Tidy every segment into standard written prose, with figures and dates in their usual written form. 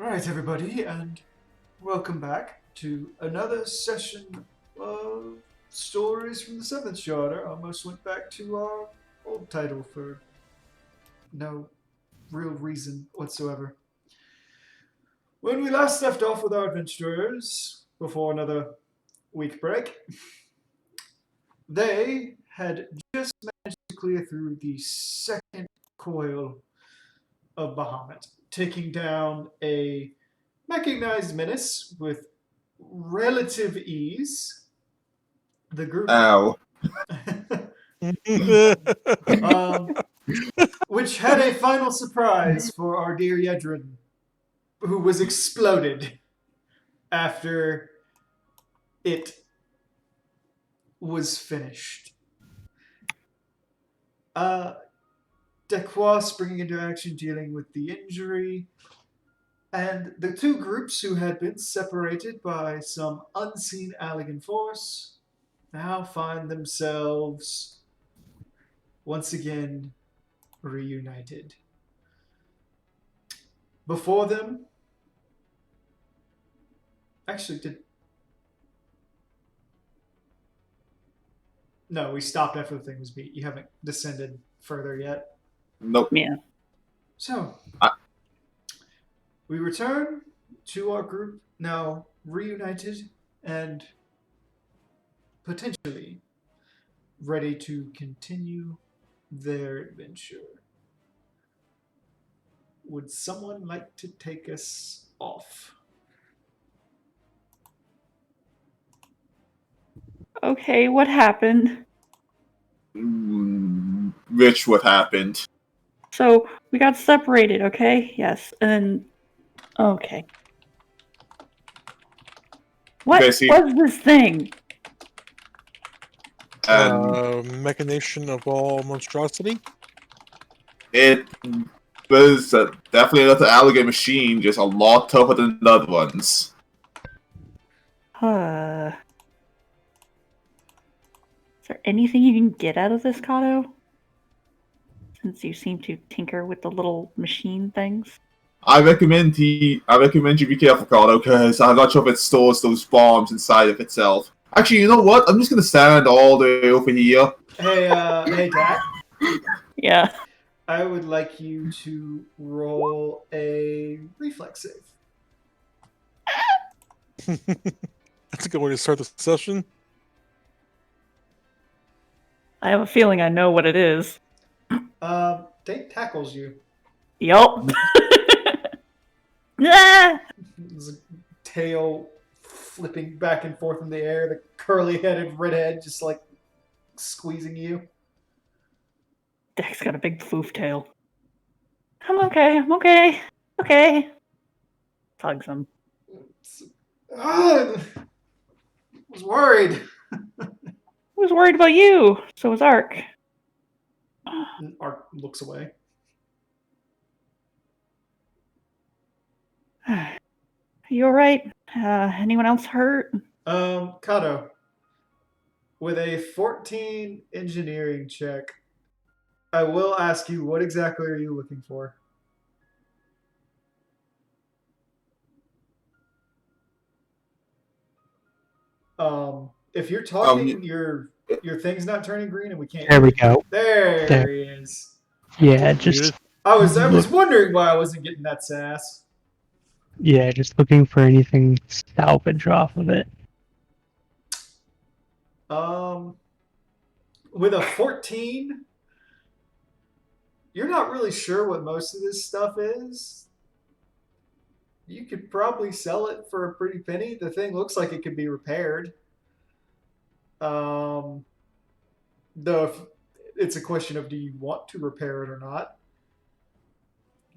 Alright, everybody, and welcome back to another session of Stories from the Seventh Charter. Almost went back to our old title for no real reason whatsoever. When we last left off with our adventurers, before another week break, they had just managed to clear through the second coil of Bahamut, taking down a mechanized menace with relative ease. The group, Ow. um, which had a final surprise for our dear Yedrin, who was exploded after it was finished. Dequas bringing into action dealing with the injury, and the two groups who had been separated by some unseen Allegan force now find themselves once again reunited. Before them, actually, no, we stopped after the thing was beat. You haven't descended further yet. Nope. Yeah. So, I- we return to our group now reunited and potentially ready to continue their adventure. Would someone like to take us off? Okay, what happened? Rich, what happened? So we got separated, okay? Yes, and okay. What Basically- was this thing? Machination of all monstrosity? It was definitely another alligator machine, just a lot tougher than the other ones. Is there anything you can get out of this, Kato? Since you seem to tinker with the little machine things. I recommend you be careful, Carlo, because I'm not sure if it stores those bombs inside of itself. Actually, you know what? I'm just gonna stand all the way over here. Hey, Dak. Yeah. I would like you to roll a reflex save. That's a good way to start the session. I have a feeling I know what it is. Date tackles you. Yup. Ah! There's a tail flipping back and forth in the air, the curly-headed redhead just like squeezing you. Deck's got a big foof tail. I'm okay. Okay. Tugs him. I was worried. I was worried about you. So was Ark. Art looks away. You alright? Anyone else hurt? Kato, with a 14 engineering check, I will ask you, what exactly are you looking for? If you're talking, your thing's not turning green, and we can't. There we go. There he is. Yeah, just I was wondering why I wasn't getting that sass. just looking for anything salvage off of it. With a 14, you're not really sure what most of this stuff is. You could probably sell it for a pretty penny. The thing looks like it could be repaired. Though if it's a question of do you want to repair it or not.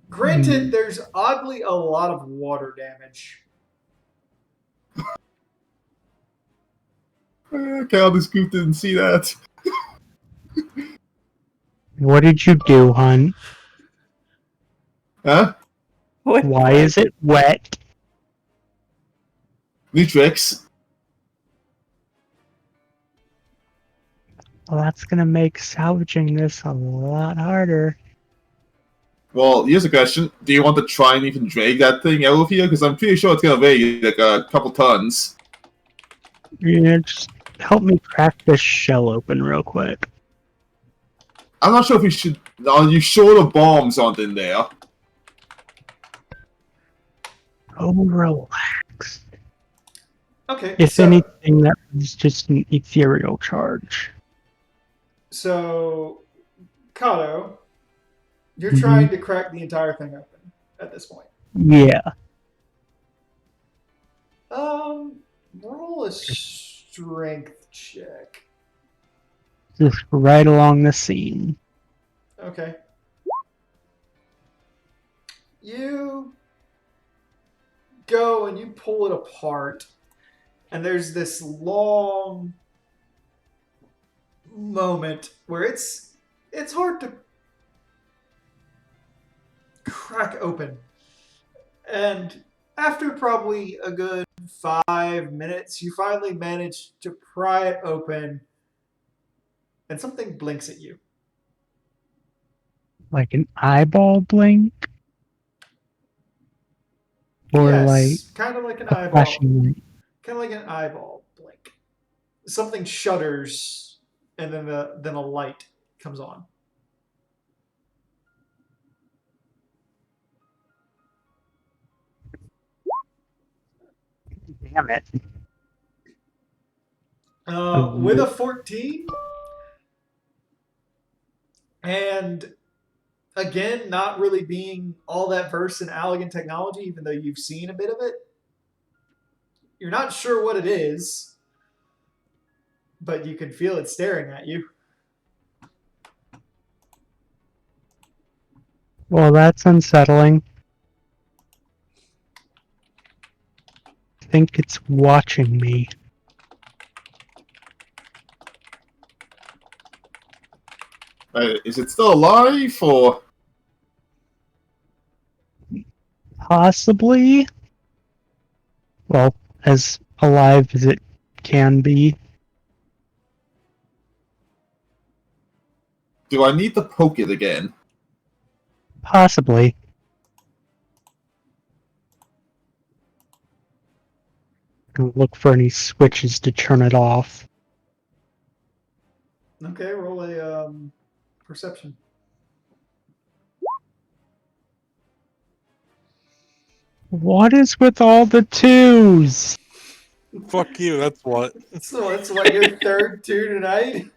Granted, there's oddly a lot of water damage. Cal, this group didn't see that. What did you do, hon? Huh? What? Why is it wet? New tricks. Well, that's gonna make salvaging this a lot harder. Well, here's a question. Do you want to try and even drag that thing out of here? Because I'm pretty sure it's going to weigh like a couple tons. Yeah, just help me crack this shell open real quick. I'm not sure if you should... Are you sure the bombs aren't in there? Oh, relax. Okay. If so, anything, that was just an ethereal charge. So, Kato, you're Mhm. trying to crack the entire thing open at this point. Yeah. Roll a strength check. Just right along the seam. Okay. You go and you pull it apart, and there's this long moment where it's hard to crack open. And after probably a good 5 minutes, you finally manage to pry it open, and something blinks at you. Like an eyeball blink? Or like kind of like an a eyeball, flashing light? kind of like an eyeball blink. Something shudders, and then a light comes on. Damn it. With a 14, and again, not really being all that versed in Allegan technology, even though you've seen a bit of it, you're not sure what it is, but you can feel it staring at you. Well, that's unsettling. I think it's watching me. Is it still alive, or... Possibly. Well, as alive as it can be. Do I need to poke it again? Possibly. Look for any switches to turn it off. Okay, roll a perception. What is with all the twos? Fuck you, that's what. So that's what your third two tonight.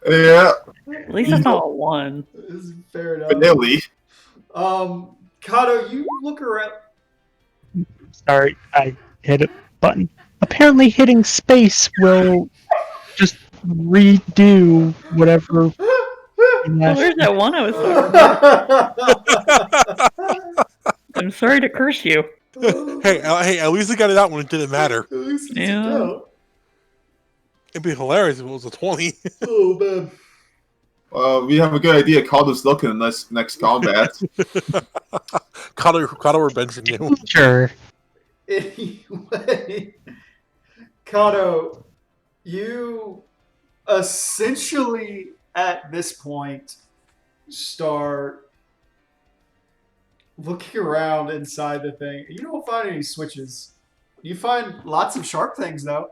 Yeah, At least it's not a 1. This is fair enough. vanilla. Kato, you look around. Sorry, I hit a button. Apparently hitting space will just redo whatever. Well, there's that one I was talking about. I'm sorry to curse you. Hey, at least I got it out when it didn't matter. At least it's Yeah. a count. It'd be hilarious if it was a 20. Oh man. We have a good idea. Calder's looking in this next combat. Kato or Benjamin. Sure. Anyway, Kato, you essentially at this point start looking around inside the thing. You don't find any switches. You find lots of sharp things though.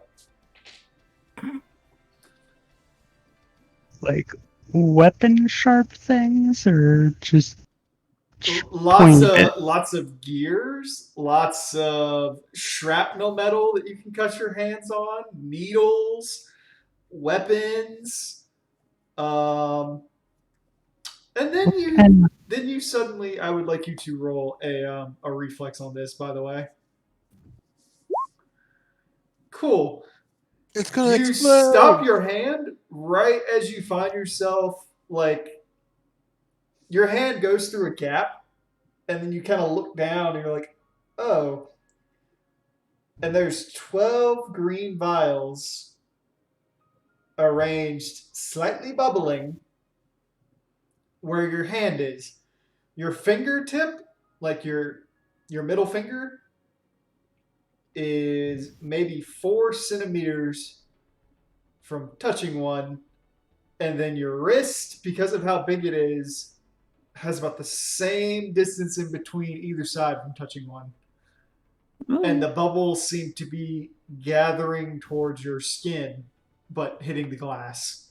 Like weapon sharp things, or just Lots of gears, lots of shrapnel metal that you can cut your hands on, needles, weapons, and then you suddenly. I would like you to roll a reflex on this. By the way, cool. It's gonna You explode. stop your hand right as you find yourself like your hand goes through a gap, and then you kind of look down and you're like, oh. And there's 12 green vials arranged, slightly bubbling, where your hand is. Your fingertip, like your middle finger, is maybe 4 centimeters from touching one, and then your wrist, because of how big it is, has about the same distance in between either side from touching one. Ooh. And the bubbles seem to be gathering towards your skin, but hitting the glass.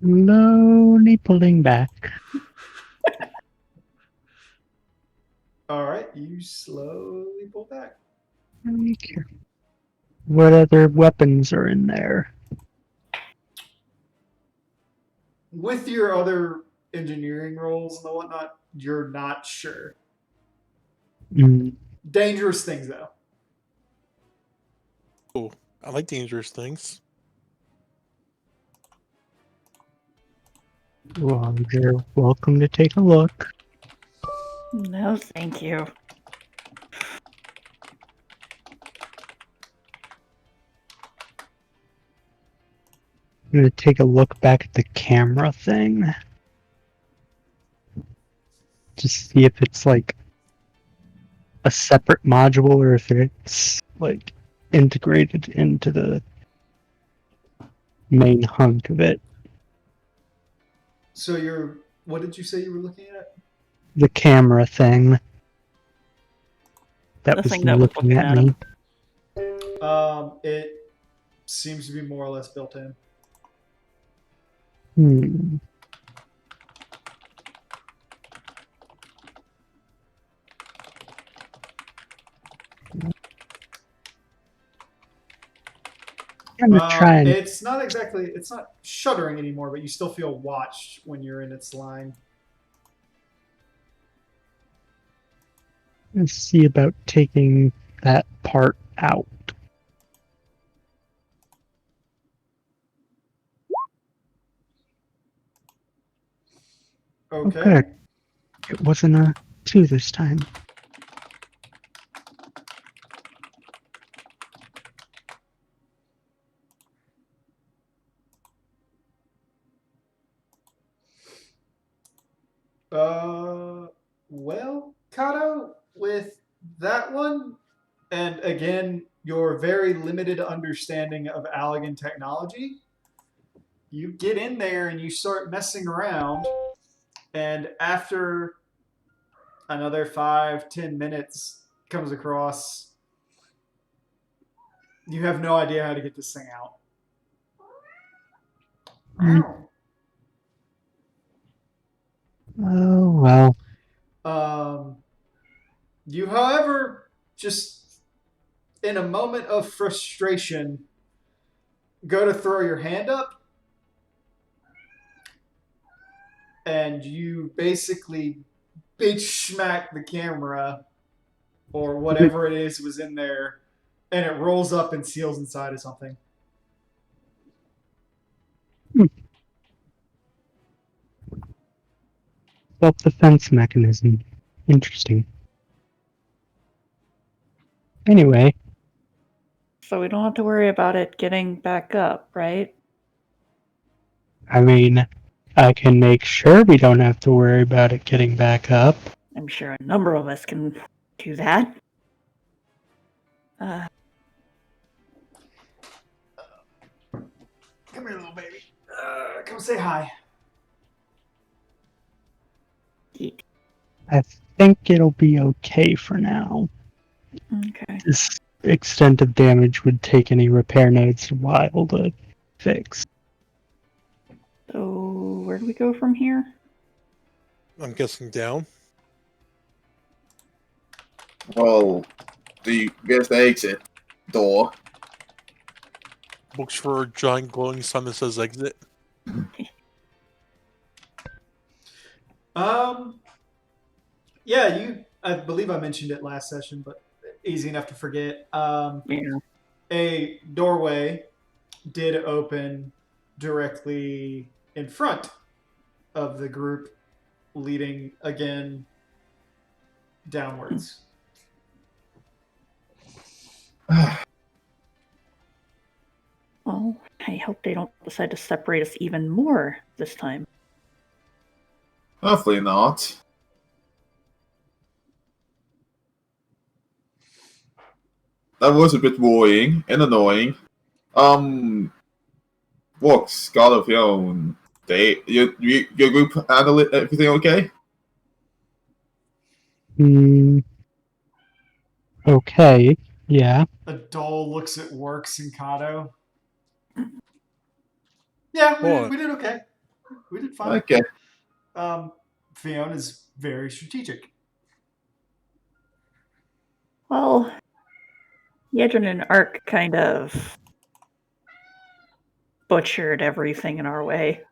Slowly pulling back. All right, you slowly pull back. Very careful. What other weapons are in there? With your other engineering roles and whatnot, you're not sure. Mm, Dangerous things, though. Oh, I like dangerous things. well, you're welcome to take a look. No, thank you. I'm gonna take a look back at the camera thing. Just see if it's like a separate module or if it's like integrated into the main hunk of it. So what did you say you were looking at? The camera thing. That The was thing that was looking looking at at me. him. It seems to be more or less built in. Hmm. I'm gonna try and It's not shuddering anymore, but you still feel watched when you're in its line. see about taking that part out. Okay. Okay. It wasn't a 2 this time. Well, Kato, with that one, and again, your very limited understanding of Allegan technology, you get in there and you start messing around, and after another 5-10 minutes comes across, you have no idea how to get this thing out. Mm. Oh, well. You, however, just in a moment of frustration, go to throw your hand up, and you basically bitch smack the camera or whatever it is was in there, and it rolls up and seals inside of something. Self-defense mechanism. Interesting. Anyway, So we don't have to worry about it getting back up, right? I mean, I can make sure we don't have to worry about it getting back up. I'm sure a number of us can do that. Come here, little baby. Come say hi. Yeet. I think it'll be okay for now. Okay. This extent of damage would take any repair notes a while to fix. So where do we go from here? I'm guessing down. Well, there's the exit door. Looks for a giant glowing sign that says exit. Yeah, I believe I mentioned it last session, but easy enough to forget. Yeah. A doorway did open directly in front of the group, leading again downwards. Well, I hope they don't decide to separate us even more this time. Hopefully not. That was a bit worrying and annoying. What, God of your own day? Your group handle it, everything okay? Hmm. Okay. Yeah. Adol looks at Works and Kato. Yeah, What? we did okay. We did fine. Okay. Fiona's very strategic. Well, Yedrin and Ark kind of butchered everything in our way.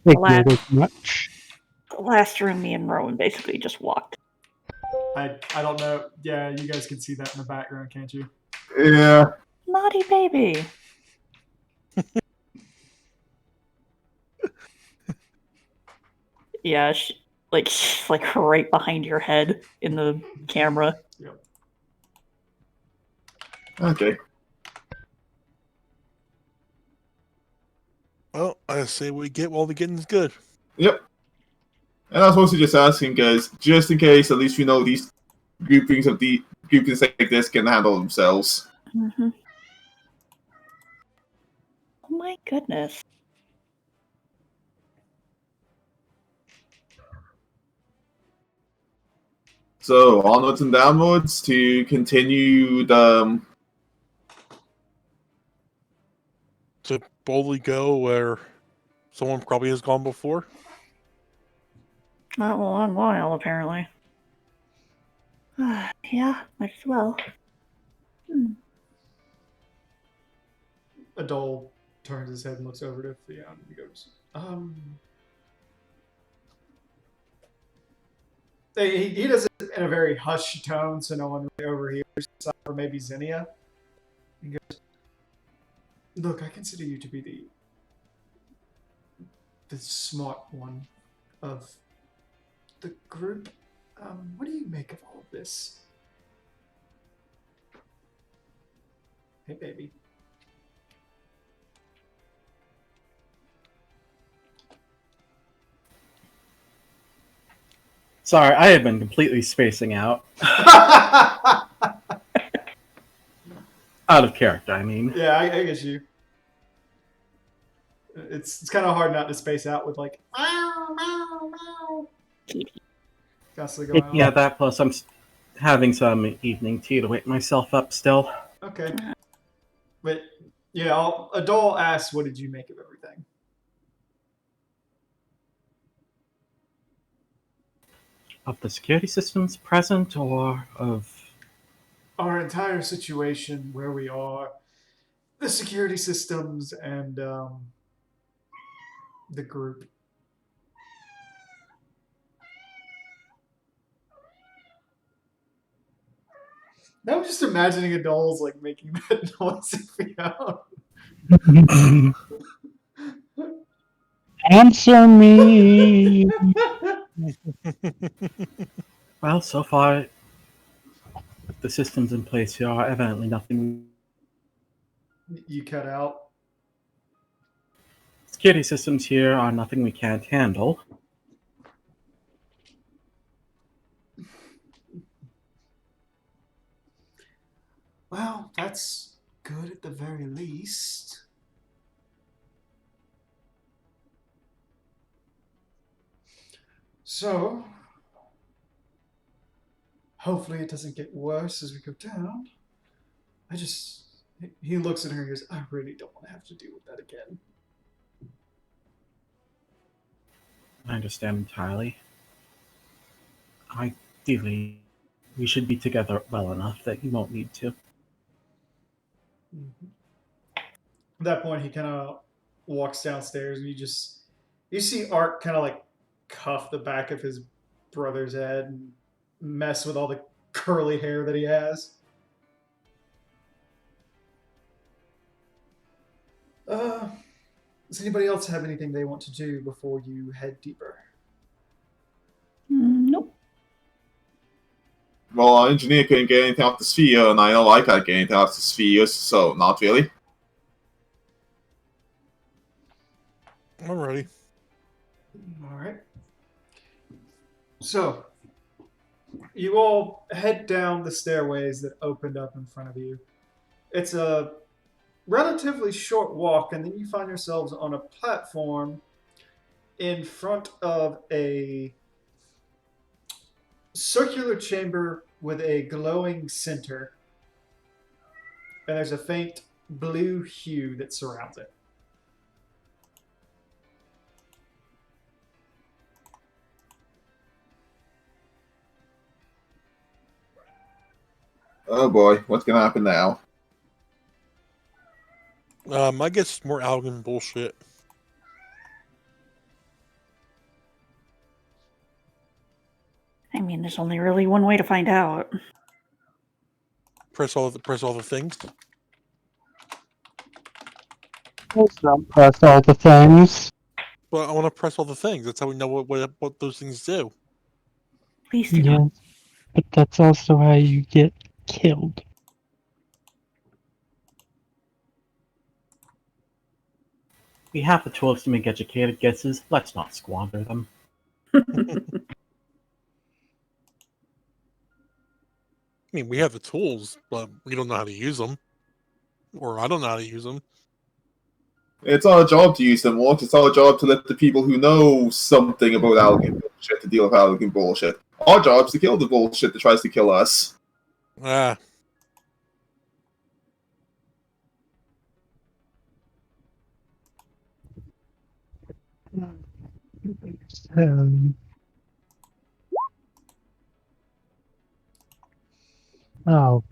Figured as much. The last room, me and Rowan basically just walked. I don't know. Yeah, you guys can see that in the background, can't you? Yeah. Naughty baby. Yeah, she's like right behind your head in the camera. Yep. Okay. Well, I say we get while the getting's good. Yep. And I was mostly just asking, guys, just in case, at least we know these groupings like this can handle themselves. Mm-hmm. Oh my goodness. So onwards and downwards to continue the. To boldly go where someone probably has gone before. Not a long while, apparently. Yeah, might as well. Adol turns his head and looks over to Fiona and he goes, he does it in a very hushed tone so no one really overhears, except for maybe Zinnia. He goes, look, I consider you to be the smart one of the group. What do you make of all of this? Hey, baby. Sorry, I have been completely spacing out. Out of character, I mean. Yeah, I get you. It's kind of hard not to space out with like meow meow meow. Constantly going on. Yeah, that plus I'm having some evening tea to wake myself up still. Okay. But yeah, Adol asks, "What did you make of everything?" Of the security systems present or of... Our entire situation, where we are, the security systems, and the group. Now I'm just imagining Adol's like making that noise out. Answer me. Well, so far, the systems in place here are evidently nothing... You cut out. Security systems here are nothing we can't handle. Well, that's good at the very least. So, hopefully it doesn't get worse as we go down. He looks at her and goes, I really don't want to have to deal with that again. I understand entirely. Ideally, we should be together well enough that you won't need to. Mm-hmm. At that point, he kind of walks downstairs and you see Art kind of like cuff the back of his brother's head and mess with all the curly hair that he has. Does anybody else have anything they want to do before you head deeper? Nope. Well, our engineer couldn't get anything off the sphere, and I know I can't get anything off the spheres, so not really. I'm ready. All right. So, you all head down the stairways that opened up in front of you. It's a relatively short walk, and then you find yourselves on a platform in front of a circular chamber with a glowing center, and there's a faint blue hue that surrounds it. Oh boy, what's gonna happen now? I guess it's more Algan bullshit. I mean, there's only really one way to find out. Press all the things. Let's not press all the things. But I want to press all the things. That's how we know what those things do. Please do Yeah, not. but that's also how you get killed. We have the tools to make educated guesses. Let's not squander them. I mean, we have the tools, but we don't know how to use them. Or I don't know how to use them. It's our job to use them, Walt. It's our job to let the people who know something about Algan bullshit to deal with Algan bullshit. Our job is to kill the bullshit that tries to kill us. Ah, Um, oh.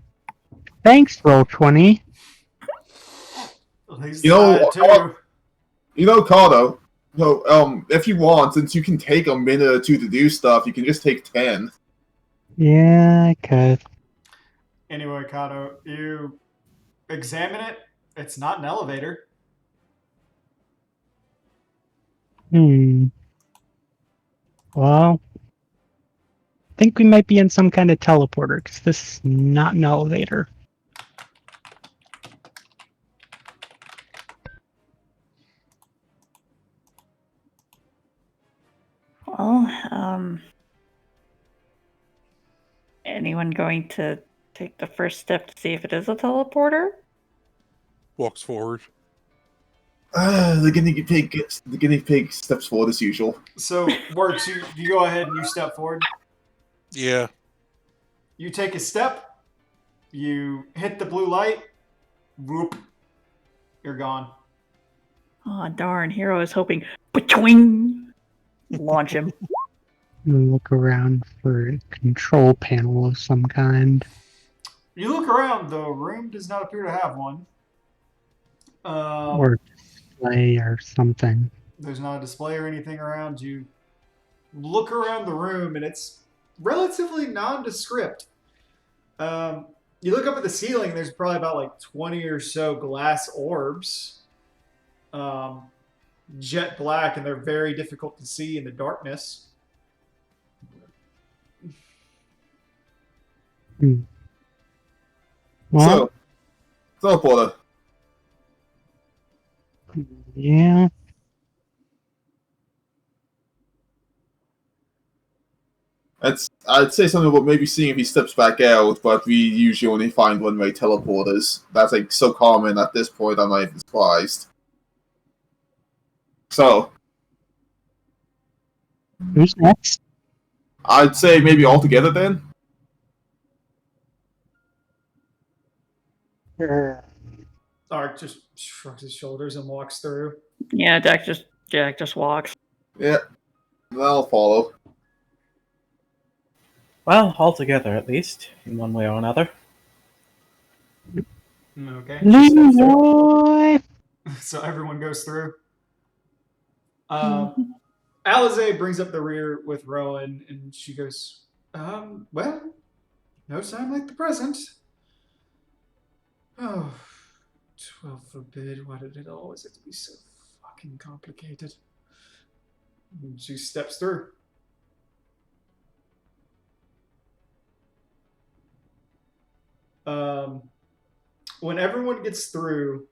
Thanks, Roll20. He's You know, tired too. Cardo. So, if you want, since you can take a minute or two to do stuff, you can just take 10. Yeah, I could. Anyway, Kato, you examine it. It's not an elevator. Well, I think we might be in some kind of teleporter, because this is not an elevator. Well, anyone going to take the first step to see if it is a teleporter? walks forward. The guinea pig steps forward as usual. So, Works, you go ahead and you step forward. Yeah. You take a step. You hit the blue light. Whoop. You're gone. Oh, darn. Hero is hoping. Twing! Launch him. Look around for a control panel of some kind. You look around. The room does not appear to have one. Or display or something. There's not a display or anything around. You look around the room, and it's relatively nondescript. You look up at the ceiling. There's probably about like 20 or so glass orbs, jet black, and they're very difficult to see in the darkness. Well, So, teleporter. yeah. I'd say something about maybe seeing if he steps back out, but we usually only find one-way teleporters. That's like so common at this point, I'm not even surprised. So, Who's next? I'd say maybe all together then. Ark just shrugs his shoulders and walks through. Yeah, Jack just walks. Yeah, that'll follow. Well, all together at least, in one way or another. Okay. She steps through. Leroy! So everyone goes through. Alize brings up the rear with Rowan, and she goes, well, no time like the present. Oh, 12 forbid. Why did it always have to be so fucking complicated? And she steps through. When everyone gets through,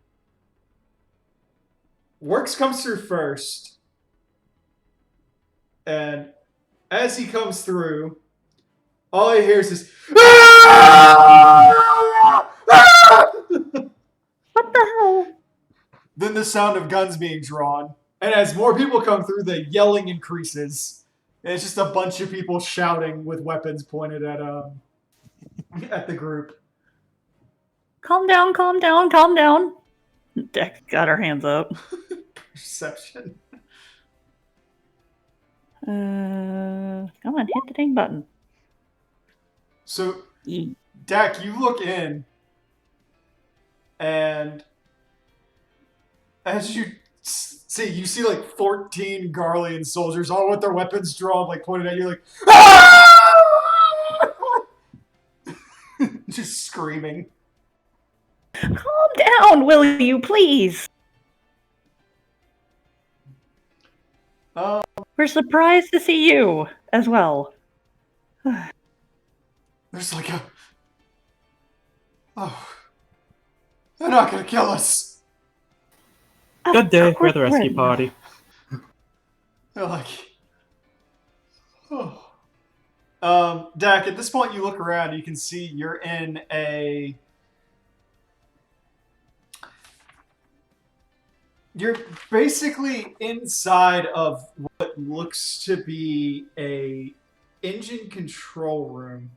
Works comes through first, and as he comes through, all he hears is What the hell? then the sound of guns being drawn, and as more people come through, the yelling increases, And it's just a bunch of people shouting with weapons pointed at the group. Calm down, calm down, calm down. Dex got her hands up. Perception. Come on, hit the dang button. So, Ye- Dak, you look in, and as you see like 14 Garlean soldiers, all with their weapons drawn, like pointed at you, like just screaming. Calm down, will you, please? We're surprised to see you as well. There's like a. Oh. They're not gonna kill us. Good day, Of we're course the rescue we're- party. They're like. Oh. Dak, at this point, you look around, you can see you're in a. You're basically inside of what looks to be a engine control room.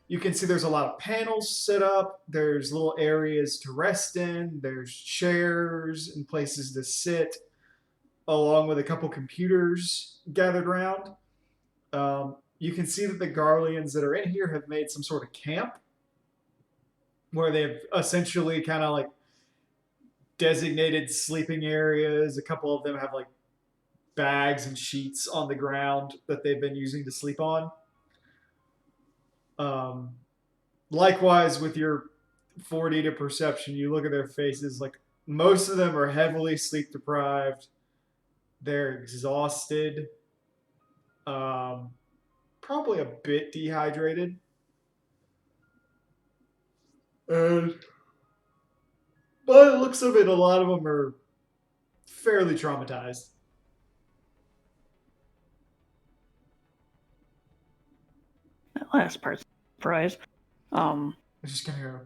You can see there's a lot of panels set up. There's little areas to rest in. There's chairs and places to sit, along with a couple computers gathered around. You can see that the Garleans that are in here have made some sort of camp where they've essentially kind of like designated sleeping areas. A couple of them have like bags and sheets on the ground that they've been using to sleep on. Likewise, with your 40 to perception, you look at their faces, like most of them are heavily sleep deprived. They're exhausted. Probably a bit dehydrated. And by the looks of it, a lot of them are fairly traumatized. That last part's a surprise. I'm just gonna go.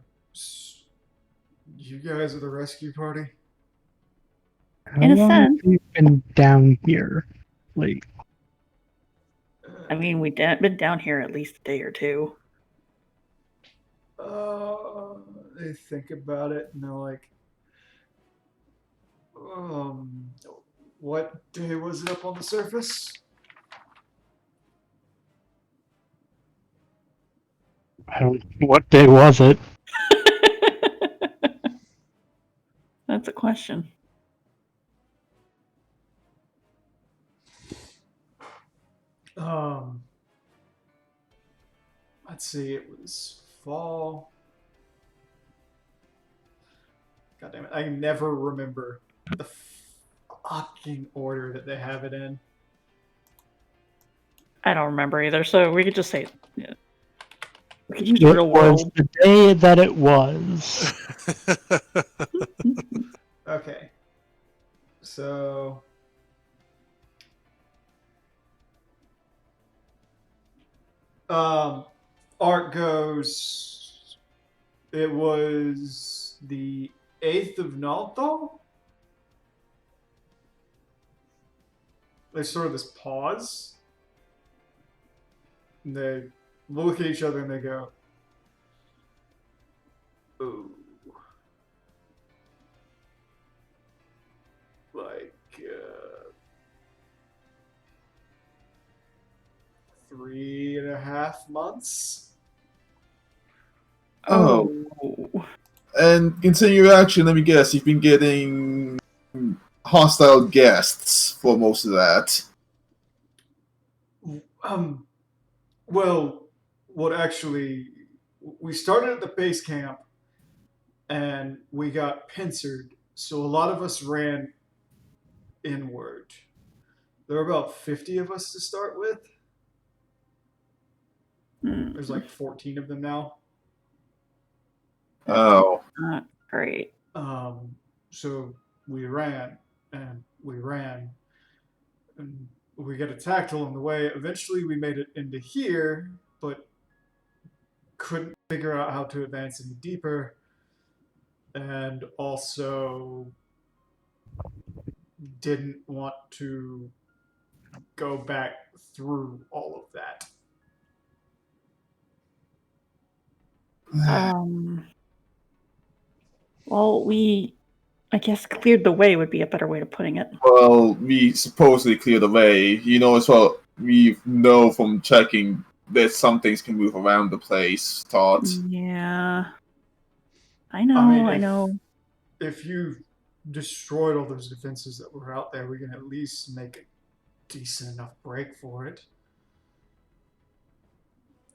You guys are the rescue party? How In a long sense. have you been down here? Like, I mean, we've been down here at least a day or two. They think about it and they're like, what day was it up on the surface? I don't. What day was it? That's a question. Let's see, it was fall. God damn it, I never remember the fucking order that they have it in. I don't remember either, so we could just say, yeah. We could use It real was world. the day that it was. Okay. So. Art goes. It was the 8th of Nalthal? There's sort of this pause. And they look at each other and they go, ooh. Like, 3.5 months? Oh. And continue action, let me guess, you've been getting hostile guests for most of that. Well, what actually, we started at the base camp and we got pincered, so a lot of us ran inward. There were about 50 of us to start with. There's like 14 of them now. Oh. Not great. So we ran and we ran and we got attacked along the way. Eventually we made it into here, but couldn't figure out how to advance any deeper. And also didn't want to go back through all of that. Well, we, I guess, cleared the way would be a better way of putting it. Well, we supposedly cleared the way. You know, as well, we know from checking that some things can move around the place, Todd. Yeah. I know, I if- know. If you destroyed all those defenses that were out there, we can at least make a decent enough break for it.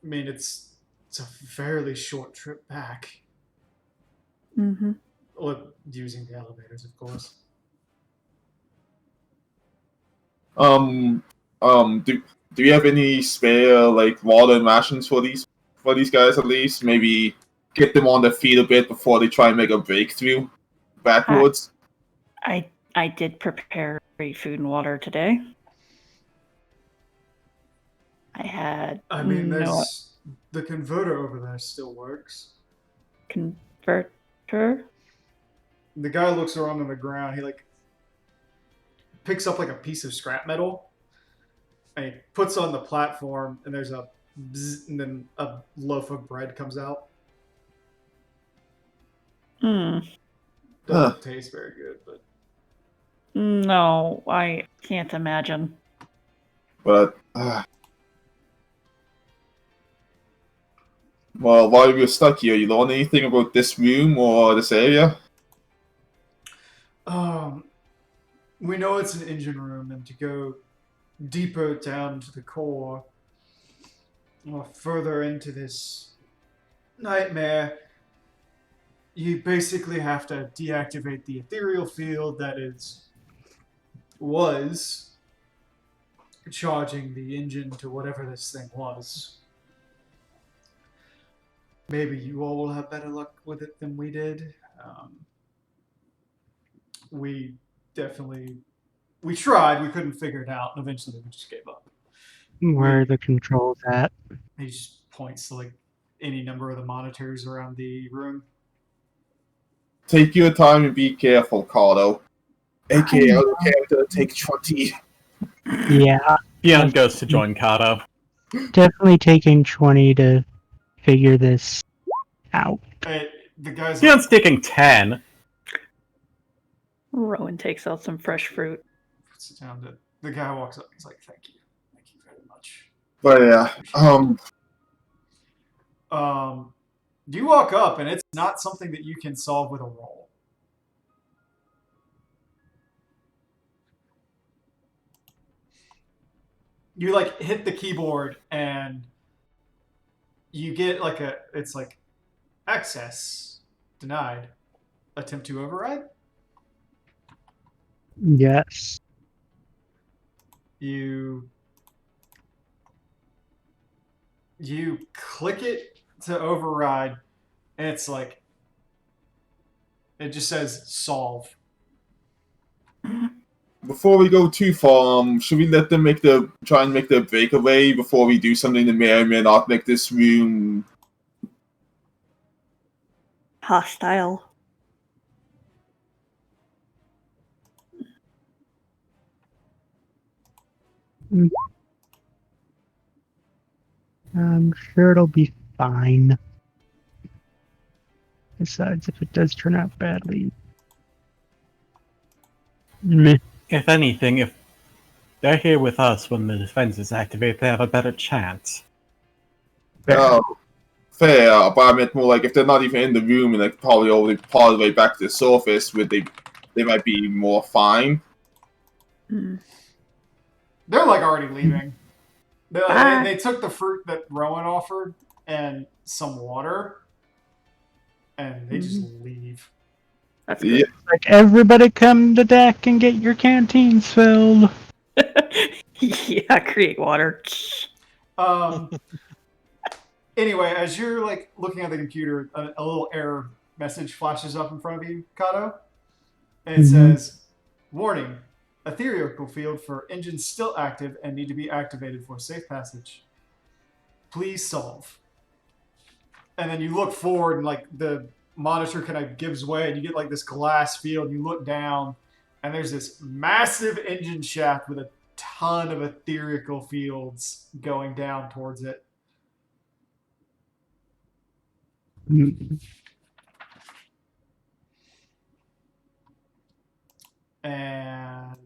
I mean, it's a fairly short trip back. Mm-hmm. Look, using the elevators, of course. Do we have any spare like water and rations for these guys at least? Maybe get them on their feet a bit before they try and make a breakthrough backwards. I did prepare food and water today. I had I mean, no there's the converter over there still works. converter. The guy looks around on the ground. He like picks up like a piece of scrap metal, and he puts on the platform. And there's a bzz, and then a loaf of bread comes out. Hmm. Doesn't taste very good, but No, I can't imagine. But well, while we're stuck here, you learn anything about this room or this area? we know it's an engine room, and to go deeper down to the core, or further into this nightmare, you basically have to deactivate the ethereal field that was charging the engine to whatever this thing was. Maybe you all will have better luck with it than we did. We tried, we couldn't figure it out, and eventually we just gave up. Where are the controls at? He just points to like any number of the monitors around the room. Take your time and be careful, Cardo. AKA, I don't care if it'll take 20. Yeah, Bjorn goes to join Cardo. definitely taking 20 to figure this out. The guy's Bjorn's taking 10. Rowan takes out some fresh fruit. puts it down to the guy walks up. He's like, "Thank you very much." But yeah, You walk up, and it's not something that you can solve with a roll. You like hit the keyboard, and you get like it's like access denied. Attempt to override. Yes. You click it to override, and it's like it just says solve. before we go too far, should we let them try and make the breakaway before we do something that may or may not make this room Hostile. I'm sure it'll be fine. Besides, if it does turn out badly. Meh. If anything, if they're here with us when the defense is activated, they have a better chance. fair? But I meant more like if they're not even in the room and like probably already part of the way back to the surface, they might be more fine. Hmm. They're like already leaving. Ah. They took the fruit that Rowan offered and some water, and they just leave. That's Yeah. good. Like, everybody come to deck and get your canteens filled. Yeah, create water. Anyway, as you're like looking at the computer, a little error message flashes up in front of you, Kato, and it says, "Warning: ethereal field for engines still active and need to be activated for safe passage. Please solve." And then you look forward, and like the monitor kind of gives way, and you get like this glass field. And you look down, and there's this massive engine shaft with a ton of etherical fields going down towards it. Mm, And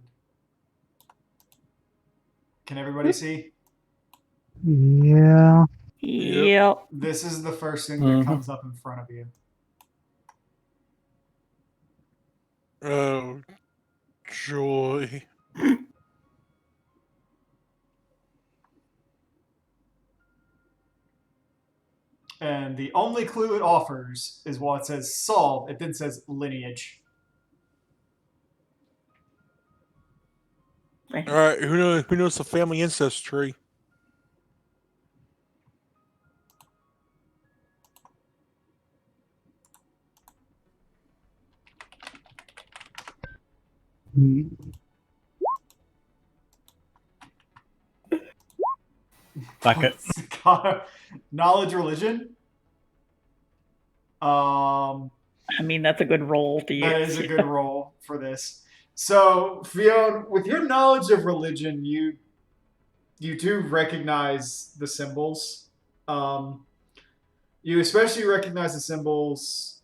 can everybody see? Yeah. Yep. This is the first thing Mhm. that comes up in front of you. Oh, joy. And the only clue it offers is while it says solve, it then says lineage. All right, who knows the family ancestry? Mm, Like it. Knowledge religion. I mean, that's a good roll to use. That is a good roll for this. So, Fiona, with your knowledge of religion, you do recognize the symbols. You especially recognize the symbols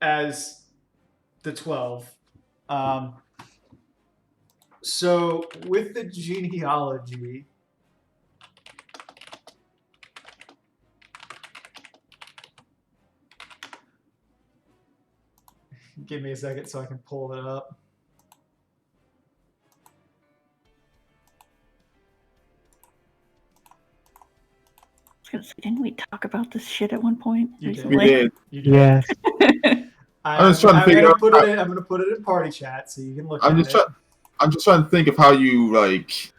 as the 12. So, with the genealogy, give me a second so I can pull it up. I was gonna say, didn't we talk about this shit at one point You did. We recently? did. You did. yes. I'm just trying to figure gonna out put how- it in. I'm gonna put it in party chat so you can look I'm at just it. trying. I'm just trying to think of how you like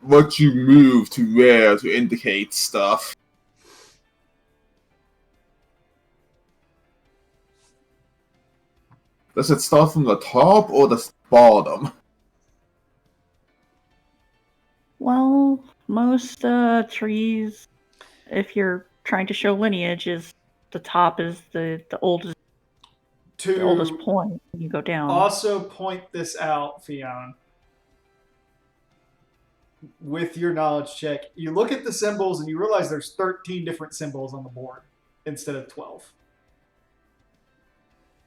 what you move to where to indicate stuff. Does it start from the top or the bottom? Well, most trees, if you're trying to show lineage, is the top is the oldest To point. When you go down. also point this out, Fionn, with your knowledge check, you look at the symbols and you realize there's 13 different symbols on the board instead of 12.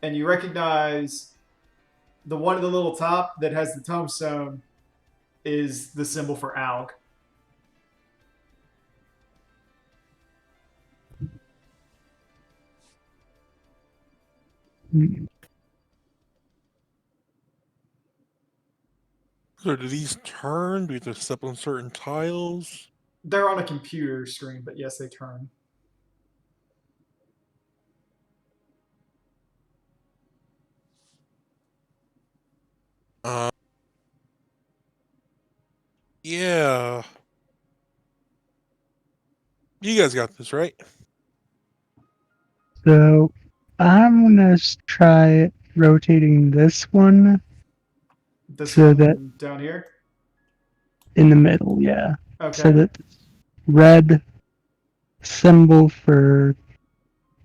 And you recognize the one at the little top that has the tombstone is the symbol for Alg. Mm, So do these turn? Do we have to step on certain tiles? They're on a computer screen, but yes, they turn. Uh, yeah. You guys got this, right? So I'm gonna try rotating this one This So one that- down here. in the middle, yeah. Okay. So that red symbol for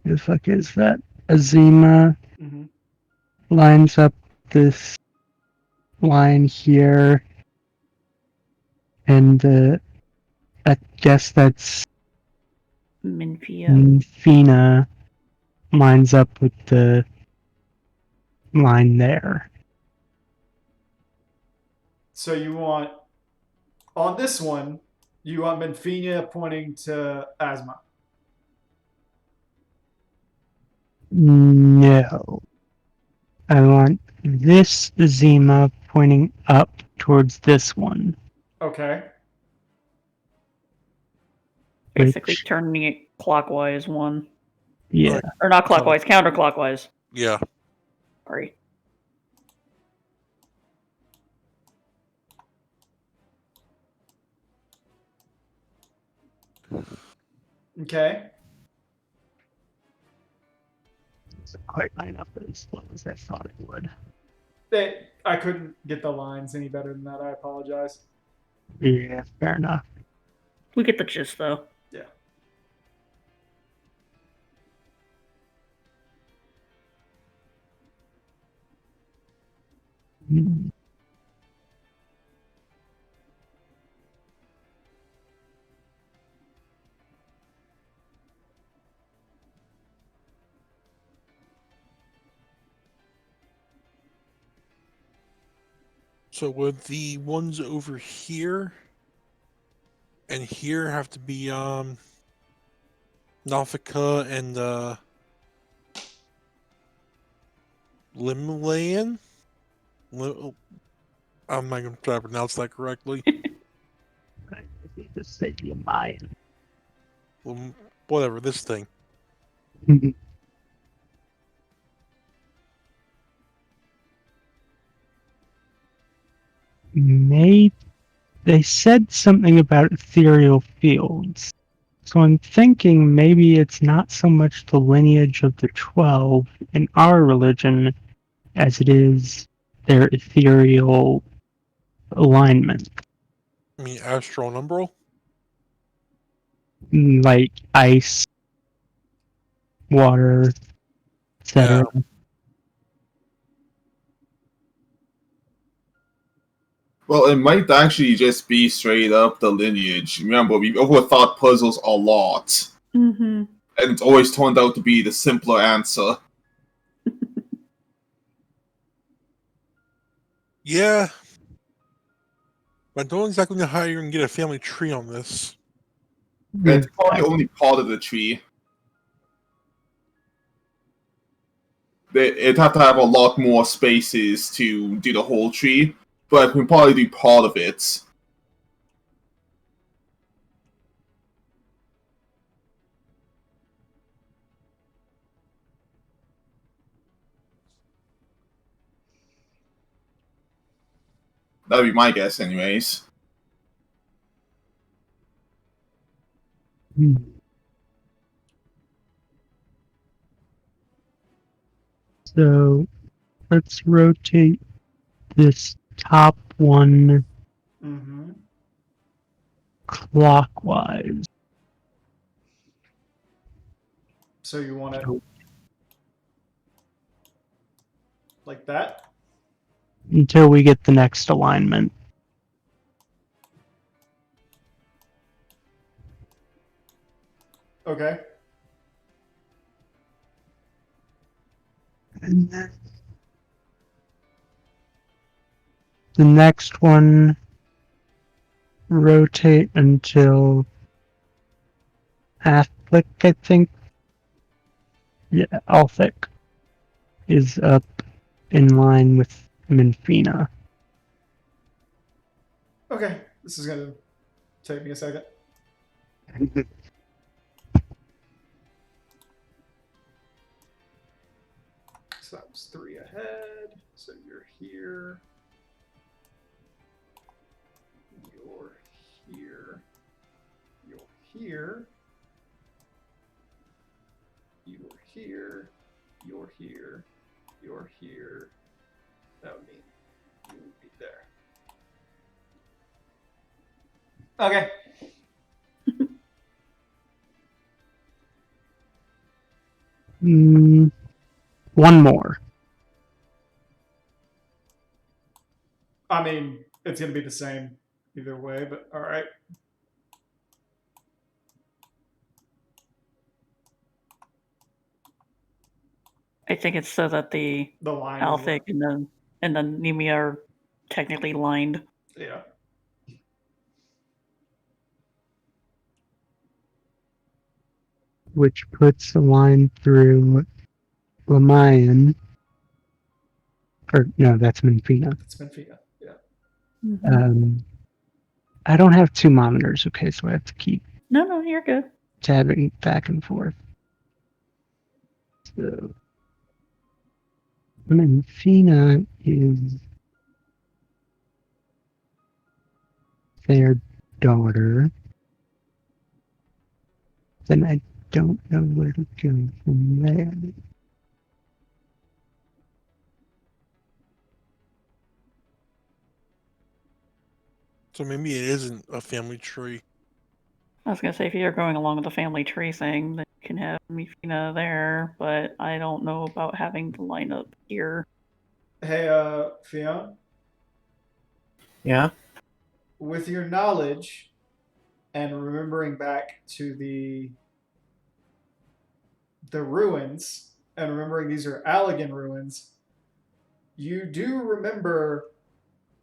the fuck is that? Azima hmm lines up this line here, and I guess that's Minfia. Fina lines up with the line there. So you want on this one, you want Benfinia pointing to Asma. No. I want this Zima pointing up towards this one. Okay. Basically Which- turning it clockwise one. Yeah. Or not clockwise, counterclockwise. Yeah. Sorry. Okay. Doesn't quite line up as well as I thought it would. I couldn't get the lines any better than that. I apologize. Yeah, fair enough. We get the gist though. Yeah. Mm. So would the ones over here and here have to be Nafika and Limlayan? I'm not gonna try to pronounce that correctly. I think the city of Mayan. Whatever, this thing. Maybe they said something about ethereal fields. So I'm thinking maybe it's not so much the lineage of the 12 in our religion as it is their ethereal alignment. I mean, astral and umbral? Like ice, water, etc. Well, it might actually just be straight up the lineage. Remember, we overthought puzzles a lot, Mm-hmm. and it's always turned out to be the simpler answer. Yeah. But I don't exactly know how you're gonna get a family tree on this. It's probably only part of the tree. It'd have to have a lot more spaces to do the whole tree, but we can probably do part of it. That'd be my guess, anyways. Hmm. So let's rotate this top one Mm-hmm. clockwise. So you want it So like that? until we get the next alignment. Okay. And then the next one, rotate until Athlic, I think. Yeah, Althic is up in line with Minfina. Okay. This is gonna take me a second. So that was 3 ahead. So you're here. You're here. You're here. You're here. You're here. You're here. That would mean you would be there. Okay. One more. I mean, it's gonna be the same either way, but all right. I think it's so that the The line. is Althic and the Nemia are technically lined. yeah. Which puts a line through Lamayan. Or, no, that's Minfina. It's Benfica. Yeah. I don't have two monitors, okay, so I have to keep No, you're good. tabbing back and forth. So, Minfina is their daughter. Then I don't know where to go from there. So maybe it isn't a family tree. I was gonna say if you're going along with the family tree thing, then you can have Mifina there, but I don't know about having the lineup here. Hey, Fiona, Yeah. with your knowledge and remembering back to the ruins and remembering these are Allegan ruins, you do remember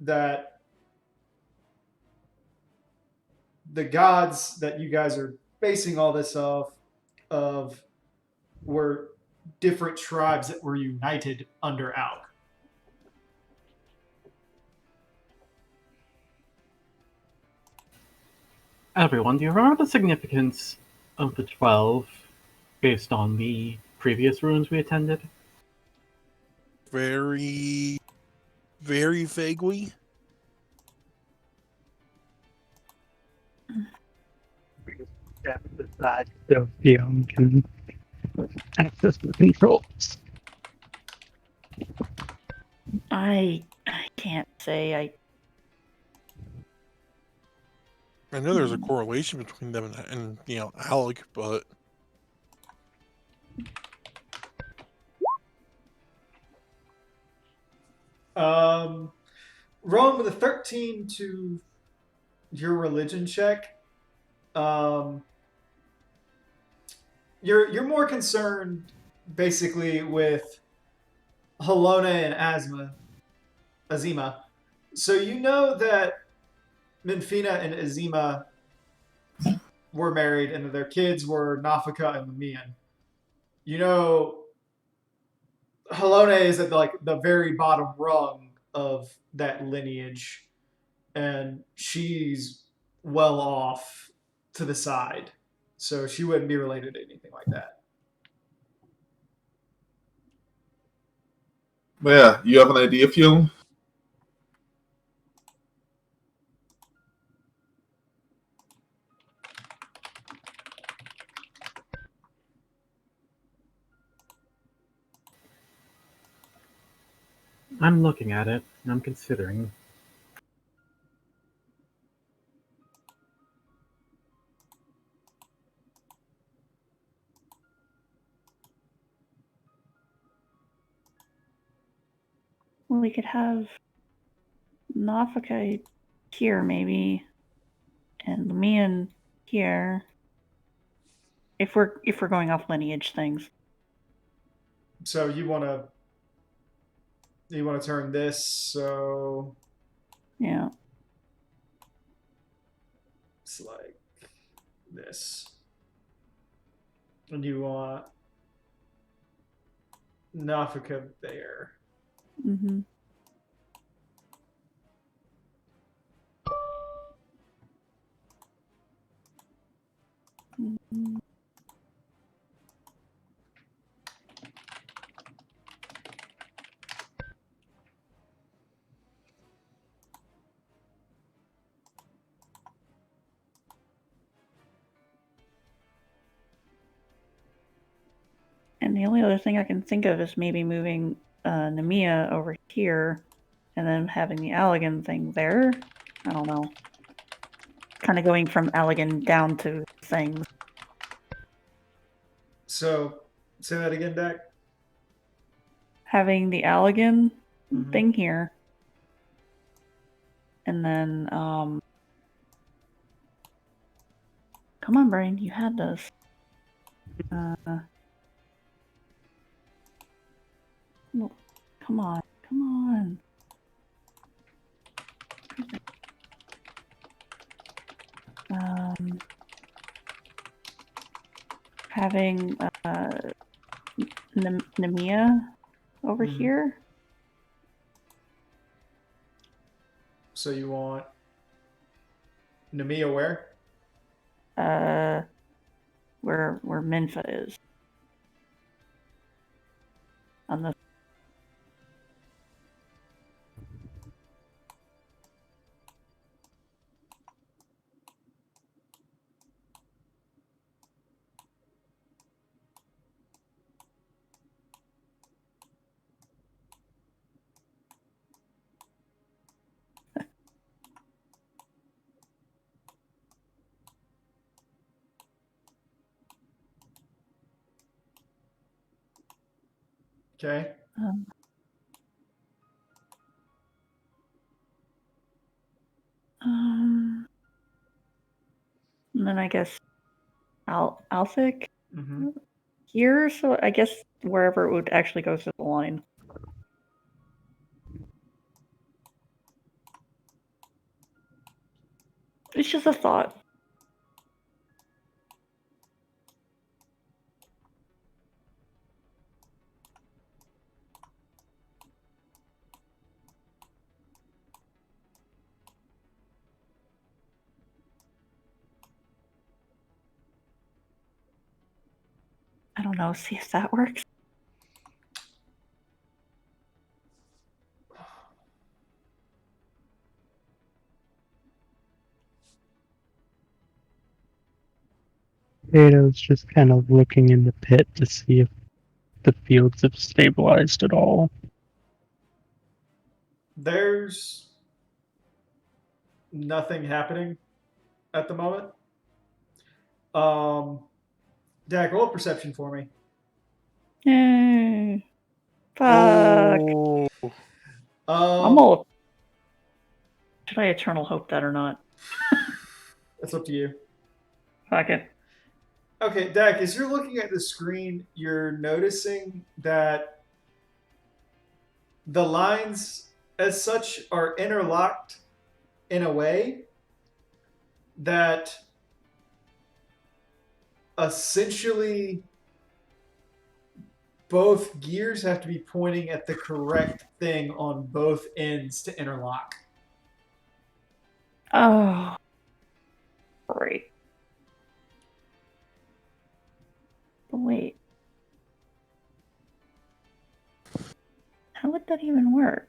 that the gods that you guys are basing all this off of were different tribes that were united under Alk. Everyone, do you remember the significance of the 12 based on the previous ruins we attended? Very, very vaguely. Besides Sophium can access the controls. I can't say. I know there's a correlation between them and Alec, but Rolling with a 13 to your religion check. You're more concerned basically with Halona and Azima. So you know that Minfina and Azima were married and that their kids were Nafika and Lamian. You know Halona is at the very bottom rung of that lineage, and she's well off to the side, so she wouldn't be related to anything like that. But yeah, you have an idea, Fuel? I'm looking at it, and I'm considering. We could have Nafika here, maybe, and Lamian here. If we're going off lineage things. So you want to turn this so Yeah. it's like this, and you want Nafika there. Mm-hmm. Mm-hmm. And the only other thing I can think of is maybe moving Nemia over here and then having the Allegan thing there. I don't know. Kind of going from Allegan down to things. So say that again, Dak. Having the Allegan Mhm. thing here. And then, come on, Brain, you had this. Well, come on. Having Nemia over Mhm. here. So you want Namiya where? Where Minfa is. On the Okay. and then I guess Althic Mm-hmm. here, so I guess wherever it would actually go through the line. It's just a thought. I don't know. See if that works. Ada's just kind of looking in the pit to see if the fields have stabilized at all. There's nothing happening at the moment. Dak, roll perception for me. Yay. Fuck. Oh, I'm all. Should I eternal hope that or not? That's up to you. Fuck it. Okay, Dak, as you're looking at the screen, you're noticing that the lines as such are interlocked in a way that essentially both gears have to be pointing at the correct thing on both ends to interlock. Oh. Great. But wait. How would that even work?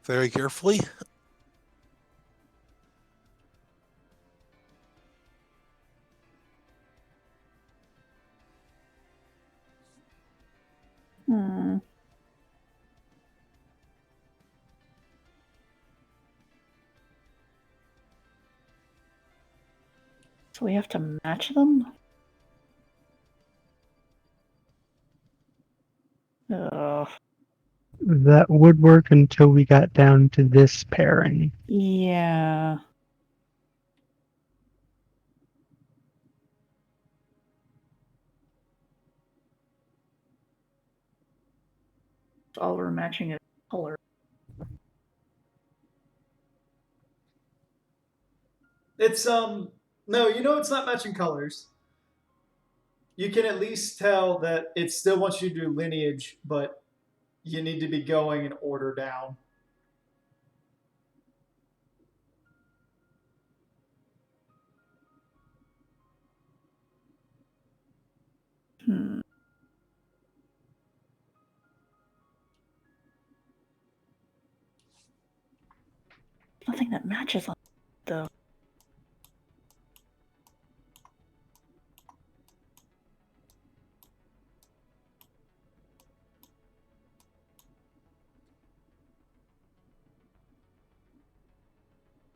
very carefully. Hmm. So we have to match them? Ugh. That would work until we got down to this pairing. Yeah. All we're matching is color. It's no, you know it's not matching colors. You can at least tell that it still wants you to do lineage, but you need to be going in order down. Hmm. Nothing that matches on though.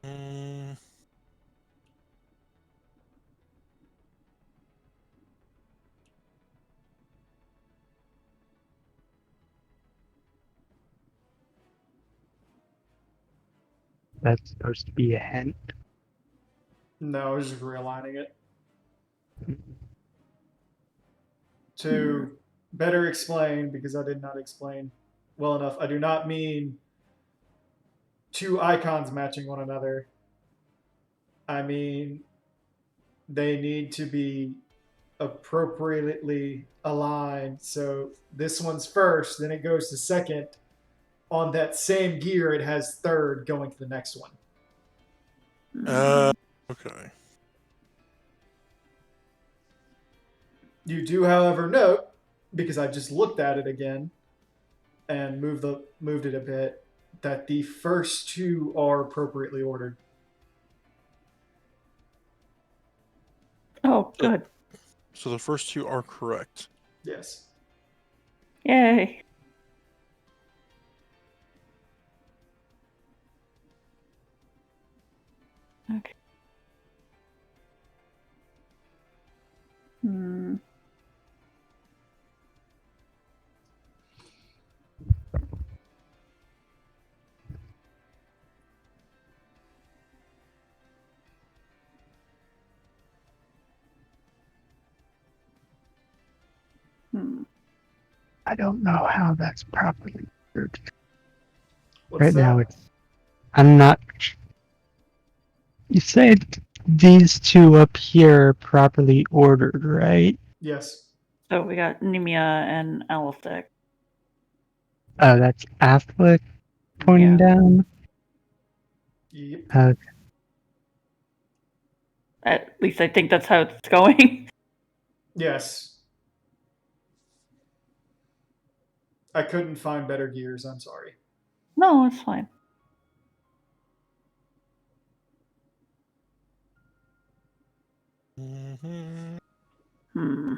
Mm, That's supposed to be a hint. No, I was just realigning it. To better explain, because I did not explain well enough, I do not mean two icons matching one another. I mean they need to be appropriately aligned. So this one's first, then it goes to second. On that same gear, it has third going to the next one. okay. You do, however, note, because I just looked at it again and moved it a bit, that the first two are appropriately ordered. Oh, good. So the first two are correct. Yes. Yay. Okay. Hmm. Hmm. I don't know how that's properly ordered. What's Right that? now, I'm not You said these two up here are properly ordered, right? Yes. So we got Nemia and Alistic. Oh, that's Affleck pointing Yeah. down. Yep. Okay. At least I think that's how it's going. Yes. I couldn't find better gears. I'm sorry. No, it's fine. Mhm. Hmm.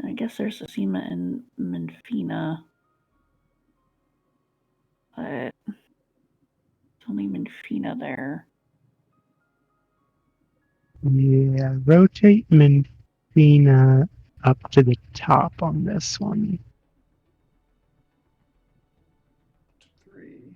I guess there's Asima and Menfina. But it's only Menfina there. Yeah, rotate Menfina up to the top on this one. 3.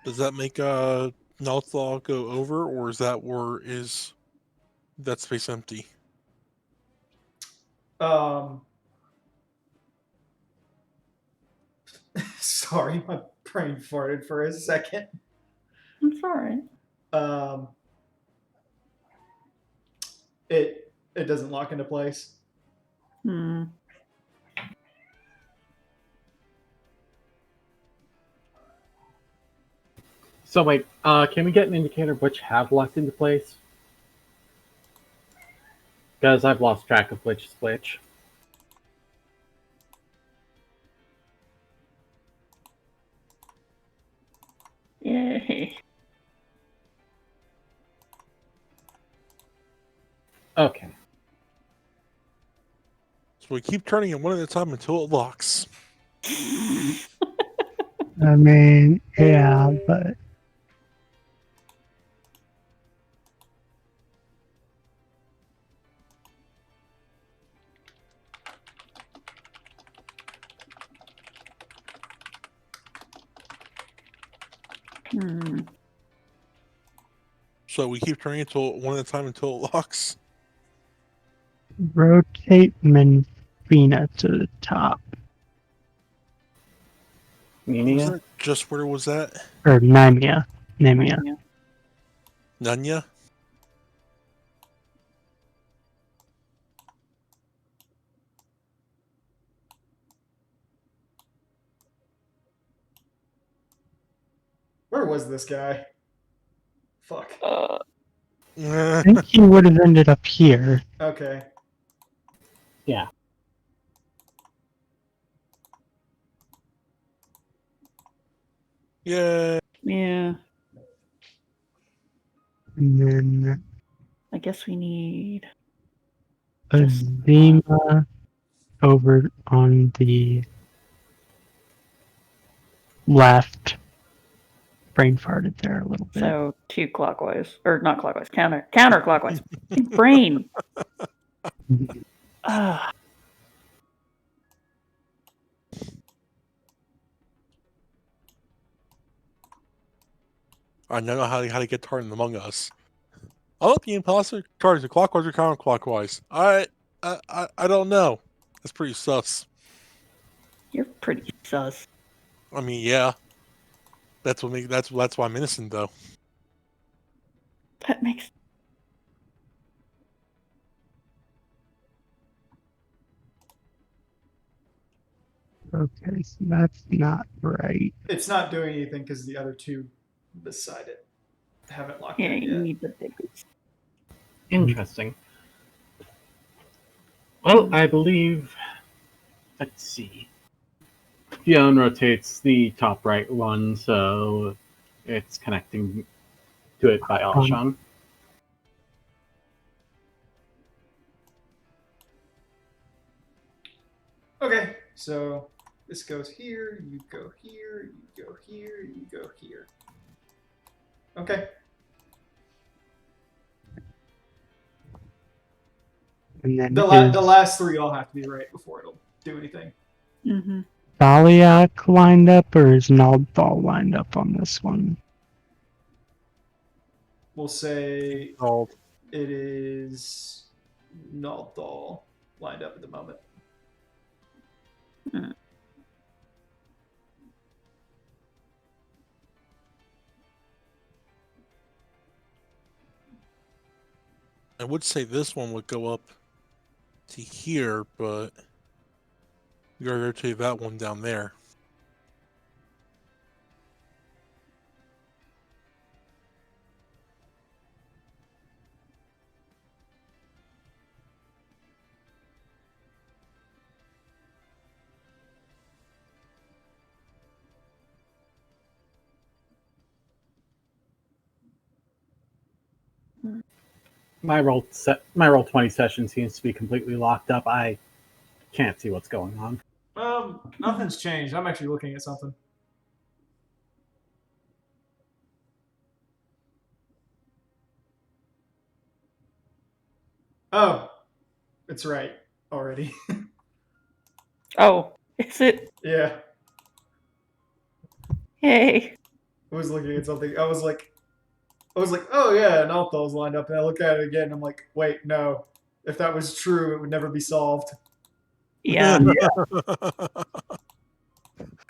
Does that make Nalthal go over, or is that space empty? Sorry, my brain farted for a second. I'm sorry. Um, it doesn't lock into place. Hmm. So wait, can we get an indicator of which have locked into place? Because I've lost track of which is which. Yay. Okay. So we keep turning it one at a time until it locks. I mean, yeah, but Hmm. So we keep turning it one at a time until it locks. rotate Menfina to the top. Was Nenia? that just where was that? Or Nemia. Nemia. Yeah. Nanya? Where was this guy? Fuck. I think he would have ended up here. Okay. Yeah. Yeah. Yeah. And then I guess we need just Azima over on the left. Brain farted there a little bit. so 2 clockwise. Or not clockwise, counterclockwise. Brain. Ah. I know how to get targeted among us. I'll let the imposter charge clockwise or counterclockwise. I don't know. That's pretty sus. You're pretty sus. I mean, yeah. That's why I'm innocent though. That makes Okay, so that's not right. It's not doing anything because the other two beside it haven't locked yeah, in you yet. need the digits. Interesting. Well, I believe. Let's see. Dion rotates the top right one, so it's connecting to it by Alshon. Okay, so this goes here, you go here, you go here, you go here. Okay. And then The his last 3 all have to be right before it'll do anything. Mm-hmm. Thaliak lined up, or is Naldthal lined up on this one? We'll say Oh, it is Nalthal lined up at the moment. I would say this one would go up to here, but you gotta rotate that one down there. My roll 20 session seems to be completely locked up. I can't see what's going on. Nothing's changed. I'm actually looking at something. Oh, it's right already. Oh, is it? Yeah, Hey. I was looking at something. I was like, oh yeah, Nalthal's lined up, and I look at it again. And I'm like, wait, no. If that was true, it would never be solved. Yeah.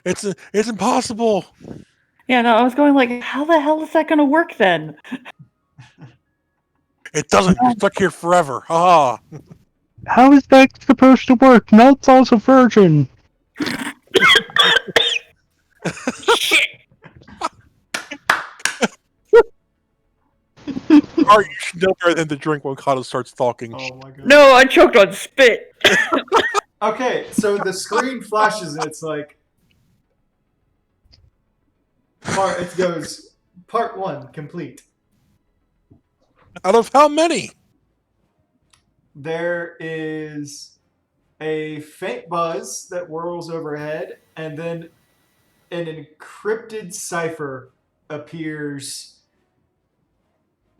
It's impossible. Yeah, no, I was going like, how the hell is that going to work then? It doesn't. You're stuck here forever. Ha! How is that supposed to work? Naldthal's a virgin. Shit! Alright, you should know better than to drink when Kato starts talking. Oh my god. No, I choked on spit. Okay, so the screen flashes and it's like it goes part 1 complete. Out of how many? There is a faint buzz that whirls overhead, and then an encrypted cipher appears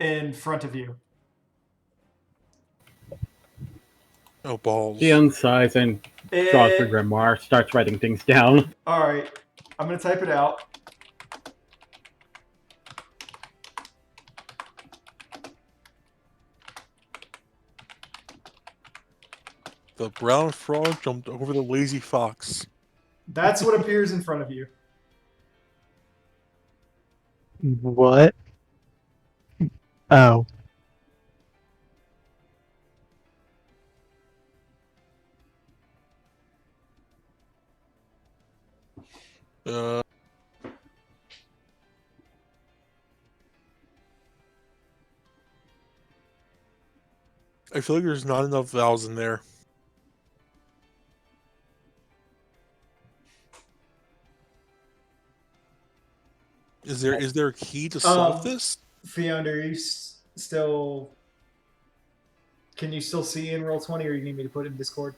in front of you. Oh, balls. She unsighs and draws her grimoire, starts writing things down. Alright, I'm going to type it out. The brown frog jumped over the lazy fox. That's what appears in front of you. What? Oh. I feel like there's not enough vowels in there. Is there a key to solve this? Fiona, are you still... Can you still see in Roll20, or you need me to put it in Discord?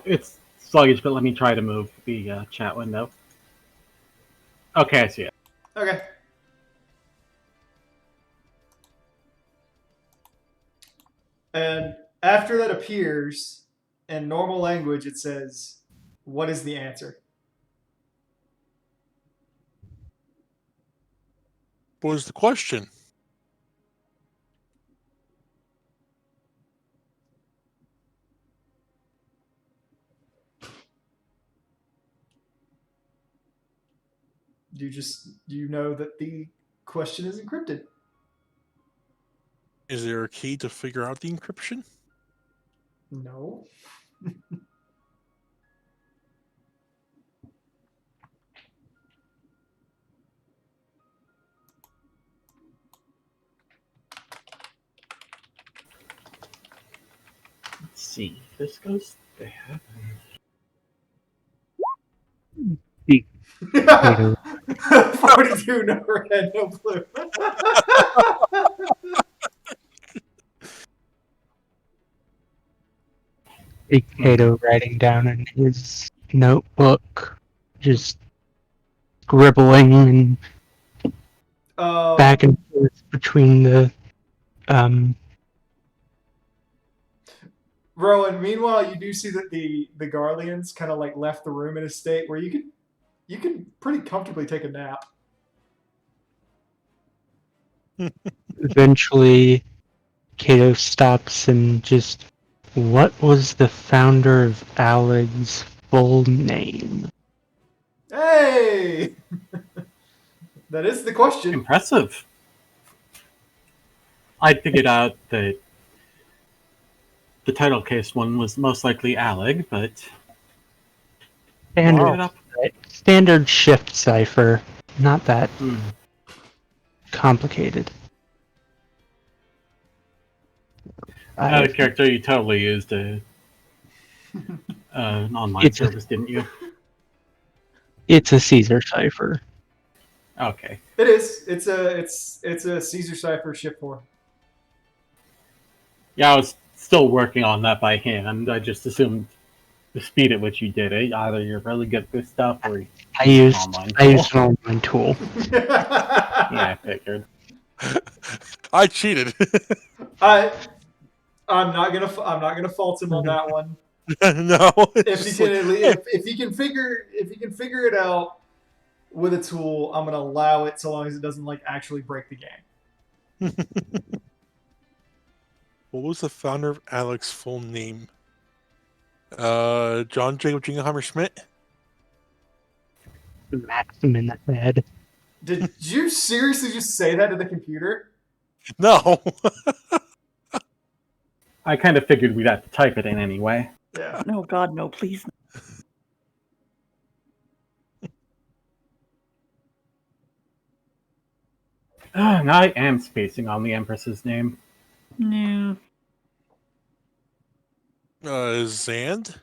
It's sluggish, but let me try to move the chat window. Okay, I see it. Okay. And after that appears, in normal language, it says, "What is the answer?" What was the question? You know that the question is encrypted. Is there a key to figure out the encryption? No. Let's see. This goes there. 42, no red, no blue. Big Kato writing down in his notebook, just scribbling and back and forth between the Rowan, meanwhile, you do see that the Garleans kind of like left the room in a state where you can pretty comfortably take a nap. Eventually, Kato stops and just, what was the founder of Aleg's full name? Hey, that is the question. Impressive. I figured out that the title case one was most likely Aleg, but Standard, look it up. standard shift cipher. Not that Hmm. complicated. Another character you totally used an online It's a- service, didn't you? It's a Caesar cipher. Okay. It is. It's a Caesar cipher ship for. Yeah, I was still working on that by hand. I just assumed the speed at which you did it. Either you're really good at this stuff or I used online I tool. used an online tool. Yeah, I figured. I cheated. I'm not gonna fault him on that one. No. If he can if he can figure it out with a tool, I'm gonna allow it so long as it doesn't like actually break the game. What was the founder of Aleg's full name? John Jacob Jingleheimer Schmidt? Maxim in the head. Did you seriously just say that to the computer? No. I kind of figured we'd have to type it in anyway. Yeah. No, God, no, please. And I am spacing on the Empress's name. No. Zand?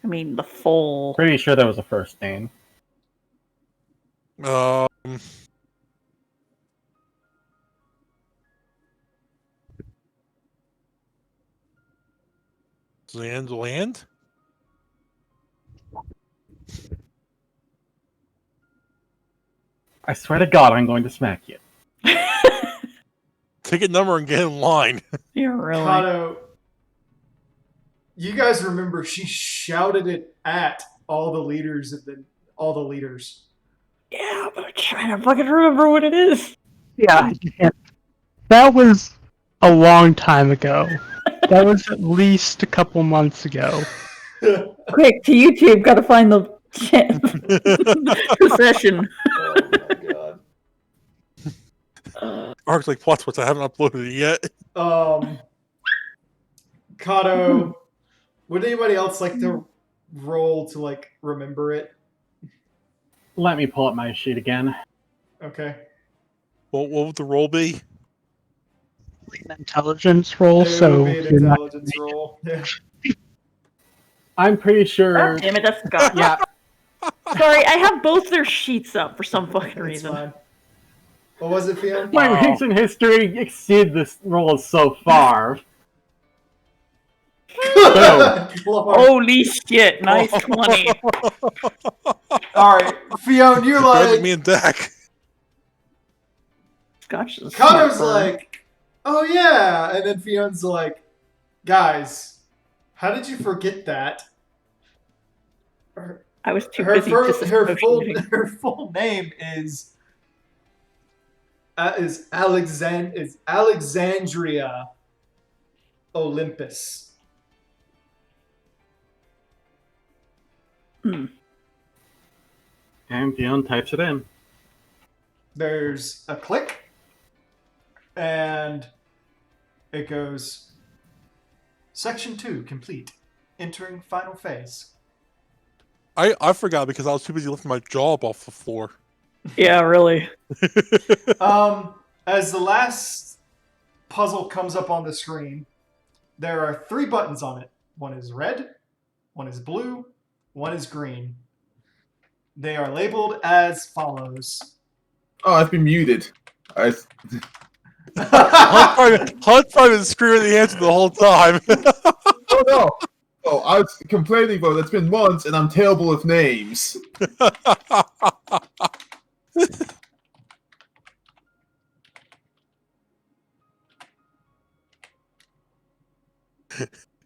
I mean, the full. Pretty sure that was a first name. Zand Land? I swear to God, I'm going to smack you. Ticket number and get in line. You're really. Kato, you guys remember she shouted it at all the leaders all the leaders. Yeah, but I'm trying to fucking remember what it is. Yeah, that was a long time ago. That was at least a couple months ago. Quick, to YouTube, gotta find the session. Oh my god. Mark's like, what? I haven't uploaded it yet. Kato, would anybody else like to roll to like remember it? Let me pull up my sheet again. Okay. What would the roll be? An intelligence roll, It so would be an you're not- intelligence roll. Yeah. I'm pretty sure. God damn it, that's Scott. Yeah, Sorry, I have both their sheets up for some fucking It's reason. fine. What was it, Fiona? my Wow. recent history exceed this roll so far. Holy shit, nice 20. Alright, Fiona, you're Better than like, me and Dak. Scotch is a Kato's smart bird. like, oh yeah, and then Fiona's like, guys, how did you forget that? Her, I was too her, busy disassociating. her full name is Alexandria Olympus. And Dion types it in. There's a click, and it goes, Section 2 complete. Entering final phase. I forgot because I was too busy lifting my jaw up off the floor. Yeah, really. As the last puzzle comes up on the screen, there are 3 buttons on it. One is red, one is blue, one is green. They are labeled as follows. Oh, I've been muted. Hunt's probably been screaming the answer the whole time. Oh no! Oh, I was complaining about it. It's been months, and I'm terrible with names.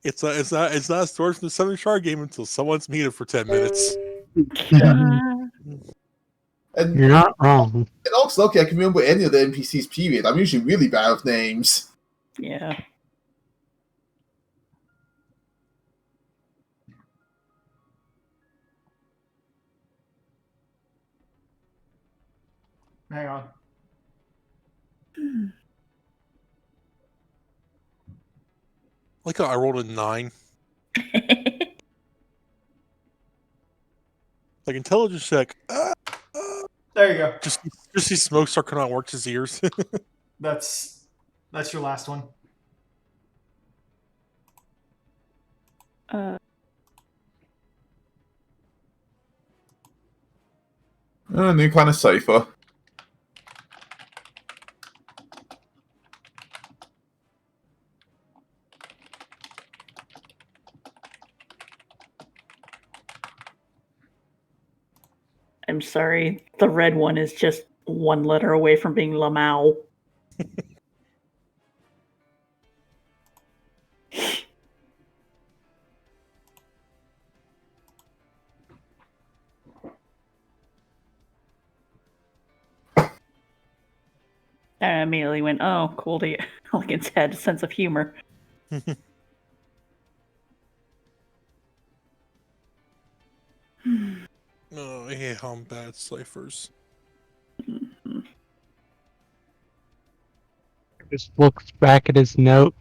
It's not a story from the 7th Shard game until someone's muted for 10 minutes. And You're not wrong. it looks lucky I can remember any of the NPCs, period. I'm usually really bad with names. Yeah. Hang on. Like I rolled a 9. Like intelligence check. There you go. Just see smoke start coming out, works his ears. That's your last one. New kind of cipher. I'm sorry. The red one is just one letter away from being Lamau. I immediately went, oh, cool. Elegance had a sense of humor. Oh, I hate how bad ciphers. Just looks back at his note.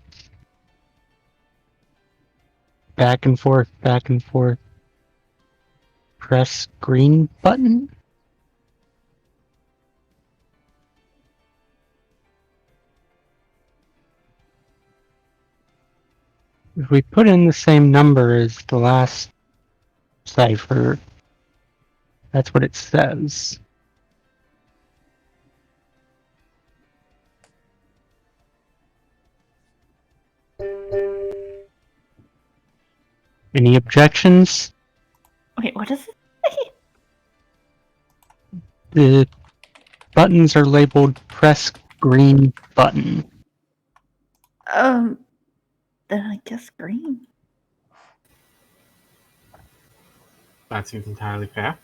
Back and forth, back and forth. Press green button. If we put in the same number as the last cipher, that's what it says. Any objections? Wait, what is it? The buttons are labeled press green button. Then I guess green. That seems entirely fair.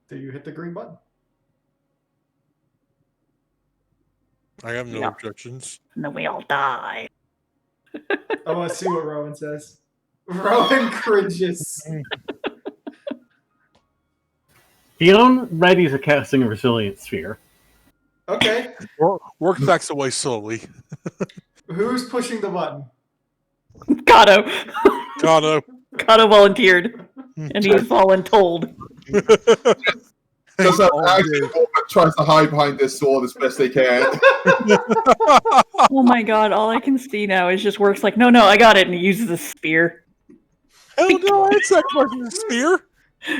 Do you hit the green button? I have no Yeah. objections. And then we all die. I want to see what Rowan says. Rowan cringes. Fion readies a casting a resilient sphere. Okay, Work backs away slowly. who's pushing the button? Kato. Kato. Kato volunteered. And he's voluntold. Just actually tries to hide behind this sword as best they can. Oh my god, all I can see now is just works like, no, I got it, and he uses a spear. Hell no, I sacrificed the spear.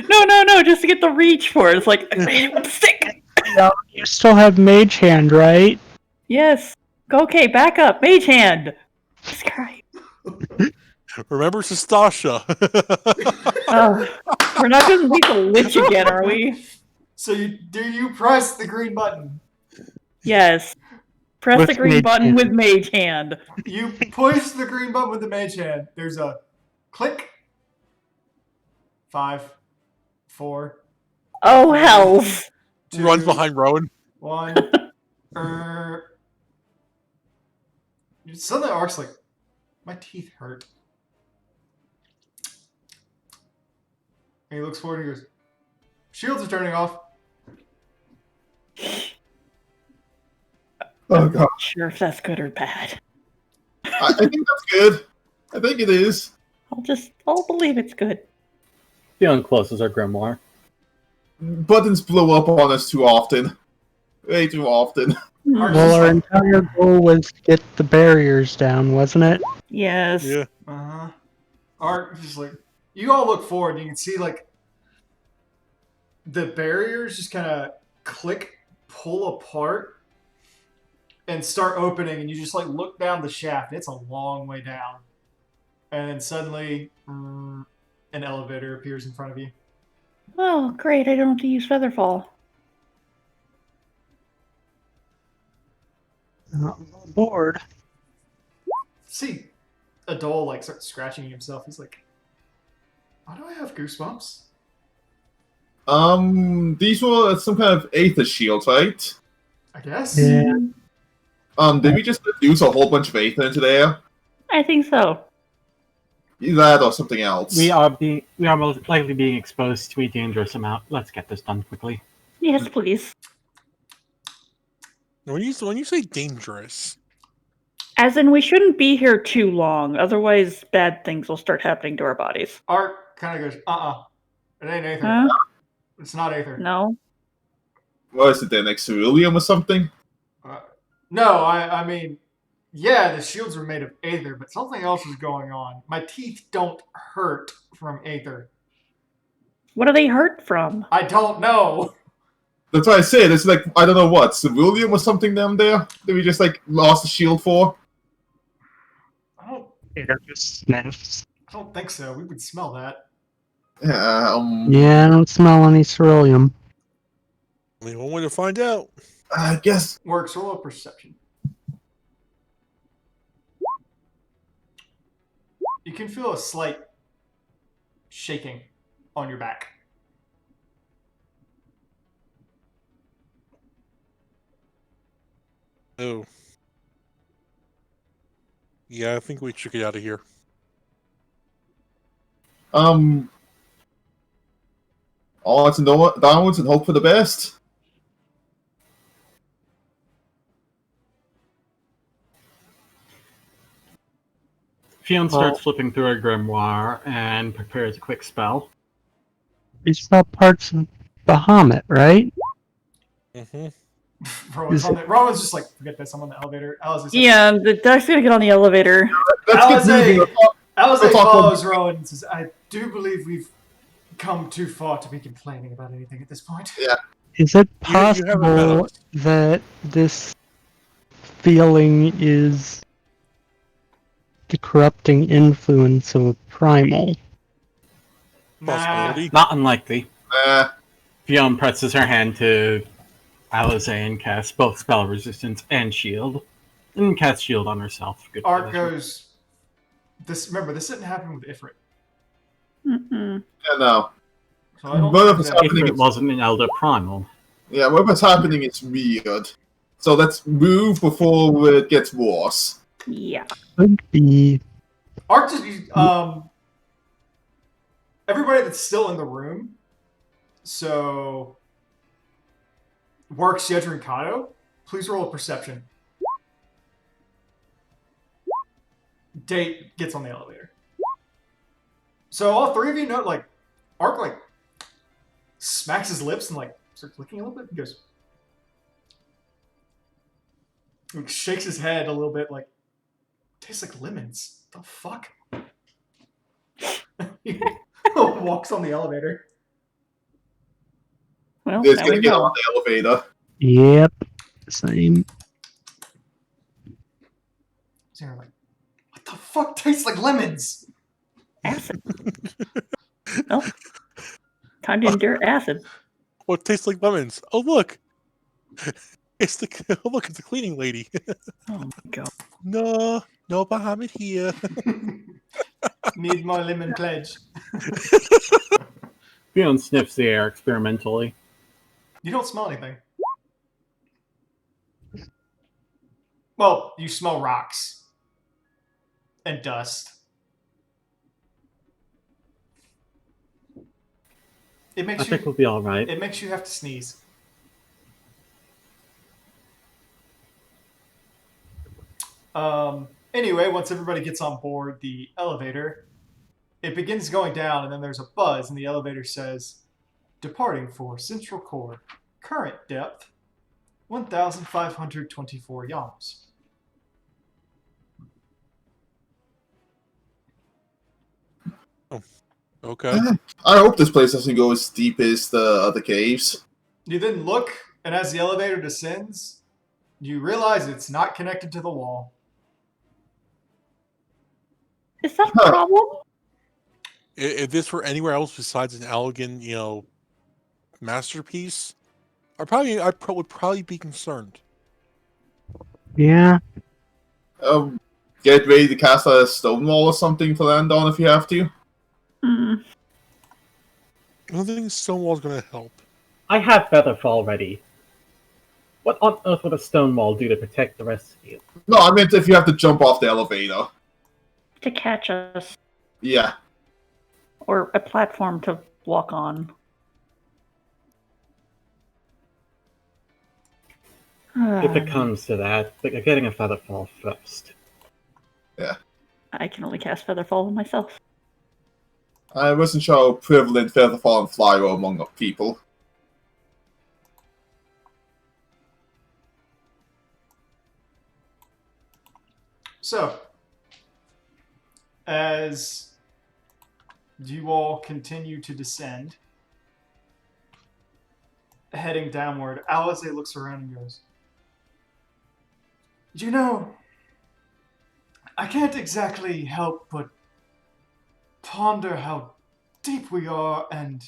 No, just to get the reach for it. It's like, I hit it with the stick. You still have Mage Hand, right? Yes. Okay, back up. Mage hand. Jesus Christ. Remember Sastasha. We're not going to beat the Lich again, are we? So you press the green button? Yes. Press With the green Mage button Hand. with Mage hand. You push the green button with the mage hand. There's a click. 5, 4, Oh, hells. 2, Runs behind Rowan. 1. Suddenly Ark's like, my teeth hurt. And he looks forward and he goes, shields are turning off. Oh god. Not sure if that's good or bad. I think that's good. I think it is. I'll believe it's good. Fion closes our grimoire. Buttons blow up on us too often. Way too often. Ark's Well, just our like, entire goal was to get the barriers down, wasn't it? Yes. Yeah. uh-huh. Ark just like, you all look forward and you can see like the barriers just kind of pull apart and start opening, and you just like look down the shaft. It's a long way down. And then suddenly an elevator appears in front of you. Oh, great. I don't have to use Featherfall. Not on board. See, Adol like starts scratching himself. He's like, "Why do I have goosebumps?" These were some kind of Aether shields, right? I guess. Yeah. Did we just use a whole bunch of Aether into there? I think so. Either that or something else. We are most likely being exposed to a dangerous amount. Let's get this done quickly. Yes, please. When you say dangerous, As in, we shouldn't be here too long, otherwise bad things will start happening to our bodies. Art kind of goes, it ain't Aether. Huh? It's not Aether. No? What is it then, like ceruleum or something? No, I mean, yeah, the shields were made of Aether, but something else is going on. My teeth don't hurt from Aether. What do they hurt from? I don't know. That's why I said it's like I don't know what ceruleum or something down there that we just like lost the shield for. Air just sniffs. I don't think so. We would smell that. Yeah, I don't smell any ceruleum. only one way to find out. I guess Works. Roll a perception. You can feel a slight shaking on your back. Oh. Yeah, I think we should get out of here. Onwards and downwards and hope for the best. Fionn starts flipping through her grimoire and prepares a quick spell. We saw parts of Bahamut, right? Mm-hmm. Rowan's just like, forget this, I'm on the elevator. Alice Yeah, the duck's gonna get on the elevator. Let's get moving. Alice Let's talk follows Rowan and says, I do believe we've come too far to be complaining about anything at this point. Yeah. Is it You haven't met possible us. that this feeling is the corrupting influence of a primal? Nah. Possibility. Not unlikely. Nah. Fionn presses her hand to Alize and casts both spell resistance and shield. And casts shield on herself. Good Art measure. goes, remember, this didn't happen with Ifrit. Mm-mm. Yeah, no. So I don't But if think it's that- happening, If it wasn't an Elder Primal. Yeah, whatever's happening is weird. So let's move before it gets worse. Yeah. Could be. Art just, everybody that's still in the room, so Works, Yedra, and Kato, please roll a perception. Date gets on the elevator. So all three of you know, like, Ark, like, smacks his lips and, like, starts licking a little bit. He goes, like, shakes his head a little bit, like, tastes like lemons. The fuck? He walks on the elevator. Well, It's now gonna we get know. on the elevator. Yep. Same. So you're like, what the fuck tastes like lemons? Acid. Well, time to endure acid. What tastes like lemons? Oh look, it's the it's the cleaning lady. Oh my god. No Bahamut here. Need my lemon pledge. Fionn sniffs the air experimentally. You don't smell anything. Well, you smell rocks and dust. It I makes think you. we'll be alright. It makes you have to sneeze. Anyway, once everybody gets on board the elevator, it begins going down, and then there's a buzz, and the elevator says, "Departing for Central Core. Current depth, 1,524 yams." Okay. I hope this place doesn't go as deep as the other caves. You then look, and as the elevator descends, you realize it's not connected to the wall. Is that a problem? If this were anywhere else besides an Allegan, masterpiece, I would probably be concerned. Yeah. get ready to cast a stone wall or something to land on if you have to. Mm, I don't think Stonewall's gonna help. I have Featherfall ready. What on earth would a stone wall do to protect the rest of you? No, I meant if you have to jump off the elevator. to catch us, Yeah. or a platform to walk on. If it comes to that, but you're getting a Featherfall first. I can only cast Featherfall on myself. I wasn't sure how prevalent Featherfall and Fly were among people. So, as you all continue to descend, heading downward, Alize looks around and goes, "You know, I can't exactly help but ponder how deep we are, and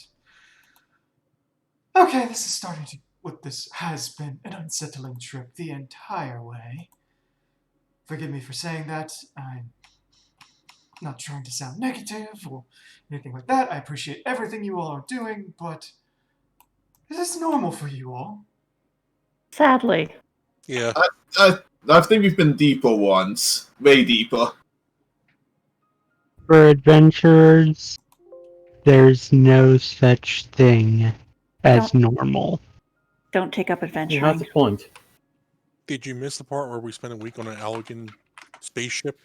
okay, this is starting to. What this has been an unsettling trip the entire way. Forgive me for saying that. I'm not trying to sound negative or anything like that. I appreciate everything you all are doing, but is this normal for you all?" Sadly, Yeah. I think we've been deeper once. Way deeper. For adventurers, there's no such thing as normal. don't take up He adventuring. has a point. Did you miss the part where we spent a week on an Allegan spaceship?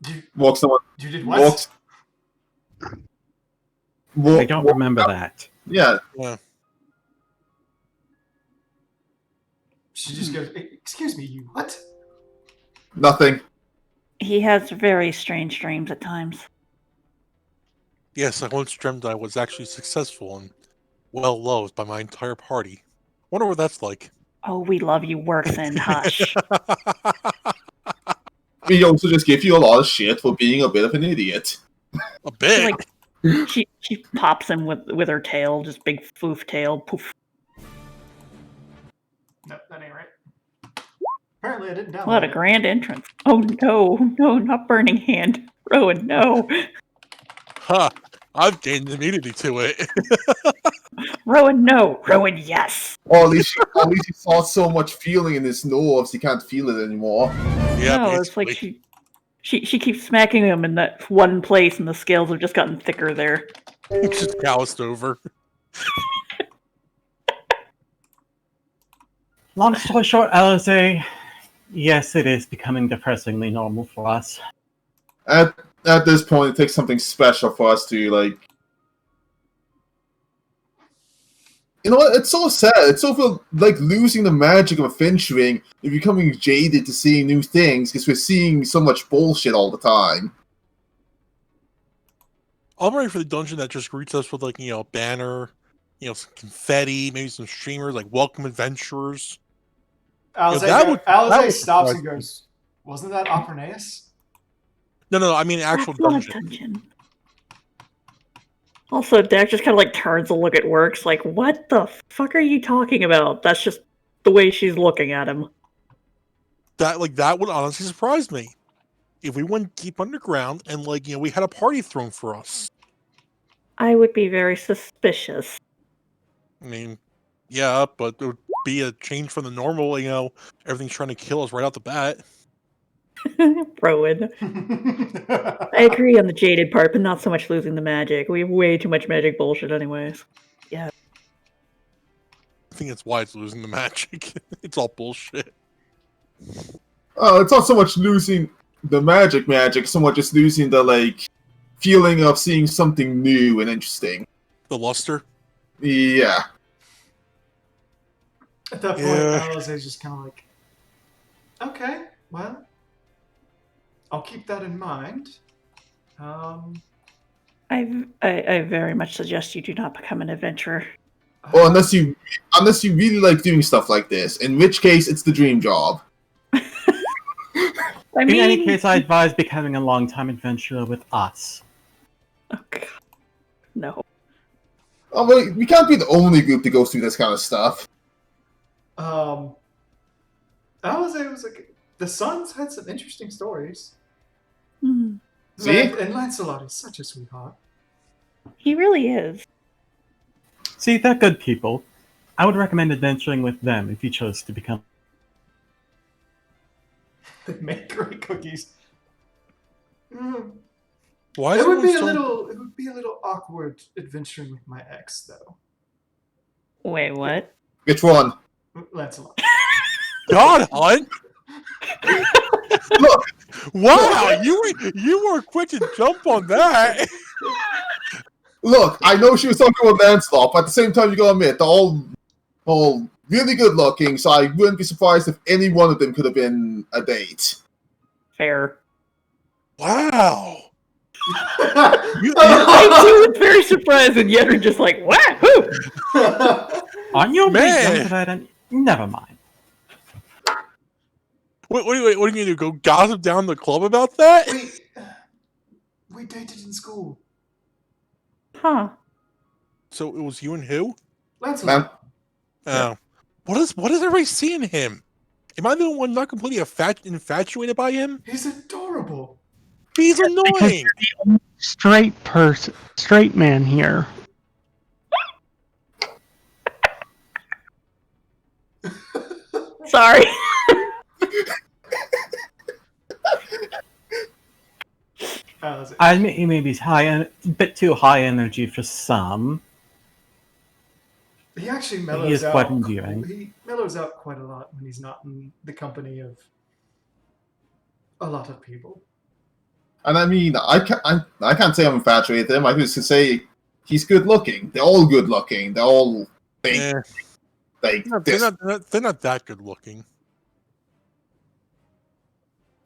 You, Walks someone. you did what? Walks. I don't remember that. Yeah. Yeah. She just goes, "Excuse me, you what?" Nothing. He has very strange dreams at times. Yes, I once dreamed I was actually successful and well loved by my entire party. Wonder what that's like. Oh, we love you, works and hush. We also just give you a lot of shit for being a bit of an idiot. A bit. Like, she pops him with her tail, just big foof tail, poof. No, that ain't right. Apparently I didn't download What a it. grand entrance. Oh no, not Burning Hand. Rowan, no. Ha! I've gained immunity to it. Rowan, no. Rowan, yes. Or at least he saw so much feeling in his nerves he can't feel it anymore. Yeah, no, it's like basically. she keeps smacking him in that one place and the scales have just gotten thicker there. It's just calloused over. Long story short, Alize, yes, it is becoming depressingly normal for us. At this point, it takes something special for us to, like... You know what? It's so sad. It's so feel like losing the magic of adventuring and becoming jaded to seeing new things because we're seeing so much bullshit all the time. I'm ready for the dungeon that just greets us with, like, a banner, some confetti, maybe some streamers, like welcome adventurers. Alize, that would stops surprise and goes, "Wasn't that Operneus?" No, I mean actual That's not a dungeon. dungeon. Also, Dak just kind of like turns to look at Works, like, what the fuck are you talking about? That's just the way she's looking at him. That would honestly surprise me. If we went deep underground and we had a party thrown for us. I would be very suspicious. I mean, yeah, but it would be a change from the normal, everything's trying to kill us right out the bat. Rowan. I agree on the jaded part, but not so much losing the magic. We have way too much magic bullshit anyways. I think that's why it's losing the magic. It's all bullshit. It's not so much losing the magic, so much just losing the, feeling of seeing something new and interesting. The luster? Yeah. At that point, Yeah. Alize is just kind of like, "Okay, well, I'll keep that in mind." I very much suggest you do not become an adventurer. Well, unless you really like doing stuff like this, in which case it's the dream job. I In mean, any case, I advise becoming a long-time adventurer with us. oh, God. No. Oh, well, we can't be the only group that goes through this kind of stuff. Alize was like, the Suns had some interesting stories. Hmm. See? And Lancelot is such a sweetheart. He really is. See, they're good people. I would recommend adventuring with them if you chose to become. They make great cookies. Mm. Why is It would be a everyone little. It would be a little awkward adventuring with my ex, though. Wait, what? Which one? Lancelot. God, Hunt? Look, Wow, you were quick to jump on that. look, I know she was talking about Lancelot, but at the same time, you gotta admit, they're all really good looking, so I wouldn't be surprised if any one of them could have been a date. Fair. Wow. I too was very surprised, and yet are just like, wahoo! On your way Man. down to that end. Never mind. What are you gonna do? Go gossip down the club about that? we dated in school. Huh. So it was you and who? Lancelot. Oh, what is everybody seeing in him? Am I the one not completely infatuated by him? He's adorable. He's annoying. Straight man here. Sorry. I admit he may be a bit too high energy for some. He actually He mellows is out. quite endearing. He mellows out quite a lot when he's not in the company of a lot of people. And I mean, I can't say I'm infatuated with him. I just say he's good looking. They're all good looking. They're all Eh, they're they're not that good looking.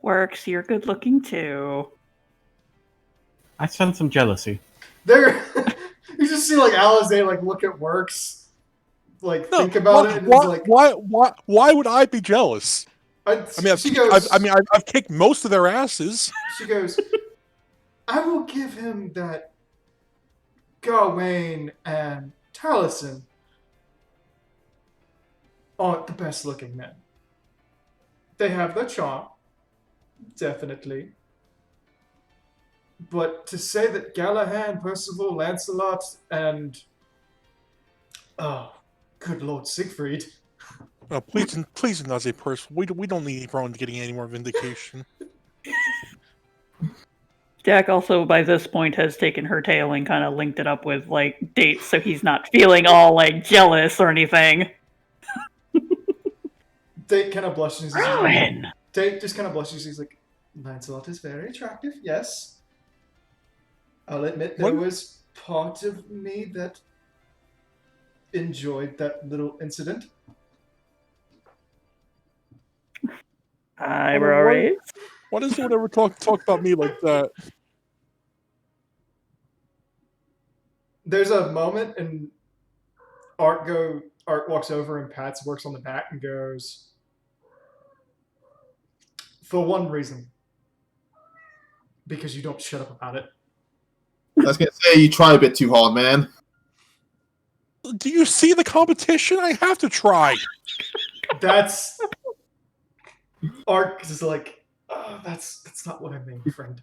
Works, you're good looking too. I sense some jealousy. There, you just see like Alize like look at Works, like No, think about it, and it's like why would I be jealous? I mean, I've kicked most of their asses. She goes, I will give him that Gawain and Taliesin aren't the best looking men. They have their charm, definitely. But to say that Galahad, Percival, Lancelot, and oh, good Lord, Siegfried. Oh, please do not say Percival. We don't need everyone getting any more vindication. Jack also, by this point, has taken her tail and kind of linked it up with, like, dates, so he's not feeling all, like, jealous or anything. Date kind of blushes. Rowan! Date just kind of blushes. He's like, Lancelot is very attractive, yes. I'll admit there was part of me that enjoyed that little incident. Eyebrow raise. Why does anyone ever talk about me like that? There's a moment and Art walks over and pats Works on the back and goes, for one reason. Because you don't shut up about it. I was gonna say you try a bit too hard, man. Do you see the competition? I have to try. That's Art is like, oh, that's not what I mean, friend.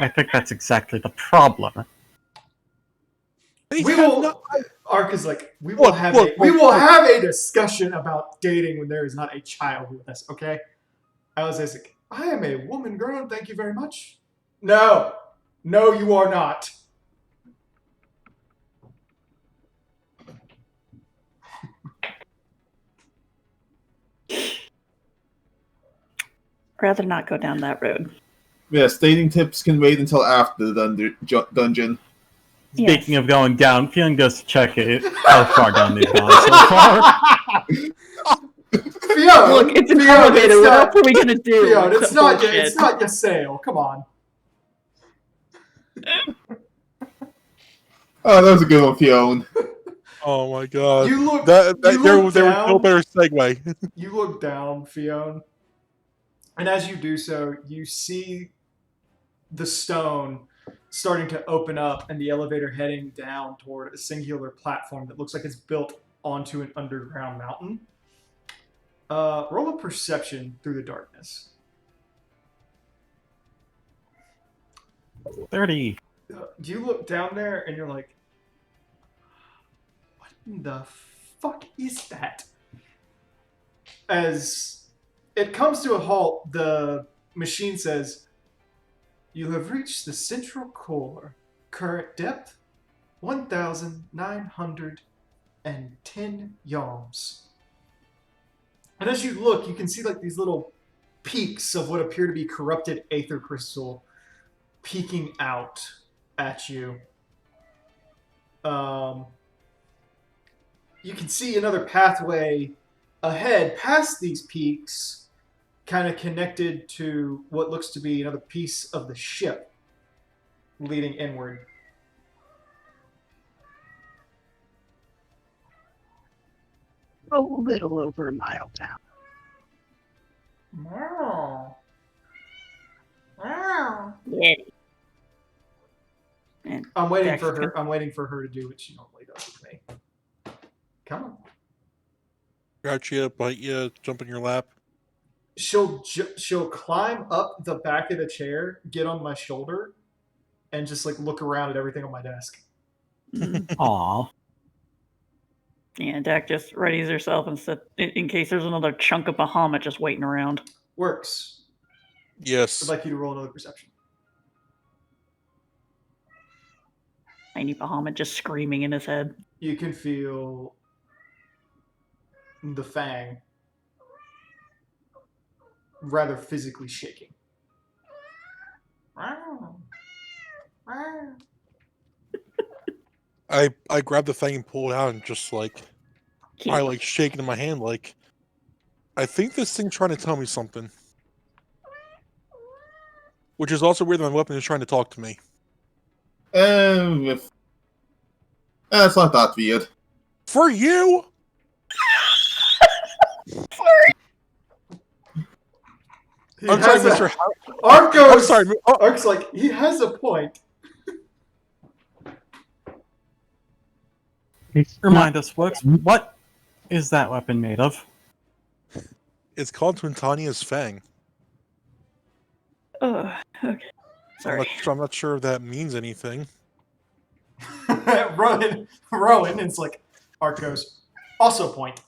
I think that's exactly the problem. They We have will. not- Ark is like, we will have a discussion about dating when there is not a child with us. Okay. I was like, I am a woman grown. Thank you very much. No, you are not. Rather not go down that road. Yes, dating tips can wait until after the dungeon. Speaking of going down, Fionn goes to check it. How far down they've gone so far. Fionn, Look, it's an Fionn, elevator. it's What not- else are we gonna do? Fionn, it's not Bullshit. your sale. Come on. Oh, that was a good one, Fionn. Oh my god. You look. There was no down. better segue. You look down, Fionn, and as you do so, you see the stone starting to open up and the elevator heading down toward a singular platform that looks like it's built onto an underground mountain. Roll a perception through the darkness. 30. You look down there and you're like, what in the fuck is that? As it comes to a halt, the machine says, you have reached the central core. Current depth, 1,910 yalms. And as you look, you can see like these little peaks of what appear to be corrupted aether crystal peeking out at you. You can see another pathway ahead past these peaks, kind of connected to what looks to be another piece of the ship leading inward. A little over a mile down. Wow. Wow. Yeah. And I'm waiting Dex for her. can- I'm waiting for her to do what she normally does with me. Come on. Scratch you, bite you, jump in your lap. She'll climb up the back of the chair, get on my shoulder, and just like look around at everything on my desk. Aw. Yeah, Dak just readies herself and in case there's another chunk of Bahamut just waiting around. Works. Yes. I'd like you to roll another perception. Tiny Bahamut just screaming in his head. You can feel the fang rather physically shaking. I grab the thing and pull it out and just like Keep- I like shake it in my hand like I think this thing's trying to tell me something. Which is also weird that my weapon is trying to talk to me. It's not that weird. For you? He I'm sorry, has a- Mr. Ark I'm goes. sorry. Ark's like, he has a point. It's Remind us, what is that weapon made of? It's called Twintania's Fang. Oh, okay. Sorry. I'm not sure if that means anything. Rowan, it's like, Ark goes, also point.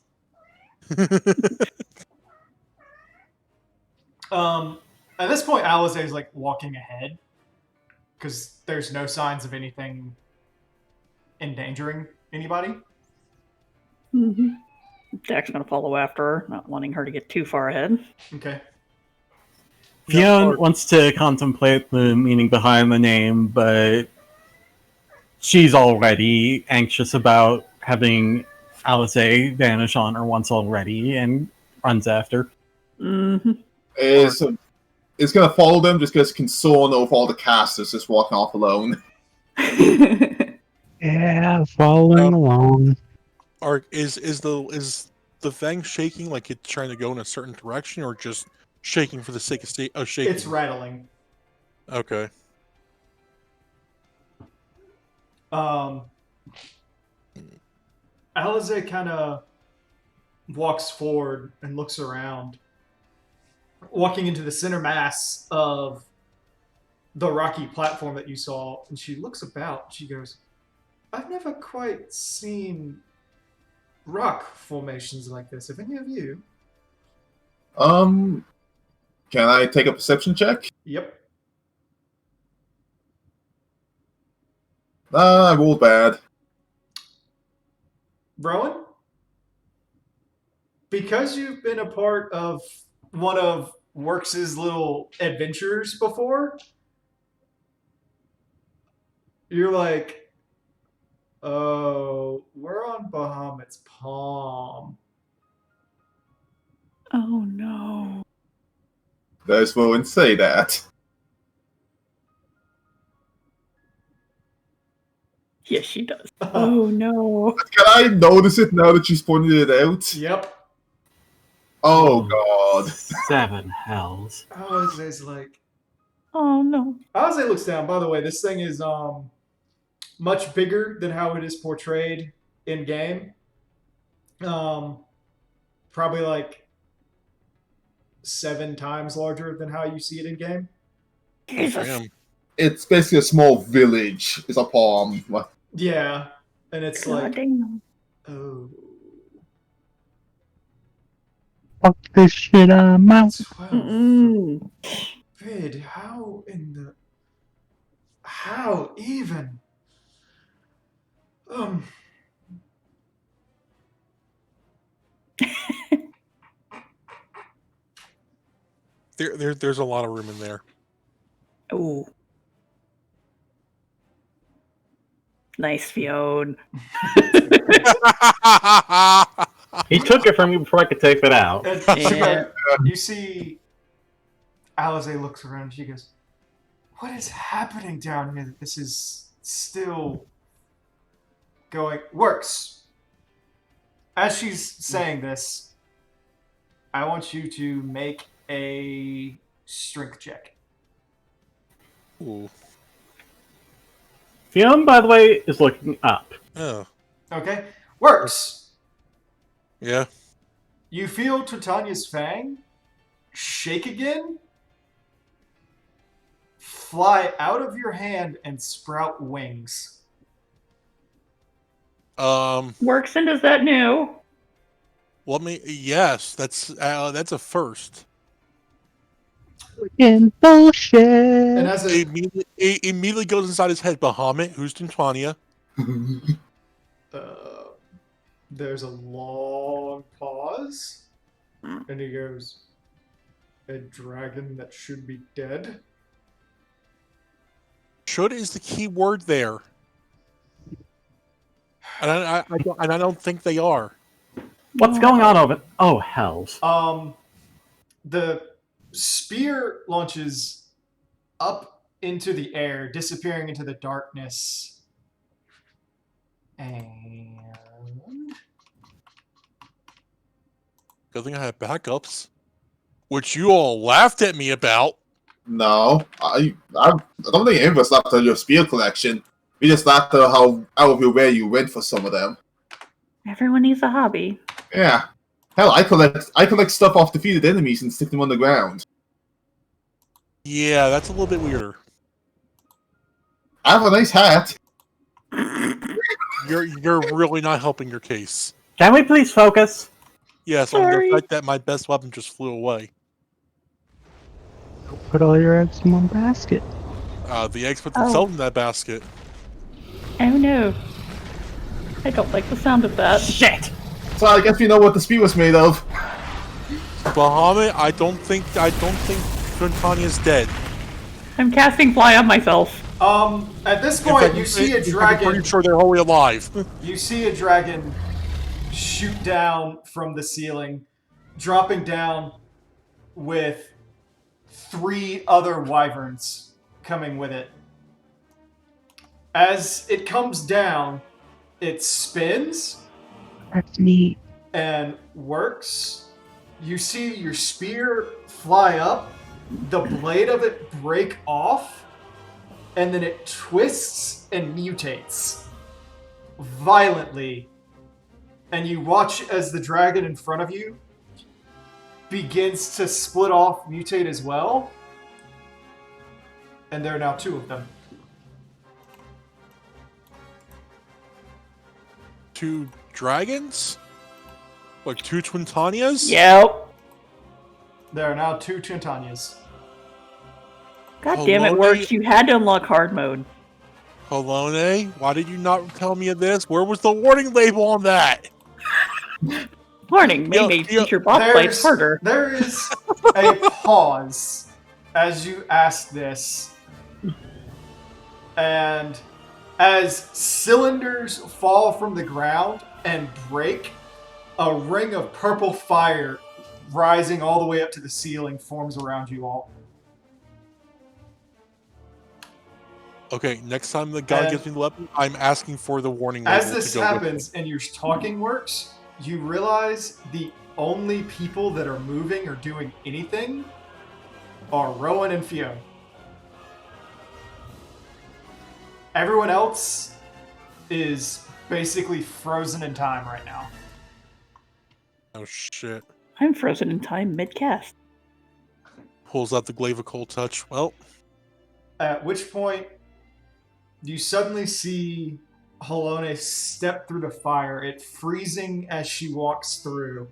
At this point, Alizé is like walking ahead because there's no signs of anything endangering anybody. Mm-hmm. Dak's gonna follow after her, not wanting her to get too far ahead. Okay. Fionn wants to contemplate the meaning behind the name, but she's already anxious about having Alizé vanish on her once already and runs after. Mm-hmm. It's gonna follow them just because concerned over all the casters just walking off alone. Yeah, following along. Or is the Fang shaking like it's trying to go in a certain direction, or just shaking for the sake of shaking? It's rattling. Okay. Alizé kind of walks forward and looks around, walking into the center mass of the rocky platform that you saw, and she looks about. She goes, I've never quite seen rock formations like this. Have any of you? Can I take a perception check? Yep. I rolled bad. Rowan? Because you've been a part of one of Works' little adventures before, you're like, oh, we're on Bahamut's palm. Oh no. Those won't say that. Yes, she does. Oh no. Can I notice it now that she's pointed it out? Yep. Oh god. 7 hells. Alize's like, Oh no. Alize looks down. By the way, this thing is much bigger than how it is portrayed in game. Probably like 7 times larger than how you see it in game. Jesus. Damn. it's basically a small village. It's a palm. Yeah, and it's God like, damn. oh, Fuck this shit, I'm out. 12. Mm-mm. Vid, how in the... How even? There's a lot of room in there. Ooh. Nice, Fionn. He took it from me before I could take it out. And Yeah. you see Alize looks around and she goes, what is happening down here that this is still going? Works. As she's saying this, I want you to make a strength check. Ooh. Fionn, by the way, is looking up. Oh. Okay? Works. Yeah. You feel Titania's fang shake again, fly out of your hand, and sprout wings. Works, and is that new? Yes, that's a first. In bullshit. And as It it immediately goes inside his head. Bahamut, who's Tintania? there's a long pause, and he goes, a dragon that should be dead. Should is the key word there, and I don't think they are. What's going on over? Oh, hells. The spear launches up into the air, disappearing into the darkness. And Good thing I have backups, which you all laughed at me about. No, I don't think any of us laughed at your spear collection. We just laughed at how out of your way you went for some of them. Everyone needs a hobby. Yeah. Hell, I collect stuff off defeated enemies and stick them on the ground. Yeah, that's a little bit weirder. I have a nice hat. You're really not helping your case. Can we please focus? Yes, on Sorry. the fact that my best weapon just flew away. Put all your eggs in one basket. The eggs put Oh. themselves in that basket. Oh no. I don't like the sound of that. Shit! So I guess we know what the spear was made of. Bahamut, I don't think Tintania's dead. I'm casting fly on myself. at this In point, fact, you see a I'm dragon. pretty sure they're wholly alive. You see a dragon shoot down from the ceiling, dropping down with 3 other wyverns coming with it. As it comes down, it spins That's neat. and works. You see your spear fly up, the blade of it break off, and then it twists and mutates violently. And you watch as the dragon in front of you begins to split off, mutate as well. And there are now 2 of them. 2 dragons? Like 2 Twintanias? Yep. There are now 2 Tintanias. God damn it, Hello, Works. You had to unlock hard mode. Halone, why did you not tell me of this? Where was the warning label on that? Warning, may Yo, make yo, future boss fights harder. There is a pause as you ask this. And as cylinders fall from the ground and break, a ring of purple fire rising all the way up to the ceiling forms around you all. Okay, next time the guy And- gives me the weapon, I'm asking for the warning label. As this to go with happens and your talking works, you realize the only people that are moving or doing anything are Rowan and Fionn. Everyone else is basically frozen in time right now. it. Oh shit. I'm frozen in time mid-cast. Pulls out the glaive of cold touch. Well, At which point, you suddenly see Halone step through the fire, it freezing as she walks through.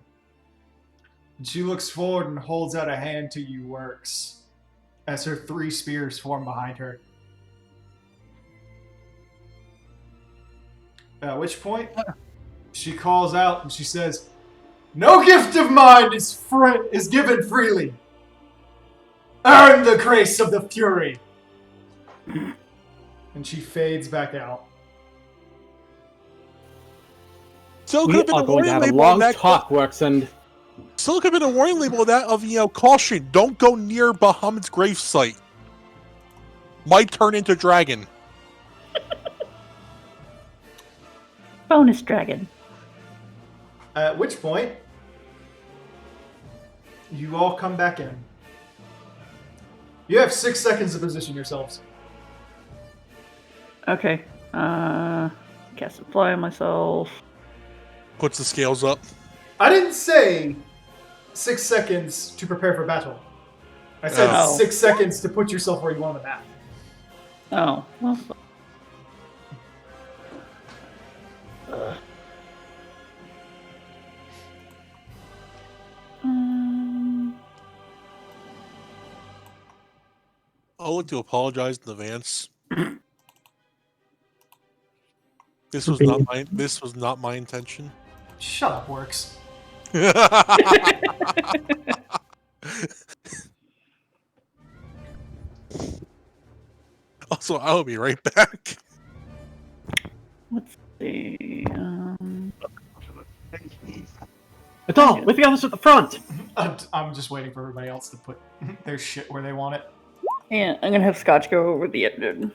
And she looks forward and holds out a hand to you, Works, as her 3 spears form behind her. At which point, she calls out and she says, "No gift of mine is given freely. Earn the grace of the Fury." And she fades back out. Still could We have been are a going to warning have a label on long that. talk, Works, and Still could have been a warning label of that of caution. Don't go near Bahamut's gravesite. Might turn into dragon. Bonus dragon. At which point, you all come back in. You have 6 seconds to position yourselves. Okay. Cast a fly on myself. Puts the scales up. I didn't say 6 seconds to prepare for battle. I said Oh. 6 seconds to put yourself where you want on the map. Oh, well. I'd like to apologize in advance. This was not my intention. Shut up, Works. Also, I'll be right back. Let's see. Adol, with the others at the front. I'm just waiting for everybody else to put their shit where they want it. Yeah, I'm gonna have Scotch go over the end.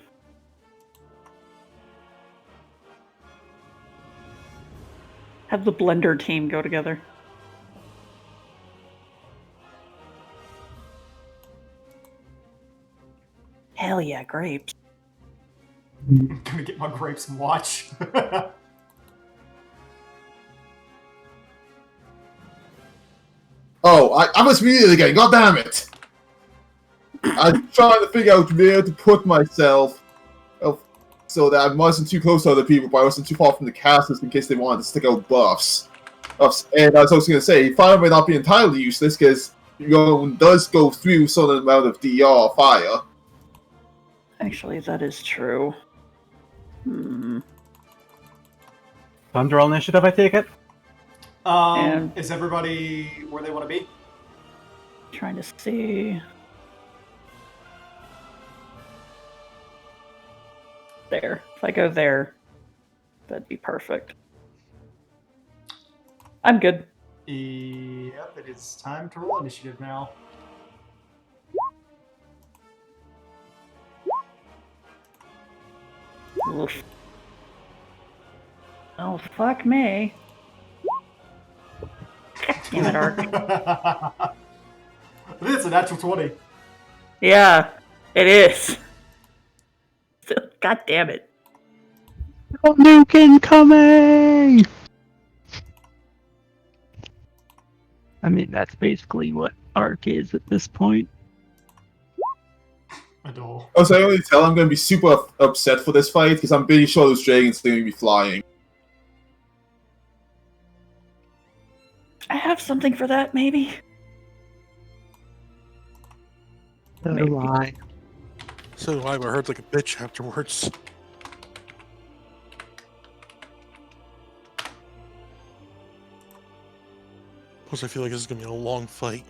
Have the blender team go together. Hell yeah, grapes. I'm gonna get my grapes and watch. Oh, I was reading it again. God damn it! I'm trying to figure out where to put myself so that I wasn't too close to other people, but I wasn't too far from the casters in case they wanted to stick out buffs. And as I was going to say, fire might not be entirely useless because does go through some amount of DR fire. Actually, that is true. Thunder roll initiative, I take it. And- Is everybody where they want to be? Trying to see. There. If I go there, that'd be perfect. I'm good. Yep, it is time to roll initiative now. Oof. Oh, fuck me. Damn it, Ark. It's a natural 20. Yeah, it is. God damn it. Oh, nuke incoming! I mean, that's basically what Ark is at this point. Adol. Also, I only tell I'm going to be super upset for this fight because I'm pretty sure those dragons are going to be flying. I have something for that, maybe? So Maybe. do I. So do I, but I heard like a bitch afterwards. Plus, I feel like this is gonna be a long fight.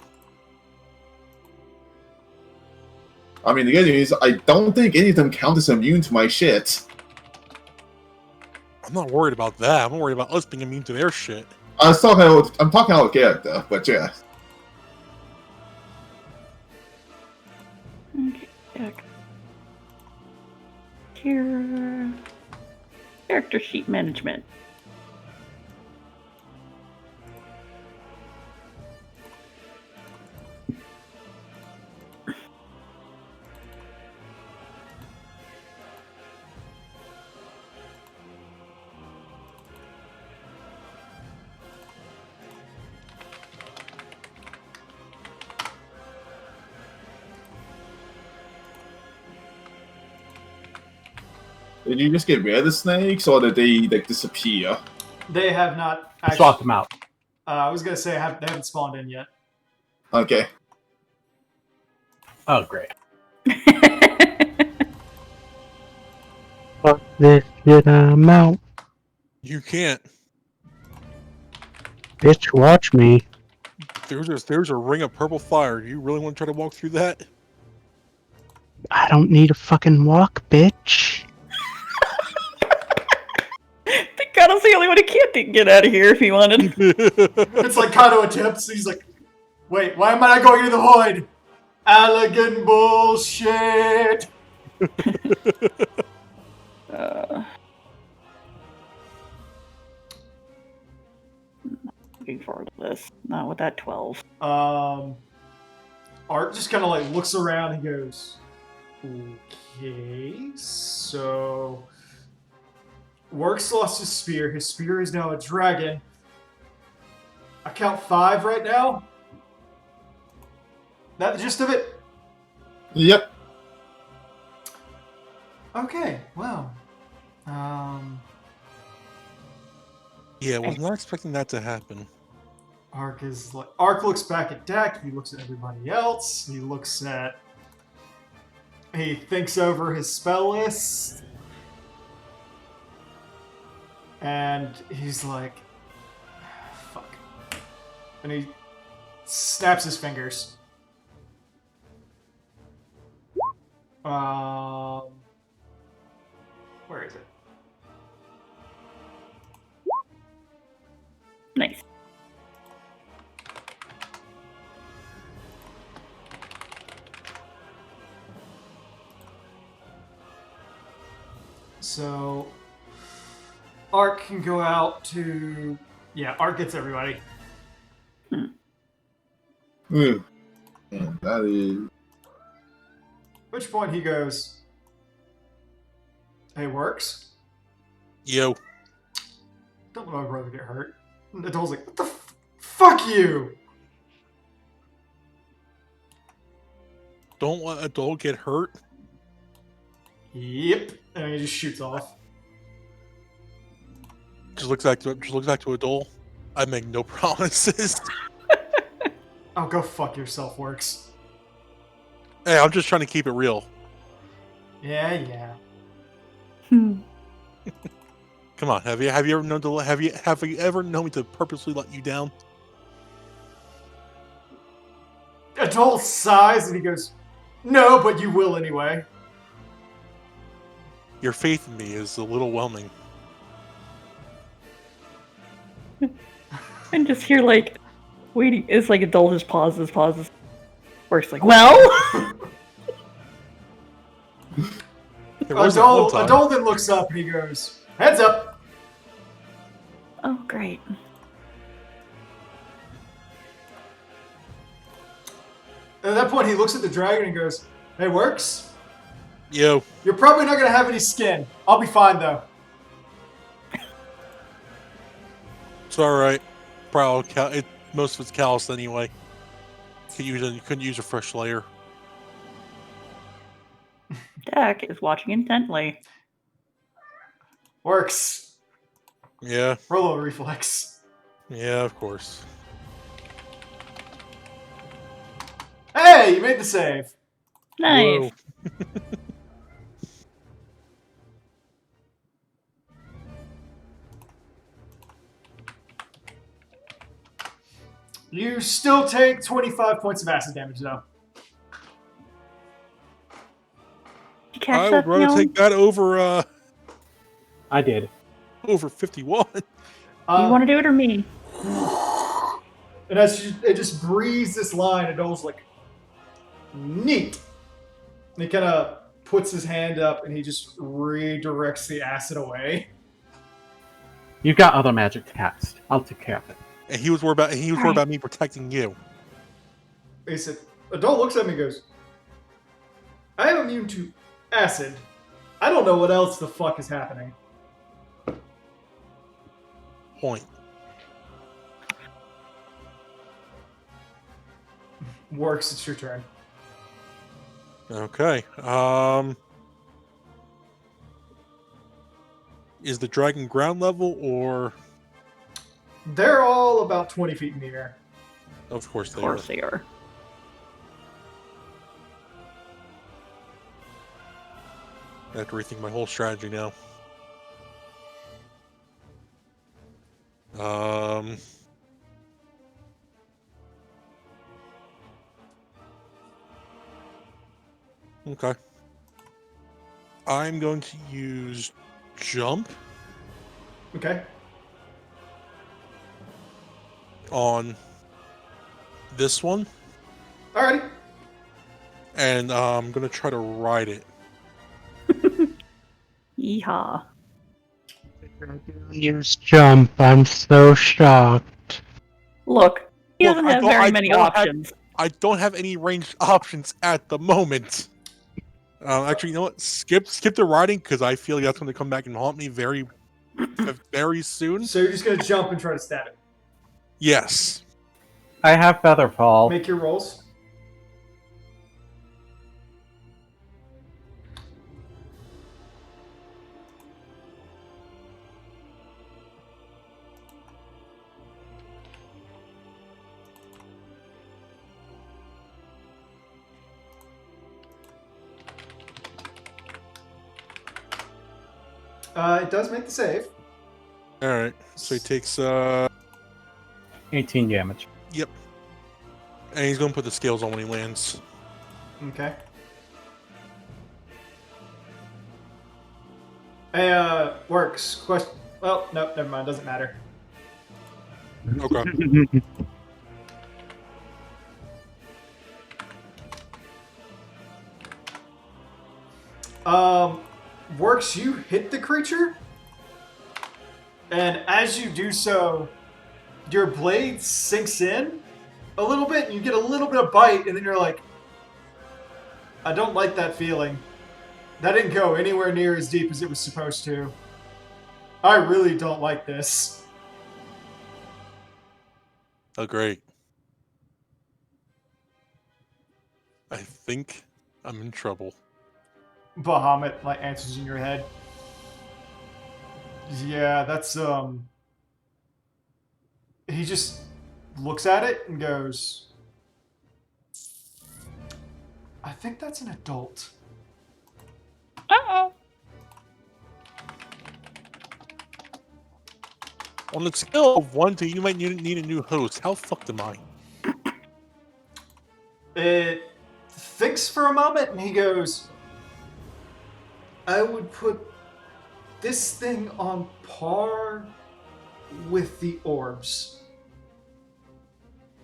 I mean, the good news is I don't think any of them count as immune to my shit. I'm not worried about that. I'm worried about us being immune to their shit. I'm talking out of character, but yeah. Okay, check. Here. Character sheet management. Did you just get rid of the snakes, or did they like disappear? They have not I swapped them out. I was gonna say they haven't spawned in yet. Okay. Oh, great. Fuck this shit, I'm out. You can't. Bitch, watch me. There's a ring of purple fire. Do you really want to try to walk through that? I don't need a fucking walk, bitch. Thank God I was the only one who can't get out of here if he wanted. It's like Kato attempts. He's like, wait, why am I not going into the void? Elegant bullshit. Looking forward to this. Not with that 12. Art just kind of like looks around and goes, okay, so Works lost his spear. His spear is now a dragon. I count 5 right now. That the gist of it? Yep. Okay, wow. Yeah, was not expecting that to happen. Ark looks back at Dak. He looks at everybody else. He thinks over his spell list, and he's like, "Fuck," and he snaps his fingers. Where is it? Nice. So, Ark can go out to... Yeah, Ark gets everybody. Ooh. Man, that is. At which point he goes, "Hey, Works, Yo, don't let my brother get hurt." And Adol's like, "What the fuck you?" don't let a dog get hurt. Yep. And he just shoots off. Just looks back to Adol. I make no promises. Oh, go fuck yourself, Works. Hey, I'm just trying to keep it real. Yeah. Hmm. Come on, have you ever known have you ever known me to purposely let you down? Adol sighs and he goes, "No, but you will anyway." Your faith in me is a little whelming. And just hear like waiting. It's like Adult just pauses. Works like, well. There was that one time. Adol then looks up and he goes, "Heads up." Oh, great. And at that point, he looks at the dragon and goes, "Hey, Works, Yo, you're probably not going to have any skin. I'll be fine, though." it's all right. Probably most of it's calloused anyway. You couldn't use a fresh layer. Dak is watching intently. Works. Yeah, Roll a reflex. yeah, of course. Hey, you made the save. Nice. Whoa. You still take 25 points of acid damage, though. You catch I that, would rather Neil? take that over I did. over 51. You want to do it or me? And as it just breathes this line, Adol's like, "Neat." And he kind of puts his hand up and he just redirects the acid away. You've got other magic to cast. I'll take care of it. And he was worried about me protecting you. He said, Adol looks at me and goes, "I am immune to acid. I don't know what else the fuck is happening." Point. Works, it's your turn. Okay. Is the dragon ground level or? They're all about 20 feet in the air. Of course Of they course are. they are. I have to rethink my whole strategy now. Okay. I'm going to use jump Okay. on this one, Alrighty. and I'm going to try to ride it. Yeehaw. Use jump. I'm so shocked. Look, he Look, doesn't I have don't- very I many don't have- options. I don't have any ranged options at the moment. Actually, you know what? Skip the riding because I feel like that's going to come back and haunt me very, very soon. So you're just gonna jump and try to stab it. Yes. I have Featherfall. Make your rolls. It does make the save. All right. So he takes 18 damage. and he's going to put the scales on when he lands. Okay. Hey, works. Question. Well, no, never mind. Doesn't matter. Okay. Works. You hit the creature, and as you do so, your blade sinks in a little bit, and you get a little bit of bite, and then you're like, I don't like that feeling. That didn't go anywhere near as deep as it was supposed to. I really don't like this. Oh, great. I think I'm in trouble. Bahamut like answers in your head. Yeah, that's he just looks at it and goes, I think that's an adult. Uh-oh. On the scale of 1 to you might need a new host, how fucked am I? It thinks for a moment and he goes, I would put this thing on par with the orbs.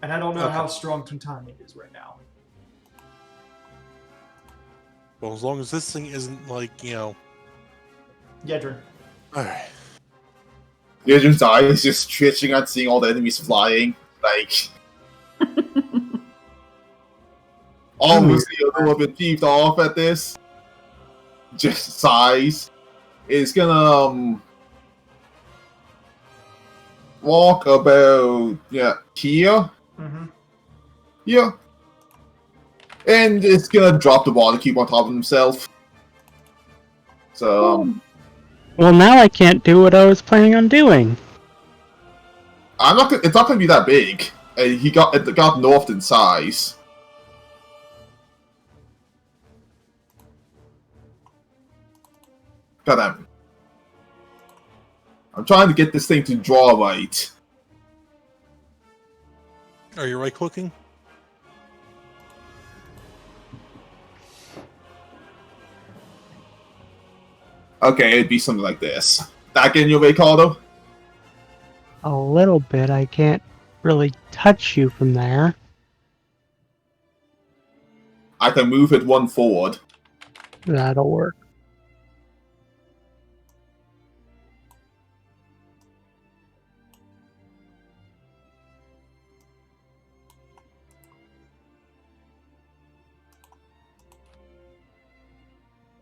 And I don't know Okay. how strong Tuntani is right now. Well, as long as this thing isn't like, you know... Yedrin. Alright. Yedrin's eyes just twitching at seeing all the enemies flying. Like, obviously a little bit peeved off at this. Just size. It's gonna walk about here. Mm-hmm. Yeah. And it's gonna drop the ball to keep on top of himself. So Well, now I can't do what I was planning on doing. I'm not. It's not gonna be that big. It got nerfed in size. Goddamn. I'm trying to get this thing to draw right. Are you right clicking? Okay, it'd be something like this. That getting your way, Cardo? A little bit. I can't really touch you from there. I can move it one forward. That'll work.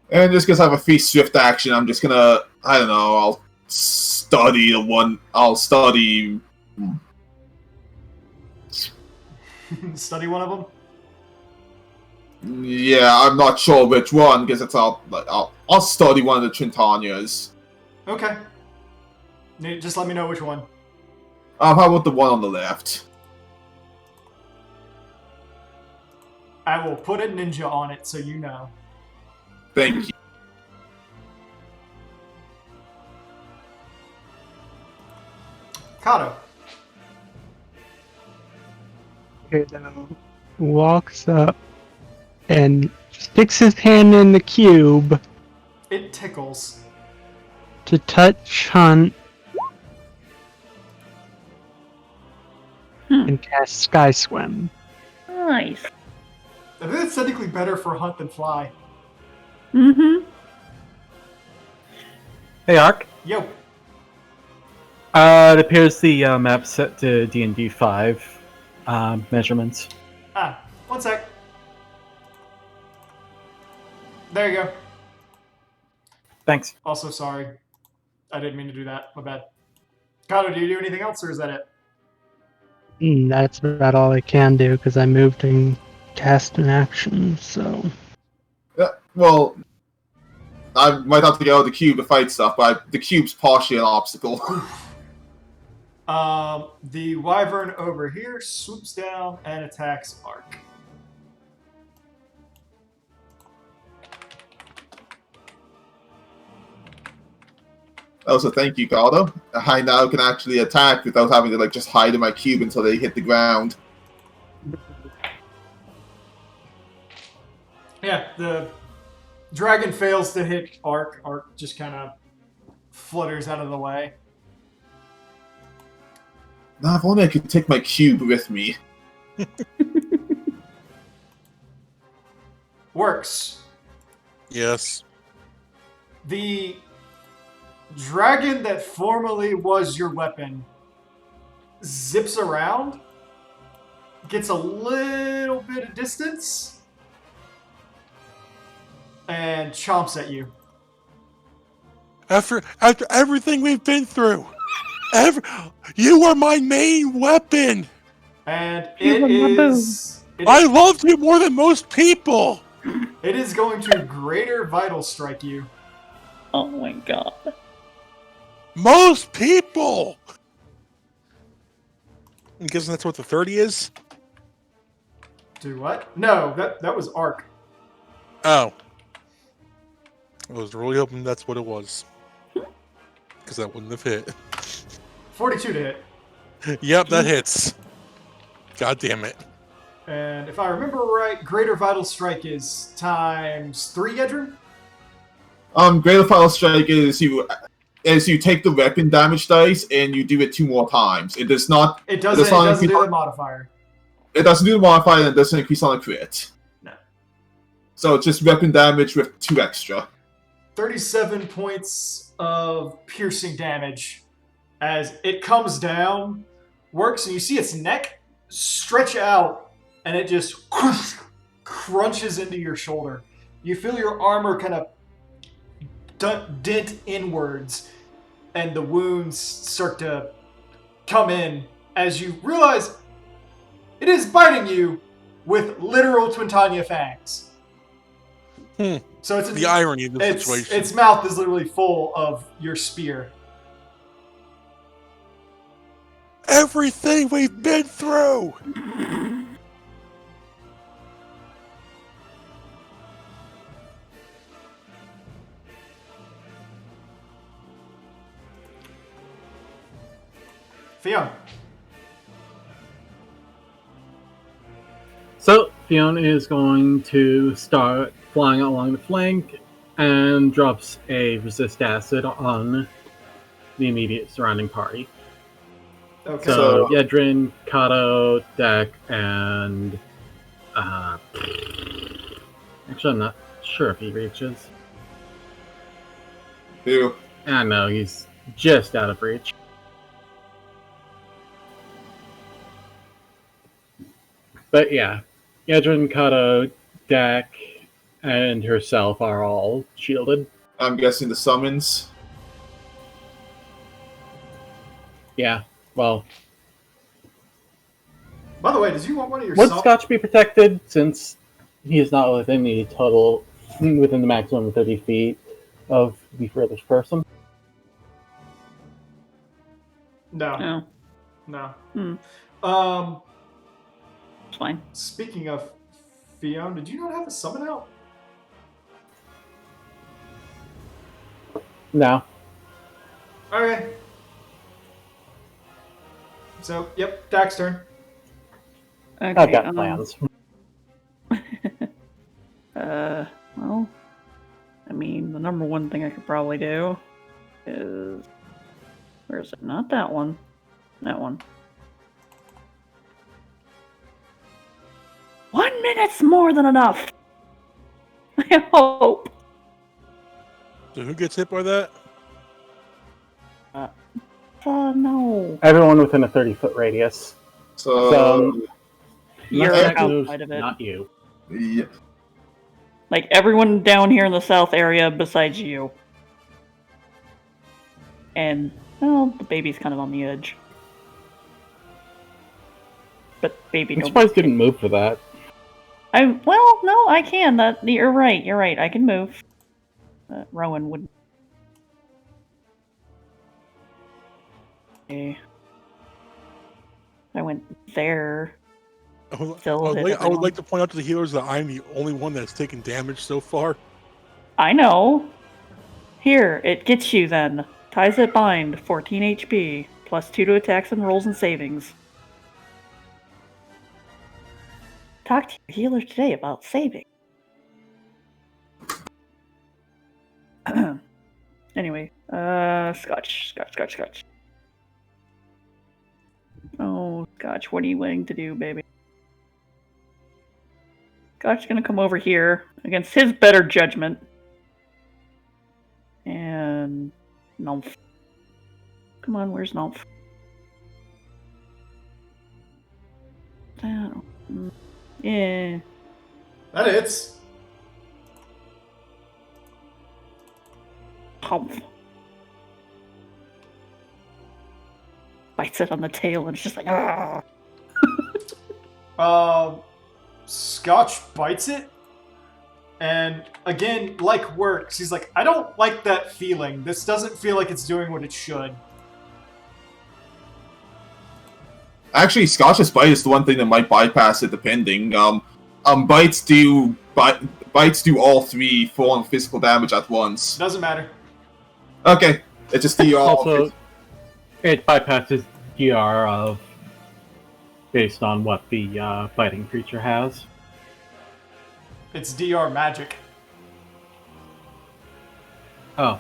And just because I have a free swift action, I'm just gonna, I don't know, I'll study the one, Study one of them. yeah, I'm not sure which one, because it's I'll study one of the Trintanias. Okay. Just let me know which one. How about the one on the left? I will put a ninja on it so you know. Thank you. Kato. Kato walks up and sticks his hand in the cube It tickles. to touch Hunt and cast Sky Swim. Nice. I think it's technically better for Hunt than Fly. Mm-hmm. Hey, Ark. Yo. It appears the map's set to D&D 5 measurements. One sec. There you go. Thanks. Also, sorry. I didn't mean to do that. My bad. Kato, do you do anything else, or is that it? That's about all I can do because I moved and cast an action, so. Well, I might have to get out of the cube to fight stuff, but the cube's partially an obstacle. The wyvern over here swoops down and attacks Ark. Also, thank you, Kato. I now can actually attack without having to just hide in my cube until they hit the ground. Yeah, the dragon fails to hit Ark. Ark just kind of flutters out of the way. Now, if only I could take my cube with me. Works. Yes. The dragon that formerly was your weapon zips around, gets a little bit of distance, and chomps at you. After everything we've been through, you were my main weapon. And You it were my is... I loved you more than most people. It is going to Greater Vital Strike you. Oh my god. Most people. I'm guessing that's what the 30 is. Do what? No, that was Ark. Oh. I was really hoping that's what it was. Because that wouldn't have hit. 42 to hit. Yep, that hits. God damn it. And if I remember right, Greater Vital Strike is times 3, Gedrin? Greater Fire Strike is you take the weapon damage dice and you do it 2 more times. It does not. It doesn't do the modifier. It doesn't do the modifier and it doesn't increase on a crit. No. So it's just weapon damage with 2 extra. 37 points of piercing damage as it comes down, works, and you see its neck stretch out, and it just crunches into your shoulder. You feel your armor kind of dent inwards, and the wounds start to come in as you realize it is biting you with literal Twintania fangs. So it's The irony of the situation. Its mouth is literally full of your spear. Everything we've been through. Fiona. So, Fiona is going to start flying along the flank and drops a resist acid on the immediate surrounding party. Okay. So, Yedrin, Kato, Deck, and actually, I'm not sure if he reaches. Ew. I know, he's just out of reach. But yeah, Yedrin, Kato, Deck, and herself are all shielded. I'm guessing the summons. Yeah, well, By the way, does you want one of your would salt? Scotch be protected since he is not within the maximum of 30 feet of the furthest person? No. Oh, No. Hmm. It's fine. Speaking of Fion, did you not have a summon out? No. Okay. So, yep, Dak's turn. Okay, I've got plans. Well, I mean, the number one thing I could probably do is... Where is it? Not that one. That one. 1 minute's more than enough! I hope! So who gets hit by that? No. Everyone within a 30-foot radius. So, You're That outside moves, of it. not you. yeah. Like, everyone down here in the south area besides you. And, well, the baby's kind of on the edge. But baby I'm don't... surprised you didn't move for that. Well, no, I can. You're right. I can move. Rowan wouldn't. Okay. I went there. I would like to point out to the healers that I'm the only one that's taken damage so far. I know. Here, it gets you then. Ties it bind, 14 HP, plus 2 to attacks and rolls and savings. Talk to your healer today about saving. Anyway, Scotch. Oh, Scotch, what are you waiting to do, baby? Scotch's gonna come over here against his better judgment. And... Numph. Come on, where's Numph? Yeah. That hits. Humph. Bites it on the tail and it's just like, ah. Scotch bites it. And again, like works, he's like, I don't like that feeling. This doesn't feel like it's doing what it should. Actually, Scotch's bite is the one thing that might bypass it, depending. Bites do all 3 full and physical damage at once. Doesn't matter. Okay, it's just the Also, it bypasses DR of based on what the fighting creature has. It's DR magic. Oh,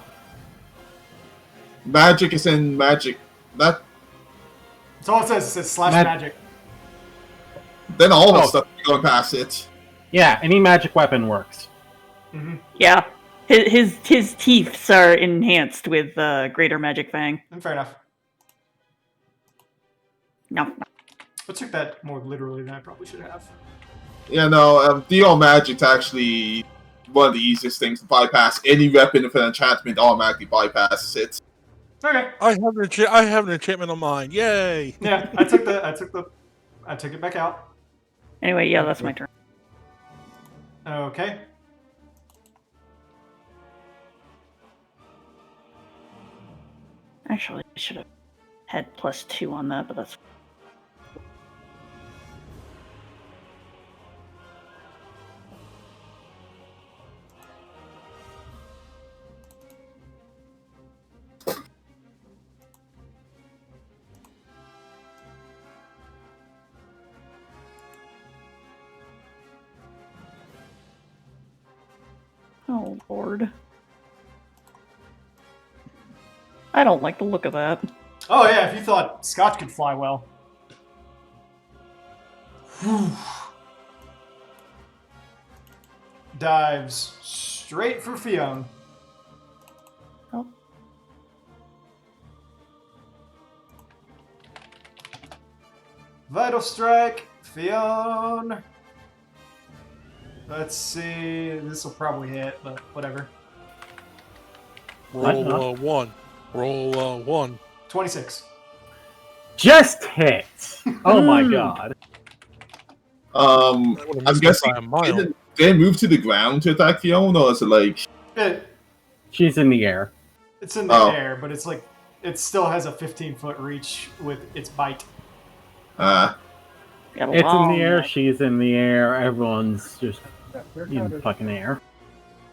magic is in magic. That That's all it says. It says slash Mag- magic. then all of Oh. that stuff is going past it. yeah, any magic weapon works. Yeah. His teeth are enhanced with Greater Magic Fang. Fair enough. No. I took that more literally than I probably should have. Yeah, no, DR magic's actually one of the easiest things to bypass. Any weapon with an enchantment automatically bypasses it. Okay. I have an enchantment on mine. Yay! Yeah, I took it back out. Anyway, yeah, that's my turn. Okay. Actually, I should have had +2 on that, but that's... Oh, Lord. I don't like the look of that. Oh yeah, if you thought Scotch could fly well. Whew. Dives straight for Fion. Oh. Vital Strike, Fion. Let's see. This will probably hit, but whatever. Might not. Roll 1. Roll 1. 26. Just hit! Oh my Hmm. god. I'm guessing by a mile. did they move to the ground to attack Fiona, or is it like It, She's in the air. it's in the Oh. air, but it's like it still has a 15-foot reach with its bite. Got a It's in long the air, neck. she's in the air, everyone's just in the fucking air.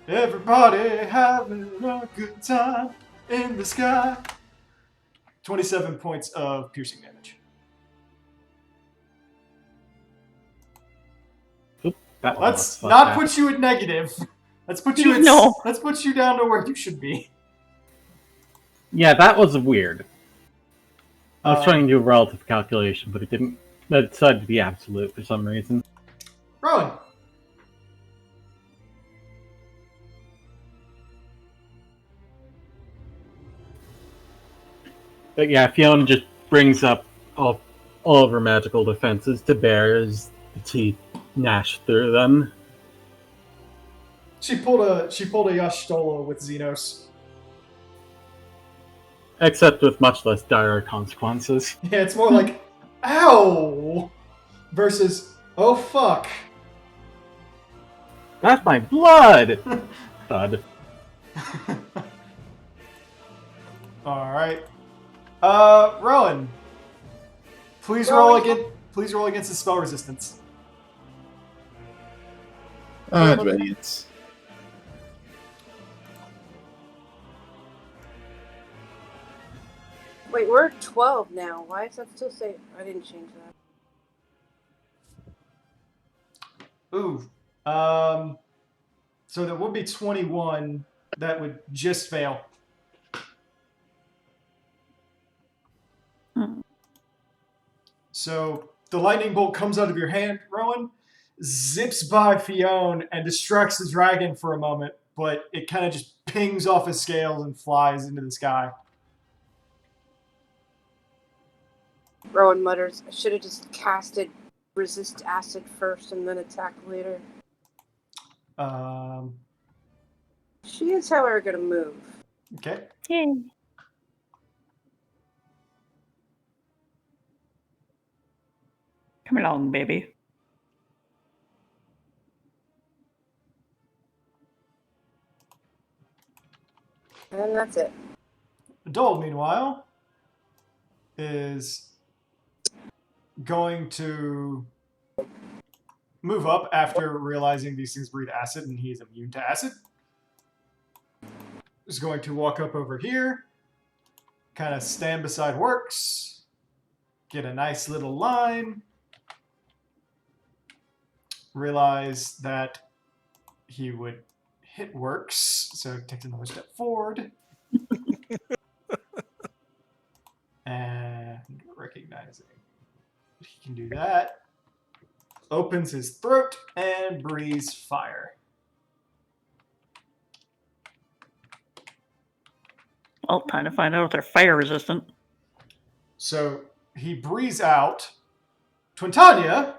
Everybody having a good time in the sky. 27 points of piercing damage. That Let's was not fucked put you at negative. Let's put you at, No. Let's put you down to where you should be. Yeah, that was weird. I was Um, trying to do a relative calculation, but it didn't. It decided to be absolute for some reason. Rowan. But yeah, Fiona just brings up all of her magical defenses to bear as the teeth gnash through them. She pulled a Yashtola with Xenos. Except with much less dire consequences. Yeah, it's more like, ow! Versus, oh fuck. That's my blood! Thud. Alright. Rowan. Please roll against the spell resistance. Idiots. Wait, we're at 12 now. Why does that still say... I didn't change that. Ooh. So there would be 21 that would just fail. Hmm. So the lightning bolt comes out of your hand, Rowan, zips by Fionn and distracts the dragon for a moment, but it kind of just pings off his scales and flies into the sky. Rowan mutters, I should have just casted resist acid first and then attack later. Okay. She is, however, going to move. Yay. Come along, baby. And that's it. Dole, meanwhile, is going to move up after realizing these things breathe acid and he's immune to acid. Is going to walk up over here, kind of stand beside Works, get a nice little line, realize that he would hit Works, so takes another step forward. And recognizing he can do that, opens his throat and breathes fire. Well, time to find out if they're fire resistant. So he breathes out. Twintania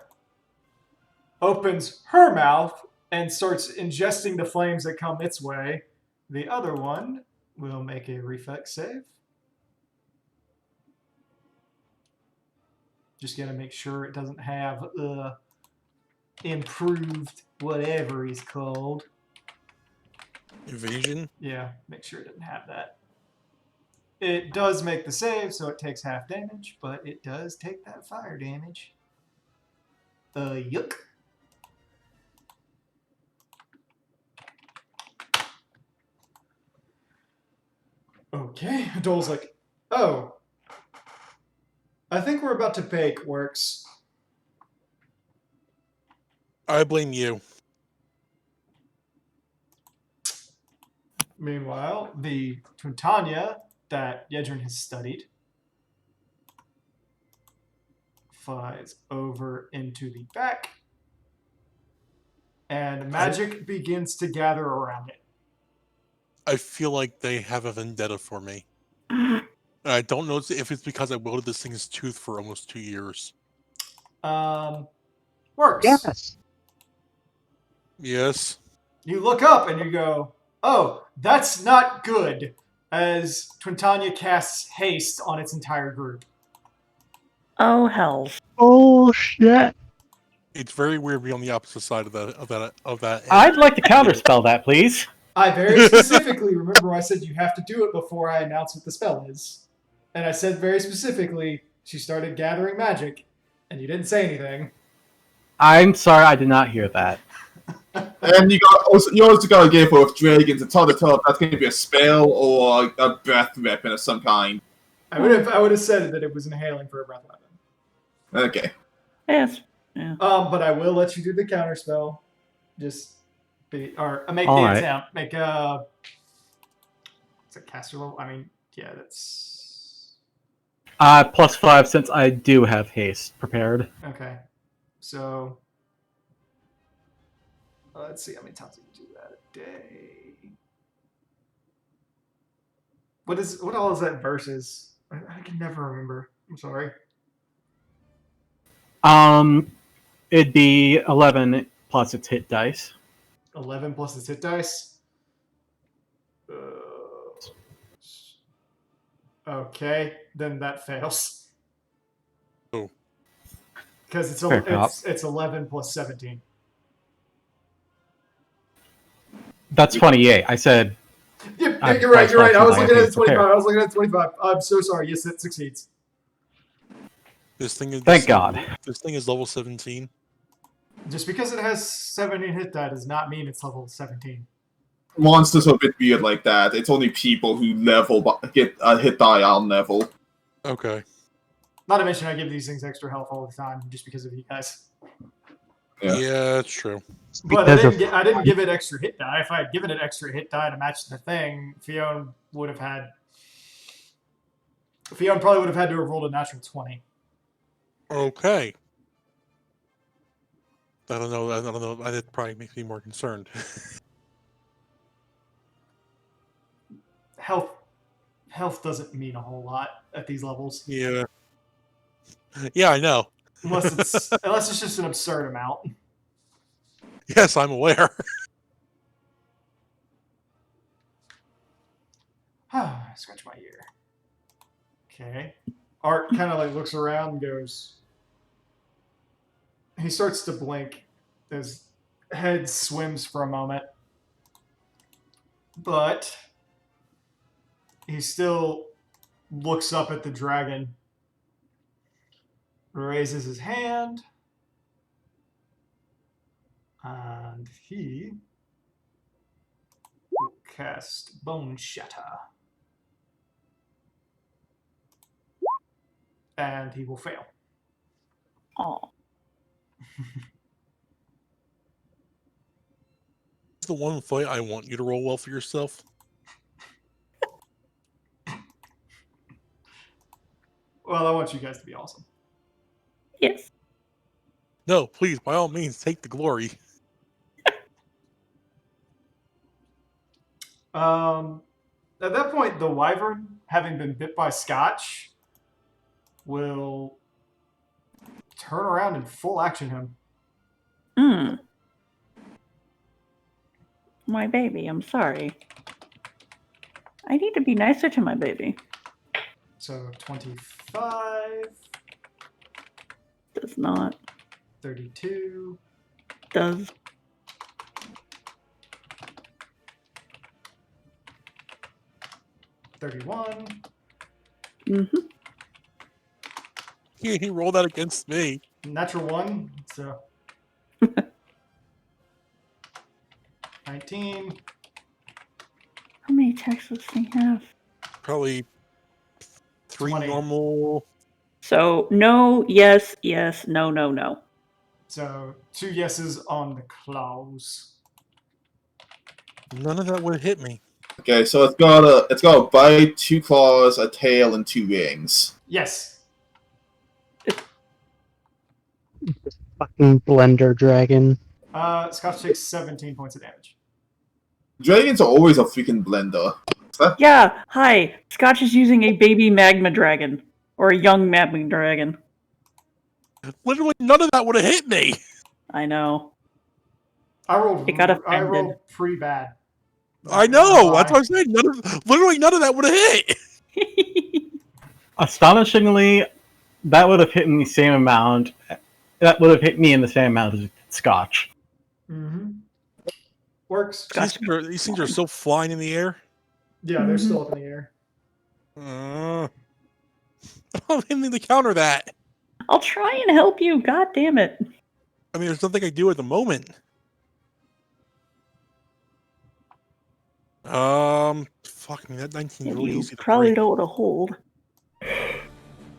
opens her mouth and starts ingesting the flames that come its way. The other one will make a reflex save. Just gotta make sure it doesn't have improved whatever he's called. Evasion? Yeah, make sure it doesn't have that. It does make the save, so it takes half damage, but it does take that fire damage. Yuck. Okay, Dole's like, oh, I think we're about to bake, Works. I blame you. Meanwhile, the Twintania that Yedrin has studied flies over into the back, and magic begins to gather around it. I feel like they have a vendetta for me. And I don't know if it's because I wielded this thing's tooth for almost 2 years. Works. Yes. Yes. You look up and you go, oh, that's not good, as Twintania casts haste on its entire group. Oh, hells. Oh shit. It's very weird being on the opposite side of that. I'd like to counterspell that, please. I very specifically remember I said you have to do it before I announce what the spell is. And I said very specifically, she started gathering magic, and you didn't say anything. I'm sorry, I did not hear that. And you also gotta give her with dragons and tell if that's going to be a spell or a breath weapon of some kind. I would have said that it was inhaling for a breath weapon. Okay. Yes. Yeah. But I will let you do the counter spell. Just make All the right. attempt. Make a. It's a caster level. I mean, yeah, that's +5 since I do have haste prepared. okay. So let's see how many times you can do that a day. What all is that versus? I can never remember. I'm sorry. It'd be 11 plus its hit dice. 11 plus its hit dice. Okay, then that fails. Oh. Because Fair cop. it's 11 plus 17. That's 28. I said Yep, I- you're right. You're right. I was looking at it's 25. prepared. I was looking at 25. I'm so sorry. Yes, it succeeds. This thing is. Thank God. This thing is level 17. Just because it has 17 hit die does not mean it's level 17. Monsters are a bit weird like that. It's only people who get a hit die on level. Okay. Not to mention, I give these things extra health all the time just because of you guys. Yeah. Yeah, that's true. But I Because didn't give it extra hit die. If I had given it extra hit die to match the thing, Fionn would have had. Fionn probably would have had to have rolled a natural 20. Okay. I don't know. That probably makes me more concerned. Health doesn't mean a whole lot at these levels, Yeah. Yeah, I know. unless it's just an absurd amount. Yes, I'm aware. Scratch my ear. Okay. Art kind of like looks around and goes. He starts to blink. His head swims for a moment, but he still looks up at the dragon, raises his hand, and he will cast Bone Shatter. And he will fail. Oh. It's the one fight I want you to roll well for yourself. Well, I want you guys to be awesome. Yes. No, please, by all means, take the glory. At that point, the wyvern, having been bit by Scotch, will turn around and full action him. Hmm. My baby, I'm sorry. I need to be nicer to my baby. So 25, Does not. 32, Does. 31. Mm-hmm. He rolled that against me. Natural 1, so 19. How many attacks does this thing have? Probably 3 20. normal. So, no, yes, yes, no, no, no. So 2 yeses on the claws. None of that would have hit me. Okay, so it's got a bite, 2 claws, a tail, and 2 wings. Yes. Fucking blender dragon. Scotch takes 17 points of damage. Dragons are always a freaking blender. Yeah, hi. Scotch is using a baby magma dragon. Or a young magma dragon. Literally, none of that would have hit me. I know. I rolled. It got I offended. rolled pretty bad. I know. That's what I'm saying. Literally, none of that would have hit. Astonishingly, that would have hit me the same amount. That would have hit me in the same amount as Scotch. Mm-hmm. Works. These things are still flying in the air. Yeah, they're still up in the air. I don't have anything to counter that. I'll try and help you. God damn it. I mean, there's nothing I can do at the moment. Fuck me, that 19 is really You easy to probably break. don't want to hold.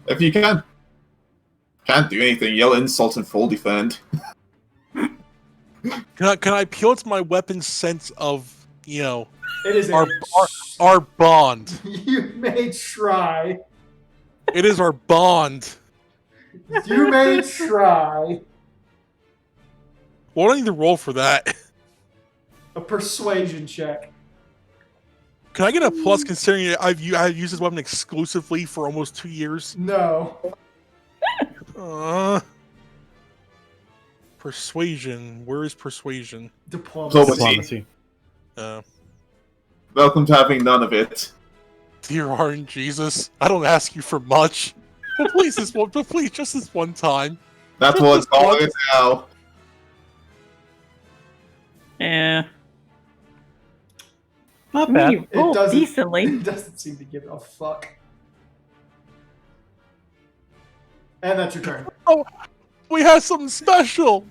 If you can't do anything, yell insult and full defend. Can I appeal to my weapon's sense of, It is our bond? You may try. It is our bond. You may try. What do I need to roll for that? A persuasion check. Can I get a plus considering I've used this weapon exclusively for almost 2 years? No. Persuasion. Where is persuasion? Diplomacy. Diplomacy. Welcome to having none of it. Dear Art Jesus, I don't ask you for much. But please, just this one time. That's what it's calling it now. Yeah. Not I bad. mean, you rolled decently. It doesn't seem to give a fuck. And that's your turn. Oh, we have something special.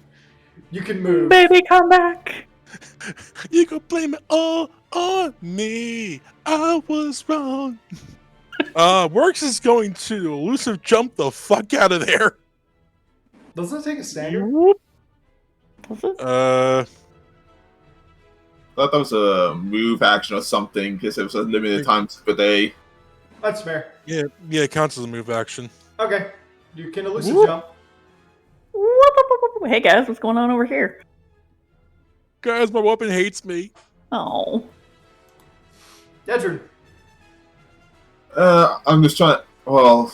You can move. Baby, come back. You can blame it all on me. I was wrong. Works is going to elusive jump the fuck out of there. Doesn't it take a standard? Does it? I thought that was a move action or something, because it was a limited time per day. That's fair. Yeah, it counts as a move action. Okay. You can elusive Whoop. jump. Hey guys, what's going on over here? Guys, my weapon hates me. Oh. Dedrin. I'm just trying. Well,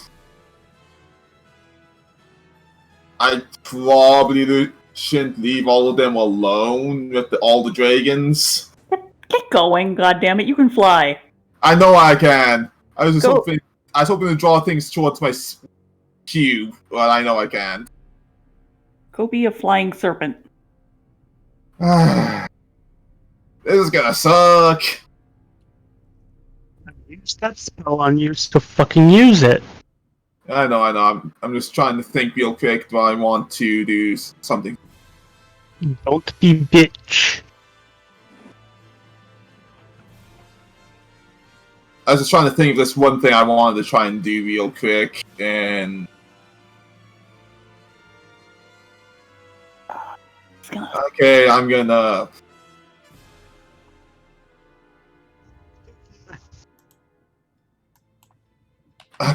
I probably shouldn't leave all of them alone with all the dragons. Get going, goddammit, you can fly. I know I can. I was just Go. hoping. I was hoping to draw things towards my cube, but I know I can. Go be a flying serpent. This is gonna suck. Use that spell on you, so fucking use it. I know. I'm just trying to think real quick. Do I want to do something? Don't be bitch. I was just trying to think of this one thing I wanted to try and do real quick, and It's gonna... okay, I'm gonna.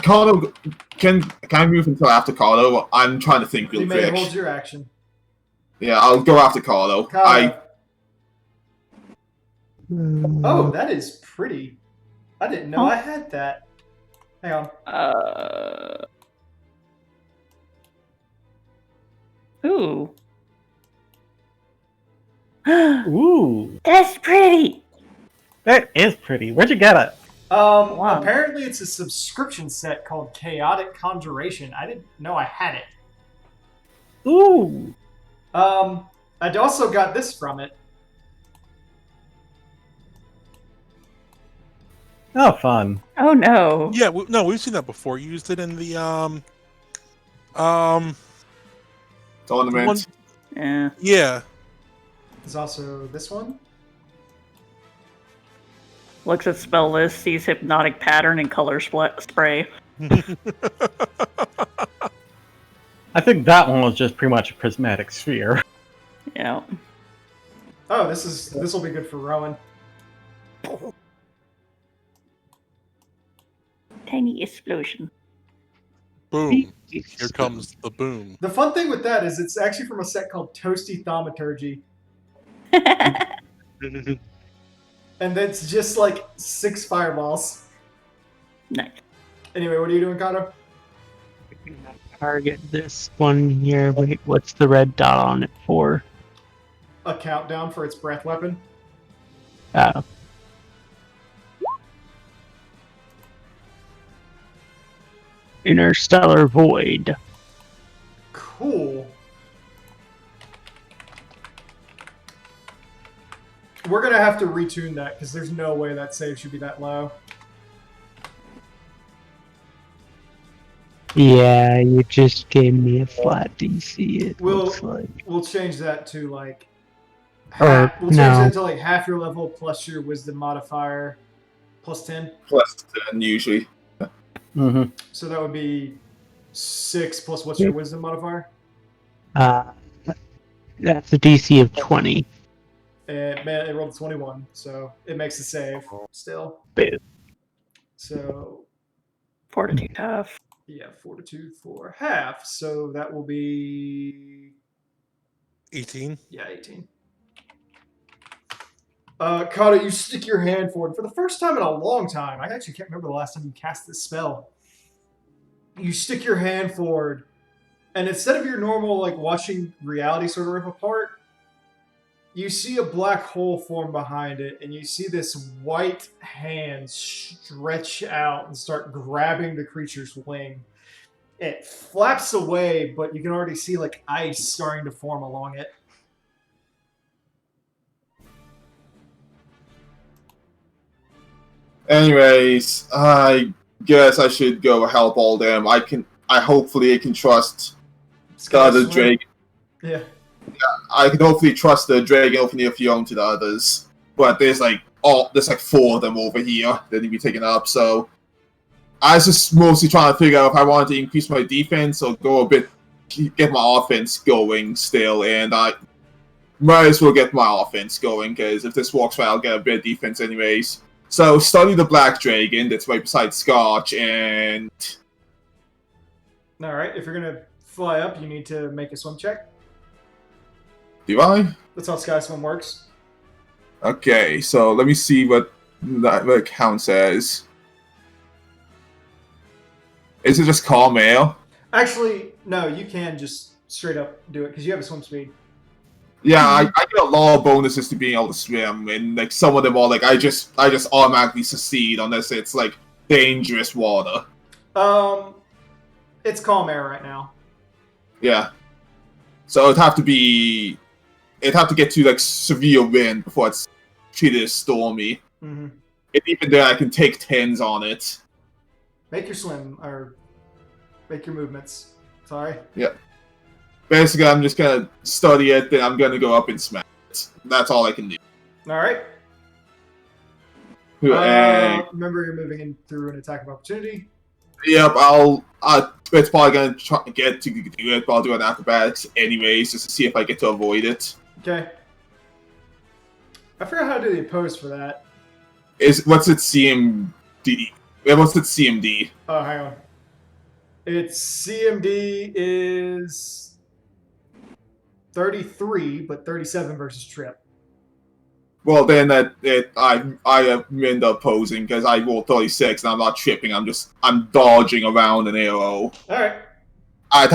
Carlo, can I move until after Carlo? I'm trying to think real You may quick. hold your action. Yeah, I'll go after Carlo. Carlo. Oh, that is pretty. I didn't know Huh? I had that. Hang on. Ooh. Ooh, That's pretty. that is pretty. Where'd you get it? Wow. Apparently it's a subscription set called Chaotic Conjuration. I didn't know I had it. Ooh. I'd also got this from it. Oh, fun. Oh no. Yeah, no, we've seen that before. You used it in the Tournament. one. Yeah. Yeah. There's also this one. Looks at spell list, sees hypnotic pattern and color spray. I think that one was just pretty much a prismatic sphere. Yeah. Oh, this will be good for Rowan. Tiny explosion. Boom. Here comes the boom. The fun thing with that is it's actually from a set called Toasty Thaumaturgy. And that's just like 6 fireballs. Nice. Anyway, what are you doing, Kato? Target this one here. Wait, what's the red dot on it for? A countdown for its breath weapon. Interstellar Void. Cool. We're gonna have to retune that because there's no way that save should be that low. Yeah, you just gave me a flat DC. It We'll looks like. we'll change that to like Or we'll change no. that to like half your level plus your wisdom modifier plus 10. Plus 10 usually. Mm-hmm. So that would be 6 plus what's your wisdom modifier? That's a DC of 20. And man, it rolled a 21, so it makes the save still. Boo. So Fortitude half. yeah, fortitude for half. So that will be 18. yeah, 18. Kata, you stick your hand forward for the first time in a long time. I actually can't remember the last time you cast this spell. You stick your hand forward, and instead of your normal like watching reality sort of rip apart, you see a black hole form behind it, and you see this white hand stretch out and start grabbing the creature's wing. It flaps away, but you can already see like ice starting to form along it. Anyways, I guess I should go help all them. I hopefully can trust the other Swim. Drake. Yeah. I can hopefully trust the Dragon Opening of Fion to the others. But there's like 4 of them over here that need to be taken up, so I was just mostly trying to figure out if I wanted to increase my defense or go a bit get my offense going still, and I might as well get my offense going, because if this works well, I'll get a bit of defense anyways. So study the Black Dragon that's right beside Scotch, and Alright, if you're gonna fly up, you need to make a swim check. do I? That's how Sky Swim works. Okay, so let me see what that counts as. Is it just calm air? Actually, no, you can just straight up do it because you have a swim speed. Yeah, I get a lot of bonuses to being able to swim, and like some of them are like I just automatically succeed unless it's like dangerous water. It's calm air right now. Yeah. So it'd have to get to like severe wind before it's treated as stormy. Mm-hmm. And even then I can take 10s on it. Make your swim or make your movements. Sorry. Basically I'm just gonna study it, then I'm gonna go up and smash it. That's all I can do. Alright. Remember you're moving in through an attack of opportunity. Yep, it's probably gonna try to get to do it, but I'll do an acrobatics anyways, just to see if I get to avoid it. Okay. I forgot how to do the opposed for that. What's its CMD? What's its CMD? Oh, hang on. Its CMD is 33, but 37 versus trip. Well, then I end up opposing because I rolled 36 and I'm not tripping. I'm dodging around an arrow. All right. I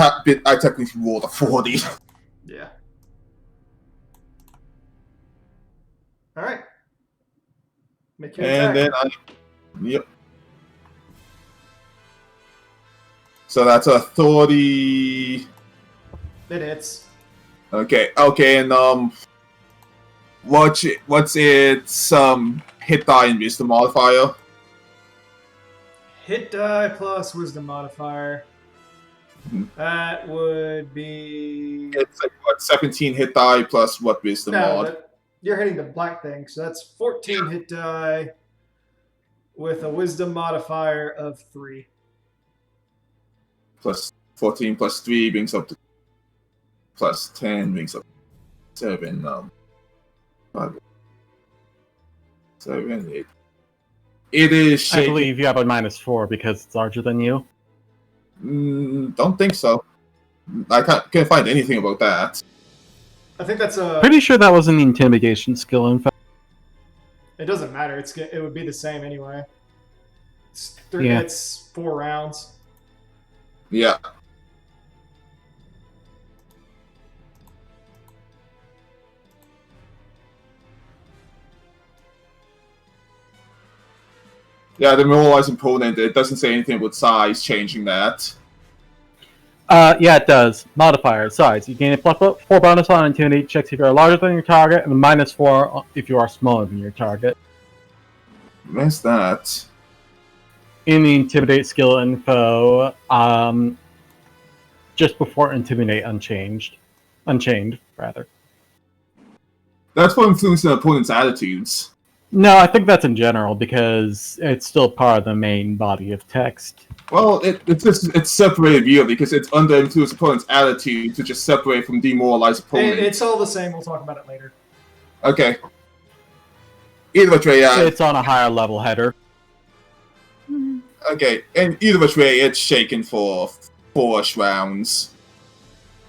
technically rolled a 40. Yeah. All right. Make your And attack. then yep. So that's a 30. It hits. Okay, and what's its hit die and wisdom modifier? Hit die plus wisdom modifier. Mhm. That would be. It's like what 17 hit die plus what wisdom mod? You're hitting the black thing, so that's 14 hit die with a wisdom modifier of 3. Plus 14 plus 3 brings up to plus 10 brings up to 7. 5, 7, 8. It is I shaking. believe you have a -4 because it's larger than you. Don't think so. I can't find anything about that. I think that's a. Pretty sure that was an intimidation skill, in fact. It doesn't matter. It would be the same anyway. Yeah. It's 4 rounds. Yeah. Yeah, the demoralized opponent, it doesn't say anything about size changing that. Yeah, it does. Modifier, size. You gain a +4 bonus on intimidate checks if you are larger than your target, and a -4 if you are smaller than your target. Where's that? in the Intimidate skill info, just before Intimidate Unchained, rather. That's for influencing an opponent's attitudes. No, I think that's in general, because it's still part of the main body of text. Well, it's separated view because it's under influence opponent's attitudes, which is separate from demoralized opponent. It's all the same. We'll talk about it later. Okay. Either which way, It's on a higher level header. Okay, and either which way, it's shaken for 4-ish rounds,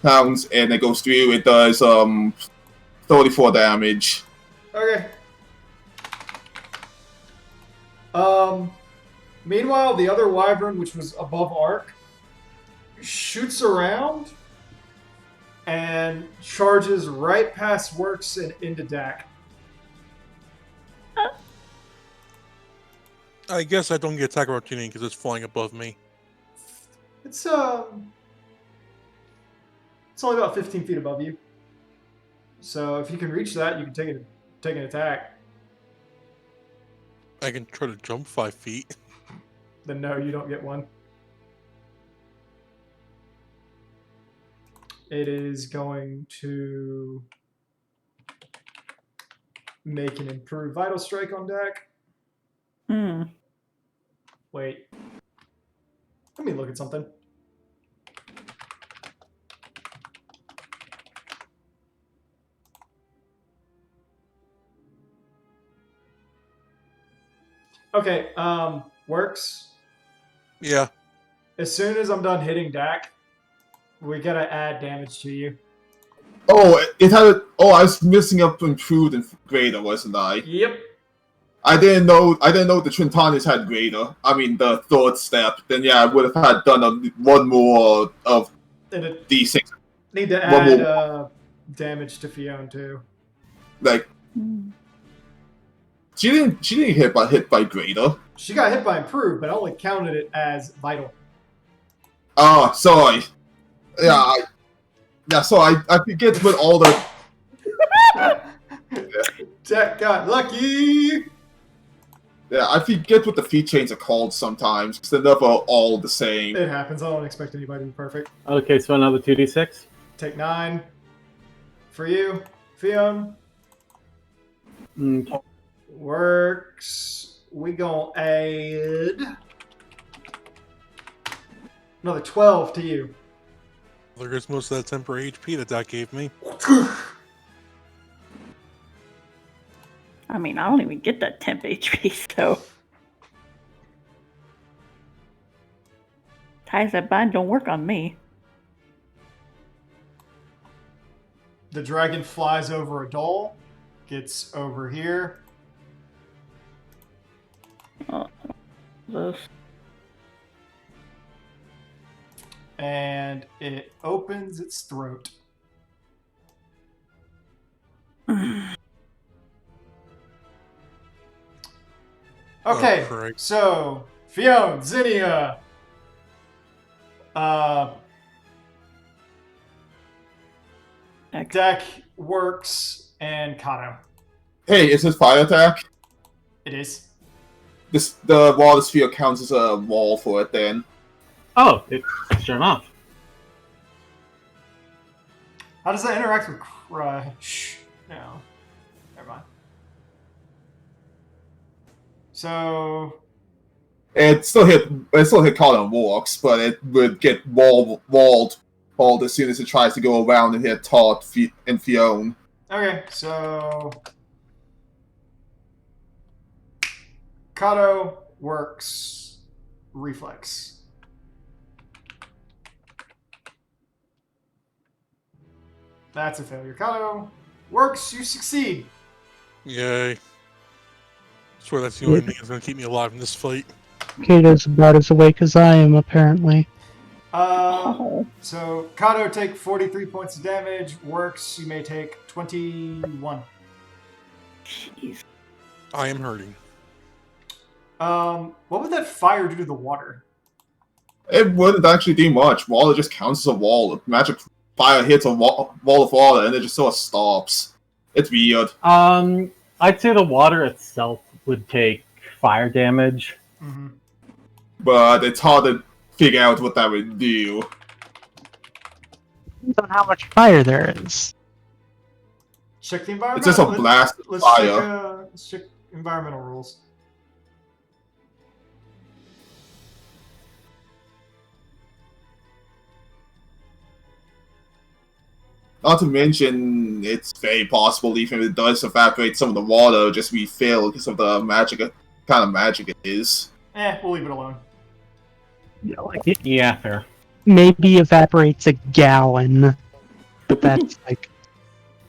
and it goes through. It does 34 damage. Okay. Meanwhile, the other wyvern, which was above Ark, shoots around and charges right past Works and into Dak. I guess I don't get attack opportunity because it's flying above me. It's only about 15 feet above you. So if you can reach that, you can take an attack. I can try to jump 5 feet. Then no, you don't get one. It is going to make an improved vital strike on Dak. Wait. Let me look at something. Okay, Works. Yeah. As soon as I'm done hitting Dak, we gotta add damage to you. Oh, it had. I was missing up improved and greater, wasn't I? Yep. I didn't know the Trintanis had greater. I mean, the third step. Then yeah, I would have had done one more of D6. Need to add damage to Fiona too. Like, she didn't hit by greater. She got hit by improved, but I only counted it as vital. Oh, sorry. Yeah, so I forget what all the... Jack got lucky! Yeah, I forget what the feat chains are called sometimes, because they're never all the same. It happens. I don't expect anybody to be perfect. Okay, so another 2d6. Take 9. For you, Fiona. Okay. Works. We gonna add another 12 to you. There goes most of that temporary HP that gave me. I mean, I don't even get that temp HP, so. Ties that bind don't work on me. The dragon flies over a doll, gets over here. Those. And it opens its throat. Okay, correct. so Fiona, Zinnia, Deck, Works, and Kato. Hey, is this fire attack? It is. The wall of the sphere counts as a wall for it then. Oh, sure enough. How does that interact with Crush? No. Never mind. So It still hit Colin Walks, but it would get walled as soon as it tries to go around and hit Todd and Fiona. okay, so Kato, Works, Reflex. That's a failure. Kato, Works, you succeed. Yay. I swear that's the only thing that's going to keep me alive in this fight. Kato's about as awake as I am, apparently. So Kato take 43 points of damage. Works, you may take 21. Jeez. I am hurting. What would that fire do to the water? It wouldn't actually do much. Water just counts as a wall. Magic fire hits a wall of water and it just sort of stops. It's weird. I'd say the water itself would take fire damage. Mm-hmm. but it's hard to figure out what that would do. Depends on how much fire there is. Check the environment. It's just a blast of fire. Let's check environmental rules. Not to mention, it's very possible even if it does evaporate some of the water, just refill because of the magic, kind of magic it is. We'll leave it alone. Yeah, like it Yeah, fair. maybe evaporates a gallon, but that's like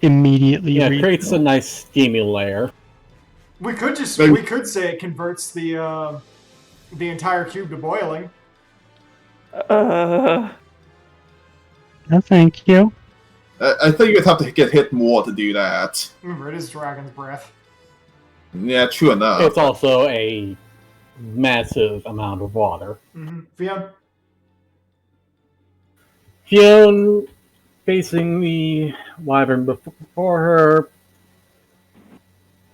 immediately. Yeah, it creates a refilled. nice steamy layer. We could just Maybe- we could say it converts the entire cube to boiling. Uh, No, thank you. I think you'd have to get hit more to do that. Remember, it is dragon's breath. Yeah, true enough. It's also a massive amount of water. Fiona? Fionn, facing the wyvern before her,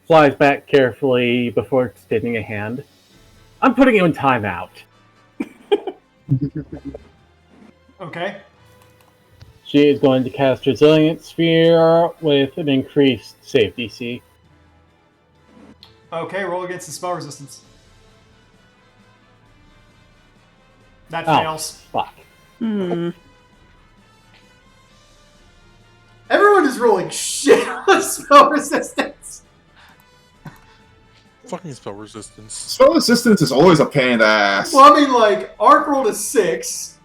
flies back carefully before extending a hand. I'm putting you in timeout. Okay. She is going to cast Resilient Sphere with an increased save DC. Okay, roll against the spell resistance. That Oh. fails. Fuck. Everyone is rolling shit on spell resistance. Fucking spell resistance. Spell resistance is always a pain in the ass. Well, I mean, like, Ark rolled a 6.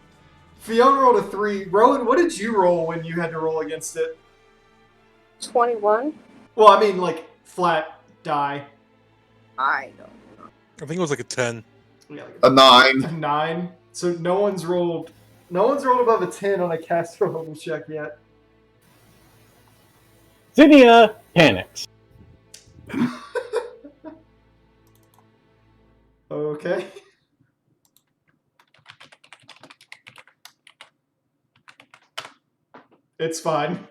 Fiona rolled a 3. Rowan, what did you roll when you had to roll against it? 21? Well, I mean, like, flat die. I don't know. I think it was like a 10. Yeah, like A 9. a 9. So no one's rolled above a 10 on a caster level check yet. Zinnia panics. Okay. It's fine.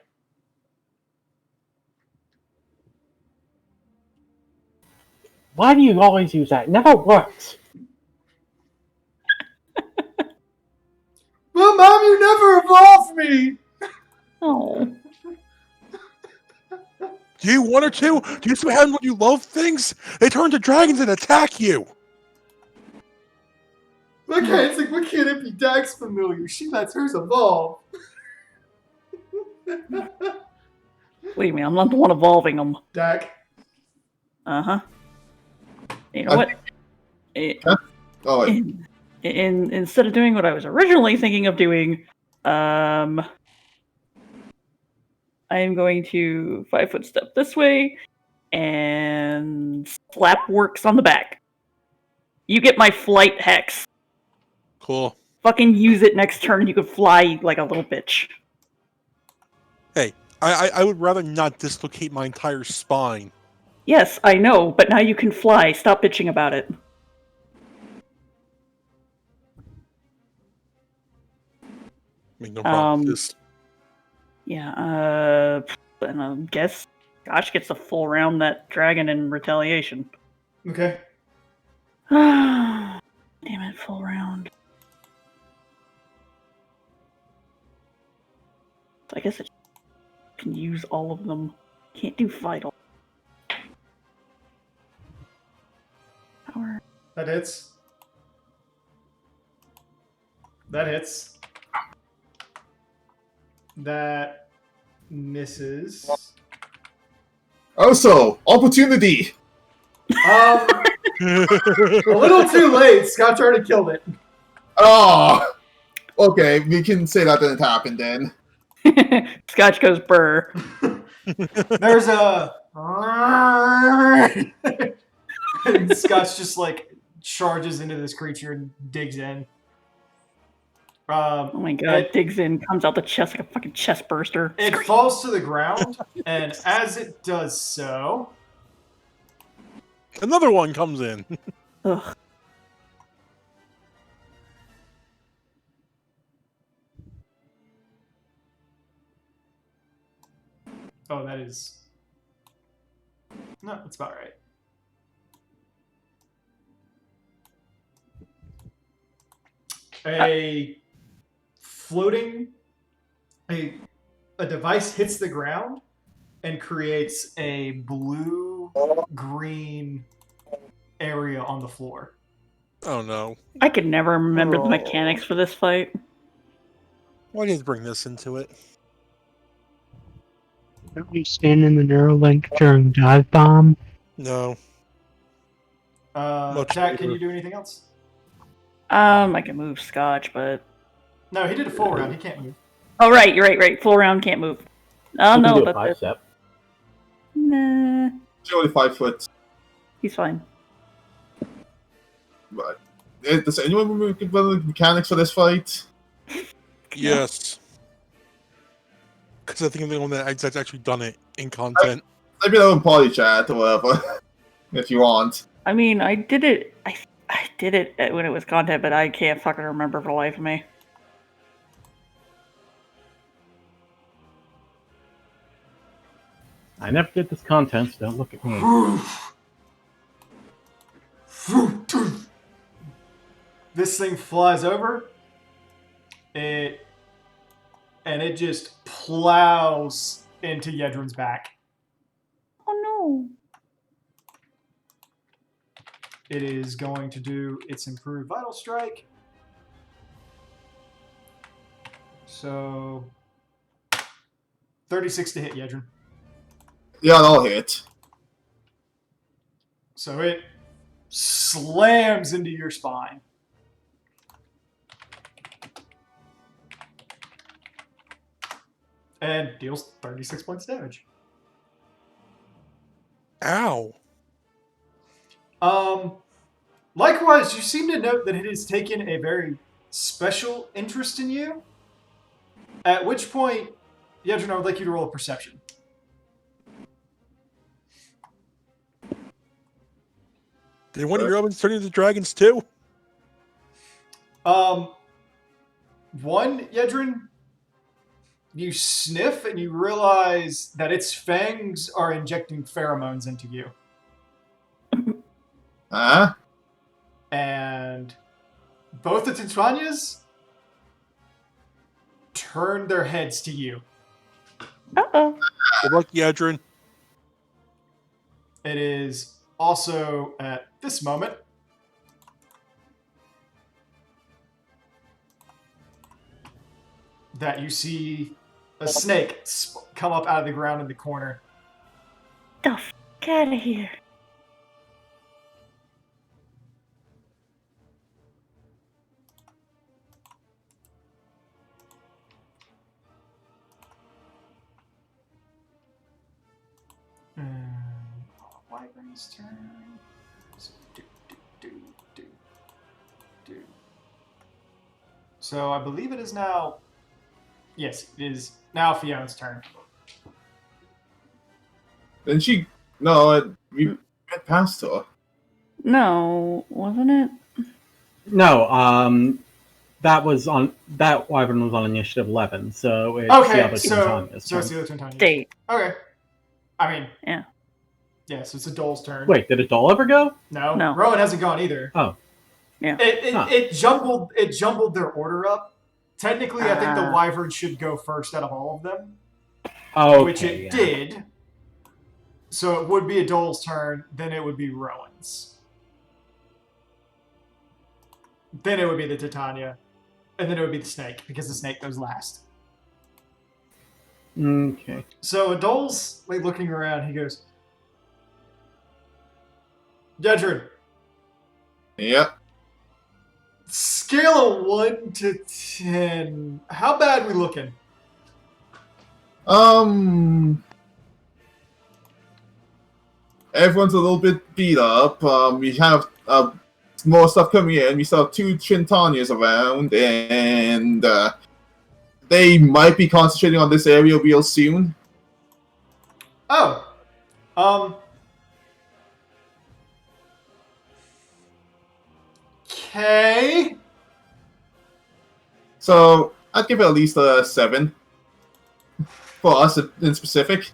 Why do you always use that? It never works. Well, Mom, you never evolved me! oh. Do you want her to? Do you see what happens when you love things? They turn to dragons and attack you! Okay, it's like, what can't it be Dax familiar? She lets hers evolve. Believe me, I'm not the one evolving them. Dak. Uh-huh. You know what? Oh, wait. Instead of doing what I was originally thinking of doing, I am going to 5-foot step this way and slap Works on the back. You get my flight hex. Cool. Fucking use it next turn. You could fly like a little bitch. Hey, I would rather not dislocate my entire spine. Yes, I know, but now you can fly. Stop bitching about it. I mean, no problem with Um, this. Yeah, and I guess Gosh gets a full round that dragon in retaliation. Okay. Damn it, full round. I guess it can use all of them. Can't do vital. Power. That hits. That hits. That misses. Also, opportunity! A little too late. Scotch already killed it. Oh! Okay, we can say that didn't happen then. Scotch goes burr. There's a. And Scotch just like charges into this creature and digs in. Oh my god, It- digs in, comes out the chest like a fucking chest burster. It falls to the ground, and as it does so, Another one comes in. Ugh. oh, that is. No, that's about right. a floating a device hits the ground and creates a blue green area on the floor. Oh no. I could never remember the Oh. mechanics for this fight. Why did you bring this into it? Don't we stand in the Neuralink during dive bomb? No. Much Jack, can later. you do anything else? I can move Scotch, but No, he did a full round. He can't move. oh right, you're right. Full round can't move. Oh You can no, do a but 5-step. nah, She's only 5 foot. he's fine. But does anyone remember the mechanics for this fight? Yes. Because I think I'm the only one that's actually done it in content. Maybe an open party chat or whatever, if you want. I mean, I did it. I did it when it was content, but I can't fucking remember for the life of me. I never did this content, so don't look at me. This thing flies over. And it just plows into Yedrin's back. Oh no. It is going to do its improved vital strike. So 36 to hit Yedrin. Yeah, that'll hit. So it slams into your spine. And deals 36 points of damage. Ow. Likewise, you seem to note that it has taken a very special interest in you. At which point, Yedrin, I would like you to roll a perception. Did one of your omens turn into dragons too? One, Yedrin, you sniff and you realize that its fangs are injecting pheromones into you. Huh? And both the Titanias turn their heads to you. Uh-oh. Good luck, Yedrin. It is also at this moment that you see a snake come up out of the ground in the corner. The f*** out of here. Wyvern's turn. Do. So I believe it is now. Yes, it is now Fiona's turn. Then she. No, we went past her. No, wasn't it? No, that wyvern was on initiative 11, so it's Okay, the other so Tintania's it's turn. the other Tintania. State. Okay. I mean. Yeah. Yeah, so it's a Dole's turn. Wait, did a doll ever go? No. No. Rowan hasn't gone either. Oh. Yeah. It jumbled their order up. Technically, I think the Ah. Wyvern should go first out of all of them, Oh, which it did. So it would be a Dole's turn, then it would be Rowan's. Then it would be the Titania, and then it would be the snake, because the snake goes last. Okay. So Dole's like looking around, he goes, Yedrin, Yeah. scale of 1 to 10, how bad we looking? Everyone's a little bit beat up. We have more stuff coming in. We still have 2 Trintanias around, and they might be concentrating on this area real soon. Oh. Okay. So I'd give it at least a 7 for us in specific.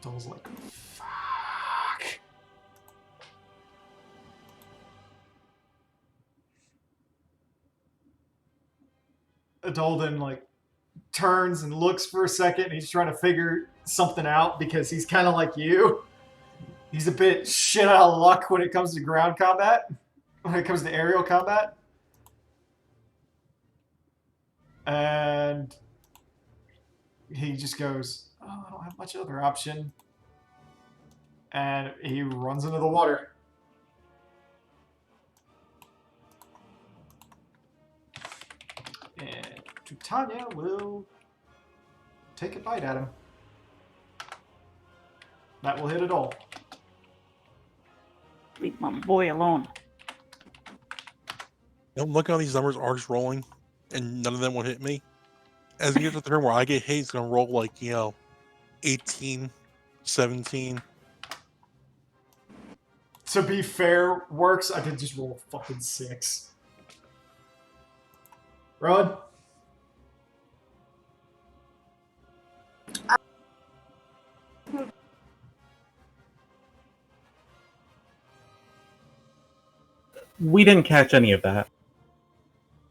Dole's like, fuck. Adolden like turns and looks for a second. And he's trying to figure something out because he's kind of like you. He's a bit shit out of luck when it comes to ground combat, when it comes to aerial combat. And he just goes, oh, I don't have much other option. And he runs into the water. And Titania will take a bite at him. That will hit it all. Leave my boy alone. I'm looking at these numbers are just rolling, and none of them will hit me. As we get to the turn where I get hit, it's going to roll like, 18, 17. To be fair, Works, I could just roll a fucking 6. Rod? We didn't catch any of that.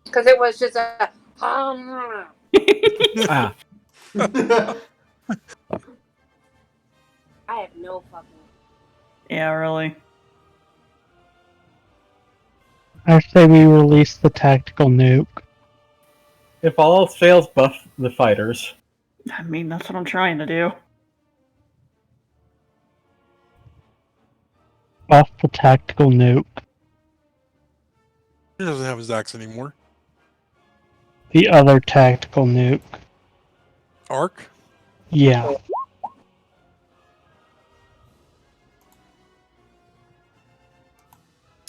Because it was just a. Ah, I have no fucking. Yeah, really. I say we release the tactical nuke. if all else fails, buff the fighters. I mean, that's what I'm trying to do. Buff the tactical nuke. He doesn't have his axe anymore. The other tactical nuke. Arc? Yeah.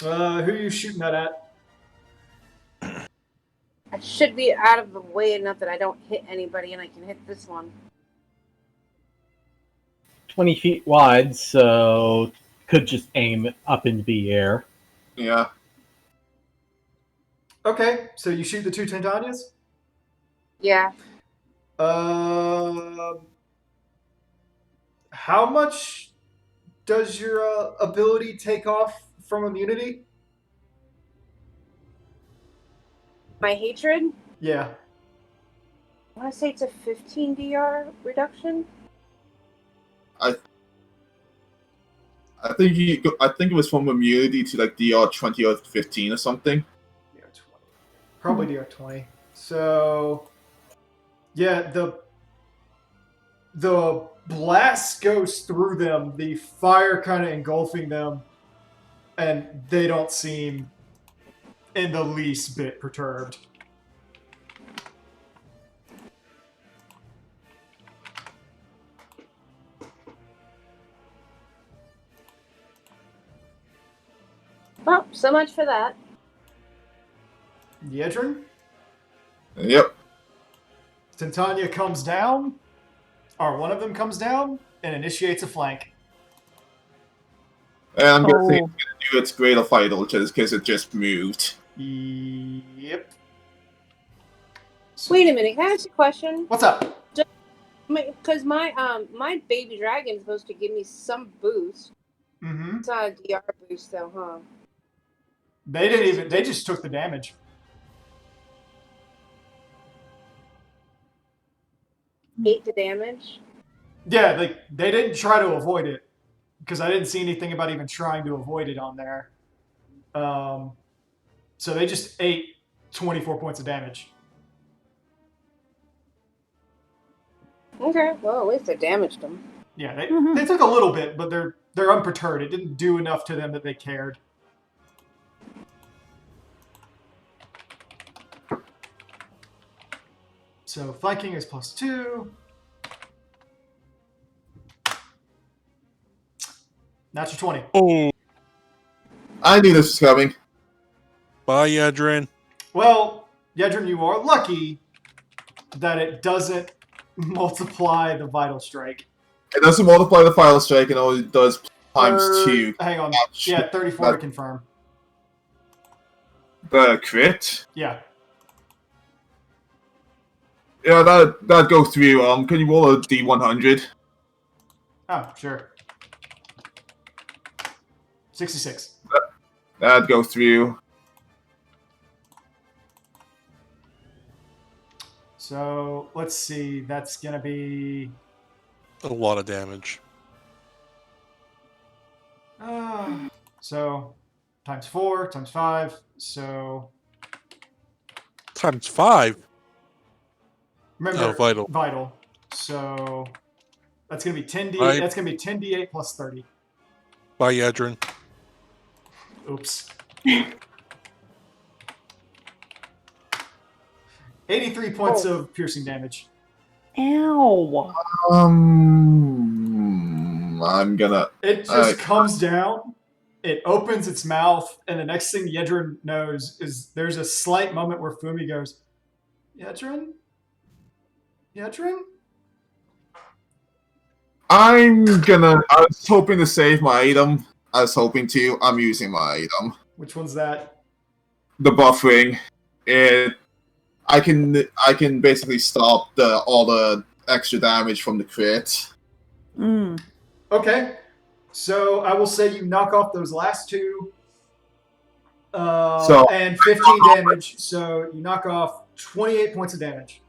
Who are you shooting that at? I should be out of the way enough that I don't hit anybody and I can hit this one. 20 feet wide, so could just aim up into the air. Yeah. Okay, so you shoot the two Titanias? Yeah. How much does your ability take off from immunity? My hatred? Yeah. I want to say it's a 15 DR reduction. I think it was from immunity to like DR 20 or 15 or something. DR 20. Probably DR 20. So, yeah, the blast goes through them, the fire kind of engulfing them, and they don't seem in the least bit perturbed. Well, so much for that. Yedrin? Yep. Titania comes down, or one of them comes down, and initiates a flank. And I'm guessing Oh. it's gonna do its greater vital just because it just moved. Yep. Wait a minute, can I ask you a question? What's up? Because my baby dragon is supposed to give me some boost. Mm-hmm. It's not a DR boost though, huh? They just took the damage. Ate the damage. Yeah, they didn't try to avoid it because I didn't see anything about even trying to avoid it on there. So they just ate 24 points of damage. Okay, well at least I damaged them. Yeah, they Mhm. they took a little bit, but they're unperturbed. It didn't do enough to them that they cared. So flanking is +2. Natural 20. Oh, I knew this was coming. bye, Yedrin. Well, Yedrin, you are lucky that it doesn't multiply the vital strike. It doesn't multiply the final strike, and only does times 2. Hang on. Ouch. Yeah, 34 to confirm. The crit. Yeah. Yeah, that goes through. Can you roll a D100? Oh, sure. 66. That goes through. So let's see. That's gonna be A lot of damage. so times 4 times 5. So Times 5. remember Oh, vital. Vital. So that's gonna be 10d. Right. That's gonna be 10d8 plus 30. By Yedrin. Oops. 83 points of piercing damage. Ow! I'm gonna. It just comes down, it opens its mouth, and the next thing Yedrin knows is there's a slight moment where Fumi goes, Yedrin? Yedrin? I'm gonna. I was hoping to save my item. I was hoping to. I'm using my item. Which one's that? The buffering. I can basically stop all the extra damage from the crit. Mm. Okay. So I will say you knock off those last two. And 15 damage. So you knock off 28 points of damage.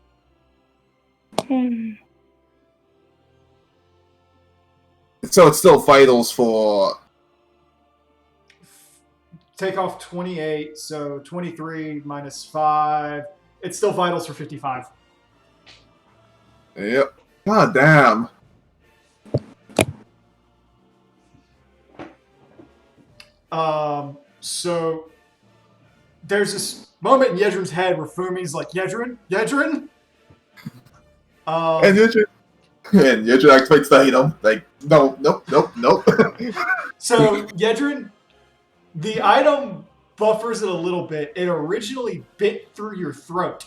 So it's still vitals for. Take off 28, so 23 minus 5. It's still vitals for 55. Yep. God damn. So there's this moment in Yedrin's head where Fumi's like, Yedrin? And Yedrin activates the item. Like, no. So Yedrin, the item buffers it a little bit. It originally bit through your throat.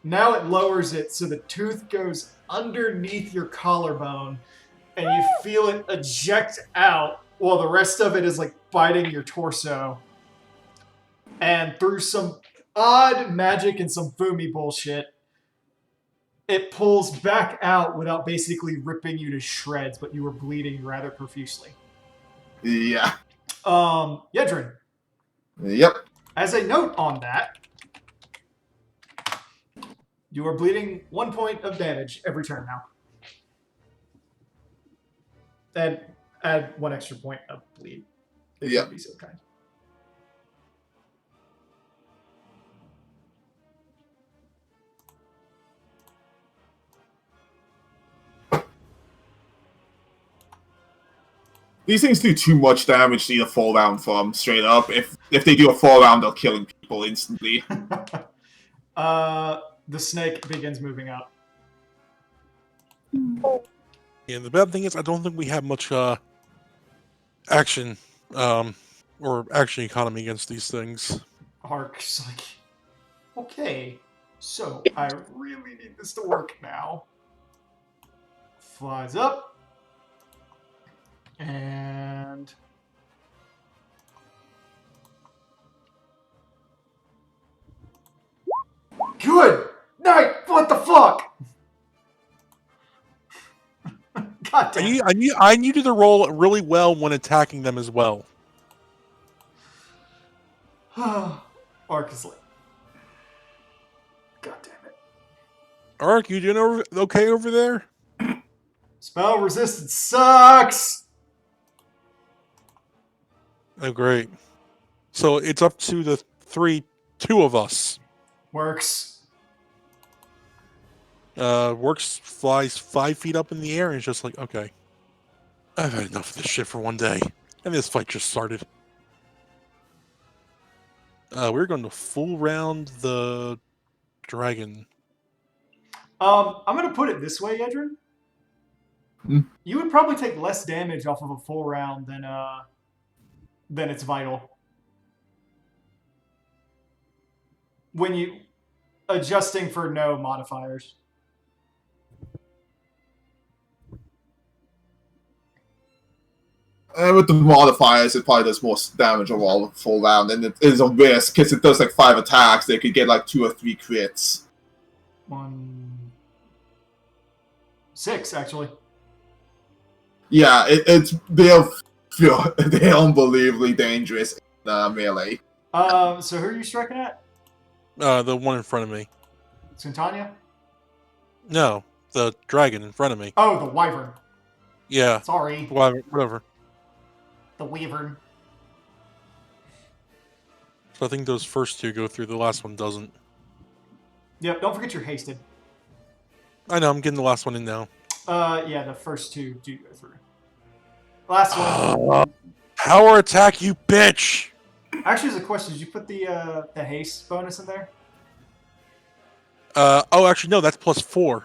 Now it lowers it so the tooth goes underneath your collarbone and you feel it eject out while the rest of it is like biting your torso. And through some odd magic and some Fumi bullshit, it pulls back out without basically ripping you to shreds, but you were bleeding rather profusely. Yeah. Yedrin. Yep. As a note on that, you are bleeding 1 point of damage every turn now. And add 1 extra point of bleed. If Yep. you'd be so kind. These things do too much damage to either fall down from, straight up. If they do a fall down, they're killing people instantly. The snake begins moving up. Yeah, the bad thing is I don't think we have much action or action economy against these things. Ark's like, okay, so I really need this to work now. Flies up. And good night. What the fuck? God damn. I needed to roll really well when attacking them as well. Ark is like, God damn it. Ark, you doing okay over there? Spell resistance sucks. Oh, great. So it's up to the two of us. Works. Works flies 5 feet up in the air and is just like, okay, I've had enough of this shit for one day. And this fight just started. We're going to full round the dragon. I'm going to put it this way, Yedrin. You would probably take less damage off of a full round than it's vital. When you adjusting for no modifiers. With the modifiers, it probably does more damage overall full round, and it is a risk because it does like 5 attacks. They could get like 2 or 3 crits. 6 actually. Yeah, they're unbelievably dangerous in melee. So who are you striking at? The one in front of me. Tintania? No, the dragon in front of me. Oh, the wyvern. Yeah, Sorry, whatever. the wyvern. So I think those first two go through. The last one doesn't. Yep. Don't forget you're hasted. I know. I'm getting the last one in now. Yeah, the first two do go through. Last one. Power attack, you bitch! Actually, there's a question. Did you put the haste bonus in there? Oh, actually, no. That's +4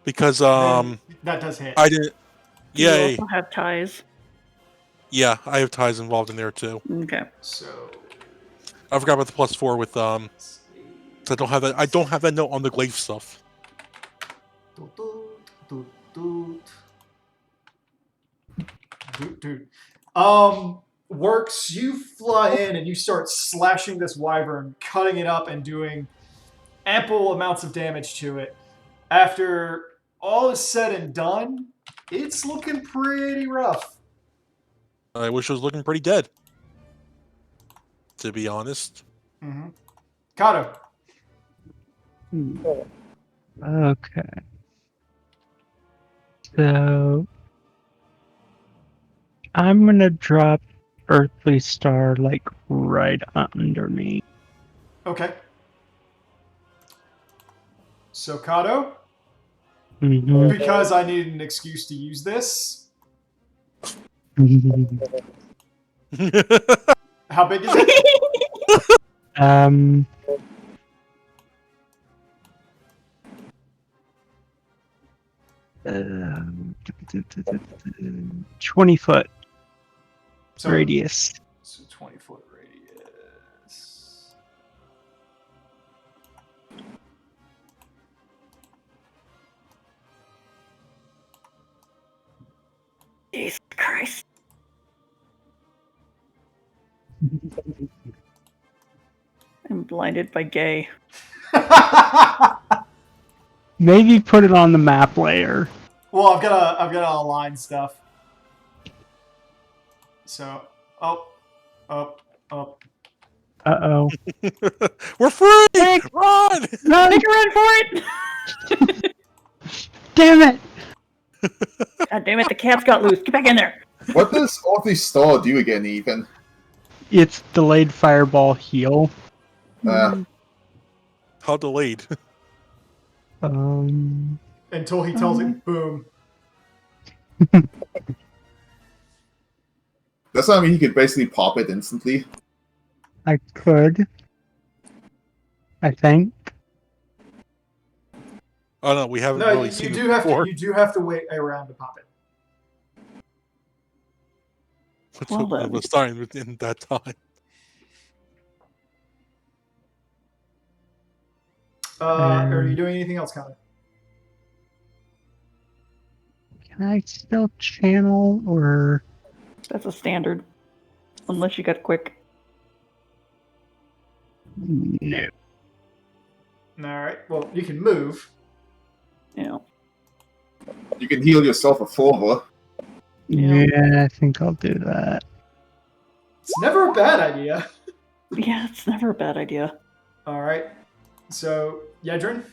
because Then that does hit. I didn't. You Yay! also have ties. Yeah, I have ties involved in there too. Okay. So. I forgot about the +4 with 'cause I don't have that. I don't have that note on the glaive stuff. Doot, doot, doot, doot. Doot, doot. Works, you fly in and you start slashing this wyvern, cutting it up and doing ample amounts of damage to it. After all is said and done, it's looking pretty rough. I wish it was looking pretty dead. To be honest. Mm-hmm. Kato. Okay. So I'm gonna drop Earthly Star like right under me. Okay. So Kato, Mhm. because I needed an excuse to use this. How big is it? um. 20-foot So, radius. So 20-foot radius. Jesus Christ. I'm blinded by gay. Maybe put it on the map layer. Well, I've got to align stuff. So, up. Uh-oh. We're free! Nick! Run! No! Make a run for it! Damn it! God damn it, the cat's got loose. Get back in there. What does Earthly Star do again, Ethan? It's delayed fireball heal. How delayed? Until he tells it, boom. Does that mean he could basically pop it instantly? I could. I think. Oh no, we haven't No, really you seen do it have before. to. You do have to wait a round to pop it. Well It then. was starting within that time. Are you doing anything else, Connor? Can I still channel or? That's a standard. Unless you got quick. No. All right. Well, you can move. Yeah. You can heal yourself a further. Yeah, I think I'll do that. It's never a bad idea. Yeah, it's never a bad idea. All right. So, Yedrin.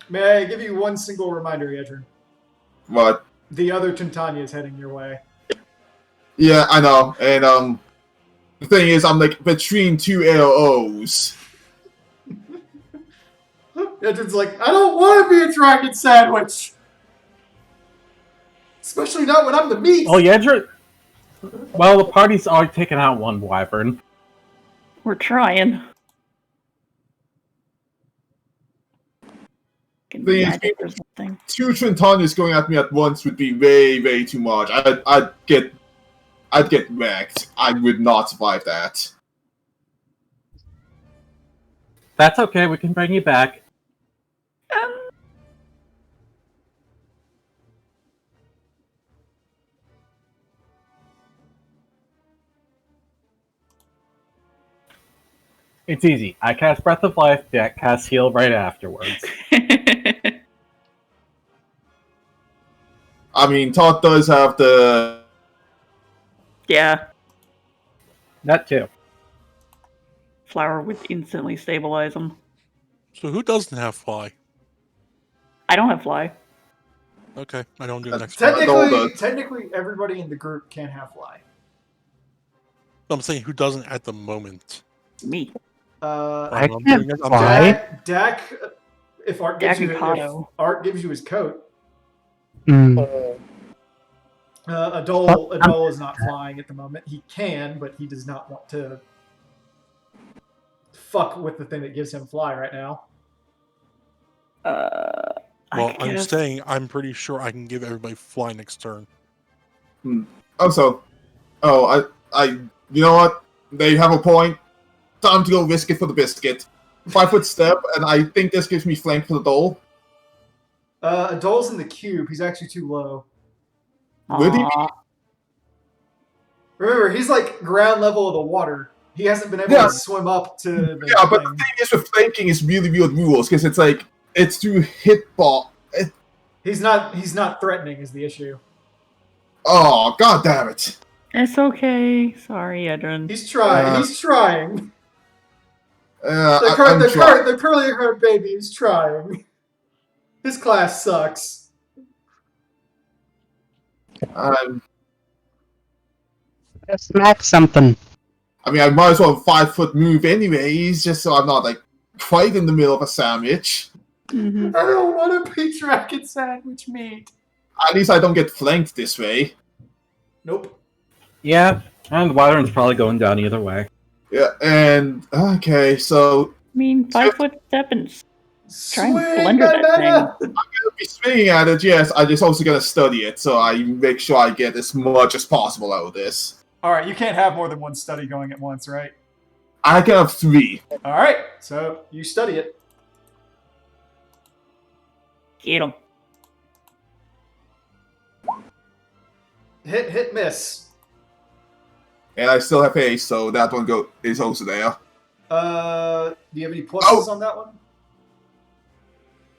May I give you one single reminder, Yedrin? What? The other Tintania is heading your way. Yeah, I know. And the thing is, I'm like between two LOs. Yedrin's like, I don't want to be a dragon sandwich. Especially not when I'm the meat. Oh, yeah, well, the party's already taken out one wyvern. We're trying. Can Thing is, magic or something. Two Trintanias going at me at once would be way too much. I'd get wrecked. I would not survive that. That's okay, we can bring you back. It's easy. I cast Breath of Life, Jack casts Heal right afterwards. I mean, Todd does have the... Yeah, That too. flower would instantly stabilize him. So who doesn't have fly? I don't have fly. Okay, I don't do the next one. Technically, everybody in the group can have fly. I'm saying who doesn't at the moment. Me. I I'm can't doing it. I'm fly. Dak, if Art gives you Dakipato. Art gives you his coat, Hmm. Adol is not flying at the moment. He can, but he does not want to fuck with the thing that gives him fly right now. Well, I'm guess. saying I'm pretty sure I can give everybody fly next turn. Also, you know what? They have a point. Time to go risk it for the biscuit. 5 foot step, and I think this gives me flank for the Dole. Adol's in the cube. He's actually too low. Would he be? Aw. Remember, he's like ground level of the water. He hasn't been able Yeah. to swim up to the Yeah, but the thing. thing is with flanking is really weird rules, because it's like, it's to hit ball. He's not threatening is the issue. Oh, god damn it. It's okay. Sorry, Edrin. He's trying. Uh, He's trying. I'm trying. The curly haired baby is trying. His class sucks. Smack something. I mean, I might as well 5 foot move anyways, just so I'm not, like, quite in the middle of a sandwich. Mhm. I don't want to be dragon sandwich meat. At least I don't get flanked this way. Nope. Yeah, and the Wyvern's probably going down either way. Yeah, and, okay, so, I mean, 5 foot step and try and Swing blender that banana! thing. I'll be swinging at it, yes, I'm just also gonna study it, so I make sure I get as much as possible out of this. Alright, you can't have more than one study going at once, right? I can have 3. Alright, so you study it. Get him. Hit, miss. And I still have haste, so that one is also there. Do you have any pluses on that one?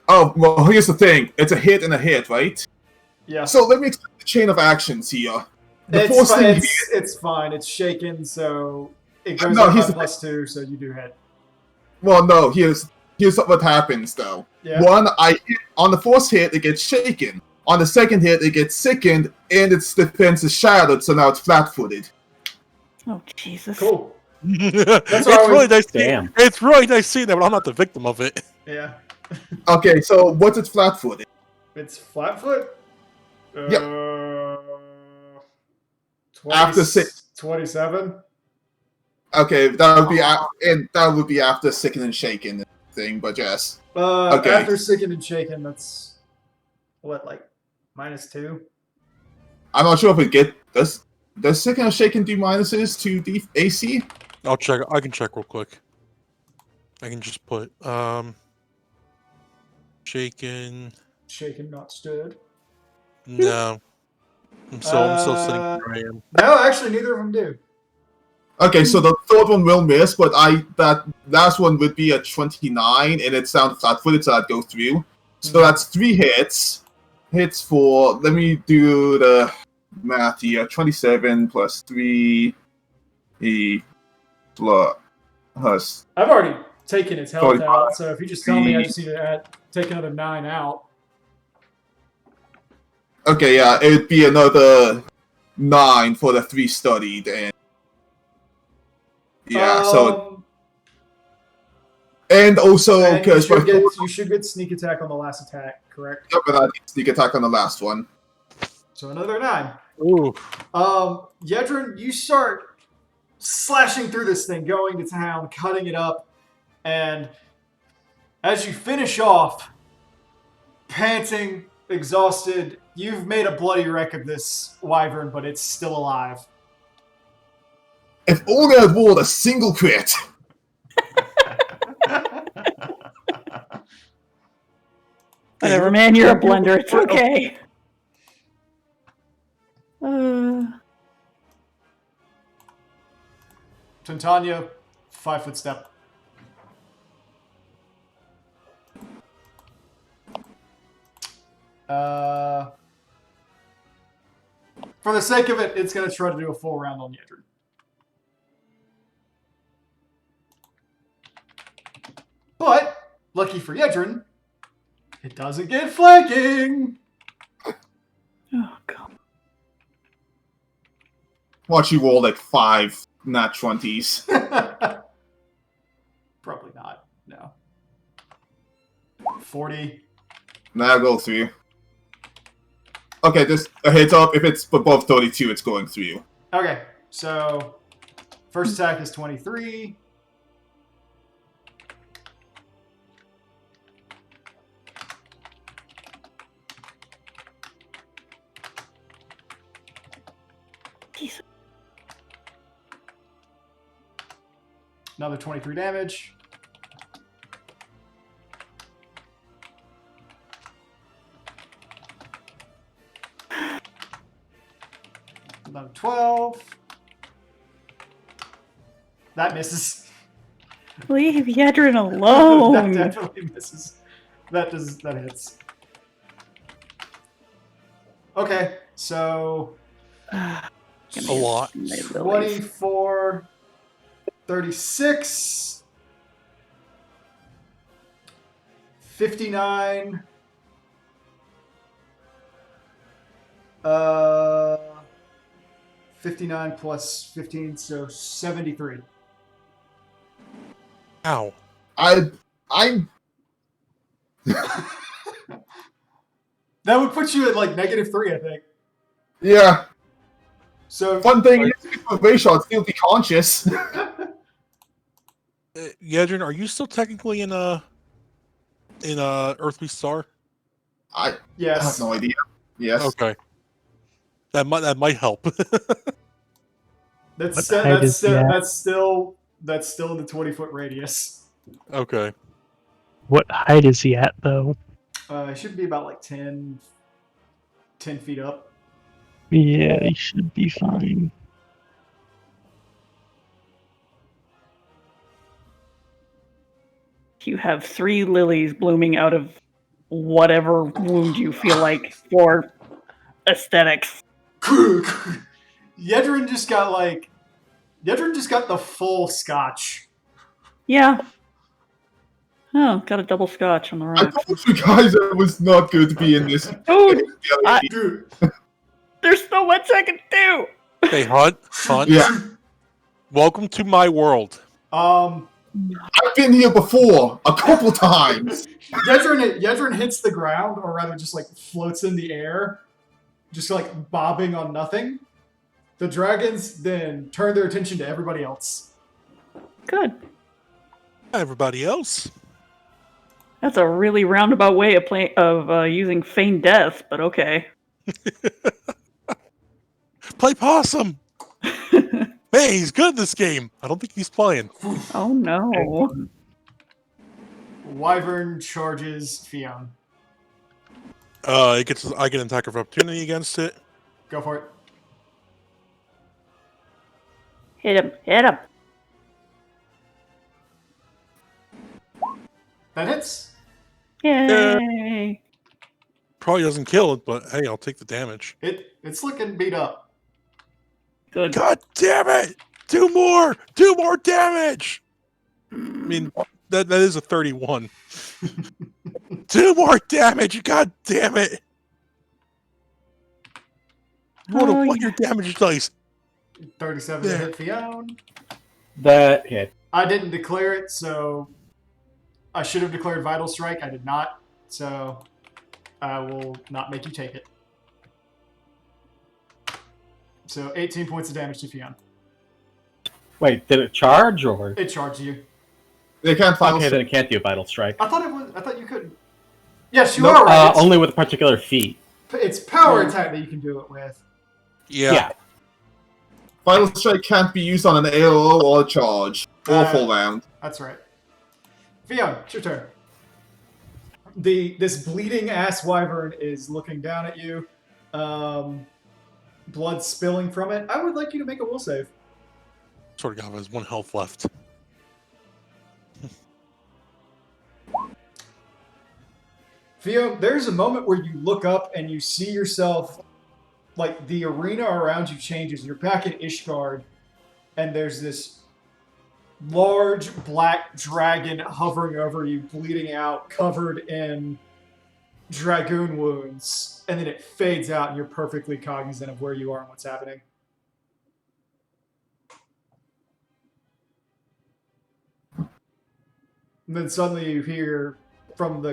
Oh, well, here's the thing. It's a hit and a hit, right? Yeah. So let me explain the chain of actions here. The It's, first thing it's fine. It's shaken, so it goes No, up here's by the +2, so you do hit. well, no, here's what happens, though. Yeah. One, on the first hit, it gets shaken. On the second hit, it gets sickened, and its defense is shattered, so now it's flat-footed. Oh, Jesus. Cool. It's why I was- really nice. Damn. It's really nice seeing that, but I'm not the victim of it. Yeah. Okay, so what's its flat-footed? It's flat foot. Yep. 20, After 27. Okay, that would be after sickened and shaken thing, but yes. Okay. After sickened and shaken, that's what, like -2? I'm not sure if it does sickened and shaken do minuses to the AC? I'll check. I can check real quick. I can just put shaken. Shaken, not stirred. No, I'm still sitting where I am. No, actually, neither of them do. Okay, so the third one will miss, but that last one would be at 29, and it's down to flat-footed, so that goes through. So that's 3 hits. Hits for, let me do the math here, 27 plus 3, plus... I've already taken its health 45. out, so if you just tell me, I just need to take another 9 out. Okay, yeah, it would be another 9 for the 3 studied, and... Yeah, and also, and because you should get sneak attack on the last attack, correct? but I did sneak attack on the last one. So another 9. Ooh. Yedrin, you start slashing through this thing, going to town, cutting it up, and as you finish off, panting, exhausted, you've made a bloody wreck of this wyvern, but it's still alive. If only I'd rolled a single crit! Whatever, man. You're a blender. It's okay. Tintania, 5 foot step. For the sake of it, it's going to try to do a full round on Yedrin. But, lucky for Yedrin, it doesn't get flanking! Oh, God. Watch you roll like 5 nat 20s. Probably not. No. 40. That'll go through you. Okay, just a heads up. If it's above 32, it's going through you. Okay, so first attack is 23. Jesus. Another 23 damage. Another 12. That misses. Leave Yedrin alone. That definitely misses. That hits. Okay, so Give A me lot. my lilies. 24, 36, 59, 59 plus 15, so 73. Ow. I'm That would put you at like -3, I think. yeah. So Fun thing is, with ray shots, still be conscious. Yedrin, are you still technically in Earthly Star? I have yes. no idea. Yes. Okay. That might help. That's What still, height that's is still, that? that's still in the 20-foot radius. Okay. What height is he at, though? It should be about like 10 feet up. Yeah, he should be fine. You have 3 lilies blooming out of whatever wound you feel like for aesthetics. Yedrin just got the full scotch. Yeah. Oh, got a double scotch on the I rocks. told you guys it was not good to be in this. Dude, Dude, there's so much I can do. Hey, Hunt. Yeah. Welcome to my world. um, I've been here before a couple times. Yedrin hits the ground, or rather just like floats in the air, just like bobbing on nothing. The dragons then turn their attention to everybody else. Good. Everybody else. That's a really roundabout way of using feign death, but okay. Play possum. Hey, he's good at this game. I don't think he's playing. Oh no. Wyvern charges Fionn. I get an attack of opportunity against it. Go for it. Hit him. Hit him. That hits. Yay. Probably doesn't kill it, but hey, I'll take the damage. It's looking beat up. Good. God damn it! 2 more! 2 more damage! I mean, that is a 31. 2 more damage! God damn it! What Oh, your damage dice? 37 to hit Fionn. That hit. I didn't declare it, so I should have declared Vital Strike. I did not, so I will not make you take it. So 18 points of damage to Fionn. Wait, did it charge or? It charged you. They can't find Okay, then it can't do Vital Strike. I thought you could. Yes, you No, are right. only with a particular feat. It's power attack that you can do it with. Yeah. Final Strike can't be used on an AOO or a charge. Or full round. That's right. Fionn, it's your turn. This bleeding ass wyvern is looking down at you. Blood spilling from it. I would like you to make a will save. Sort of has 1 health left. Theo, there's a moment where you look up and you see yourself, like the arena around you changes. You're back at Ishgard, and there's this large black dragon hovering over you, bleeding out, covered in dragoon wounds, and then it fades out, and you're perfectly cognizant of where you are and what's happening. And then suddenly you hear from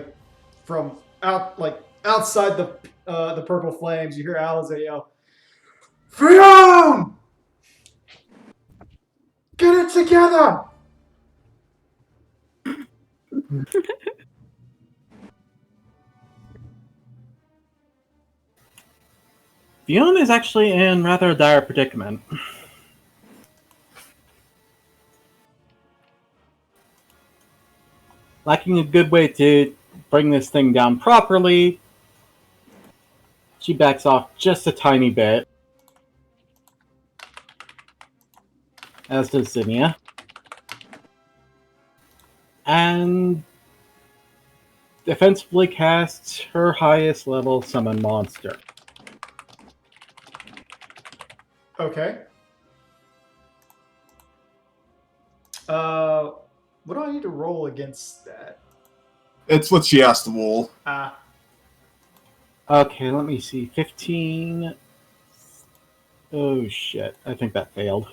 outside the purple flames, you hear Alize yell, "Fion! Get it together!" Fiona is actually in rather a dire predicament. Lacking a good way to bring this thing down properly, she backs off just a tiny bit. As does Zinnia. And defensively casts her highest level summon monster. Okay. What do I need to roll against that? It's what she has to roll. Okay, let me see. 15. Oh shit, I think that failed.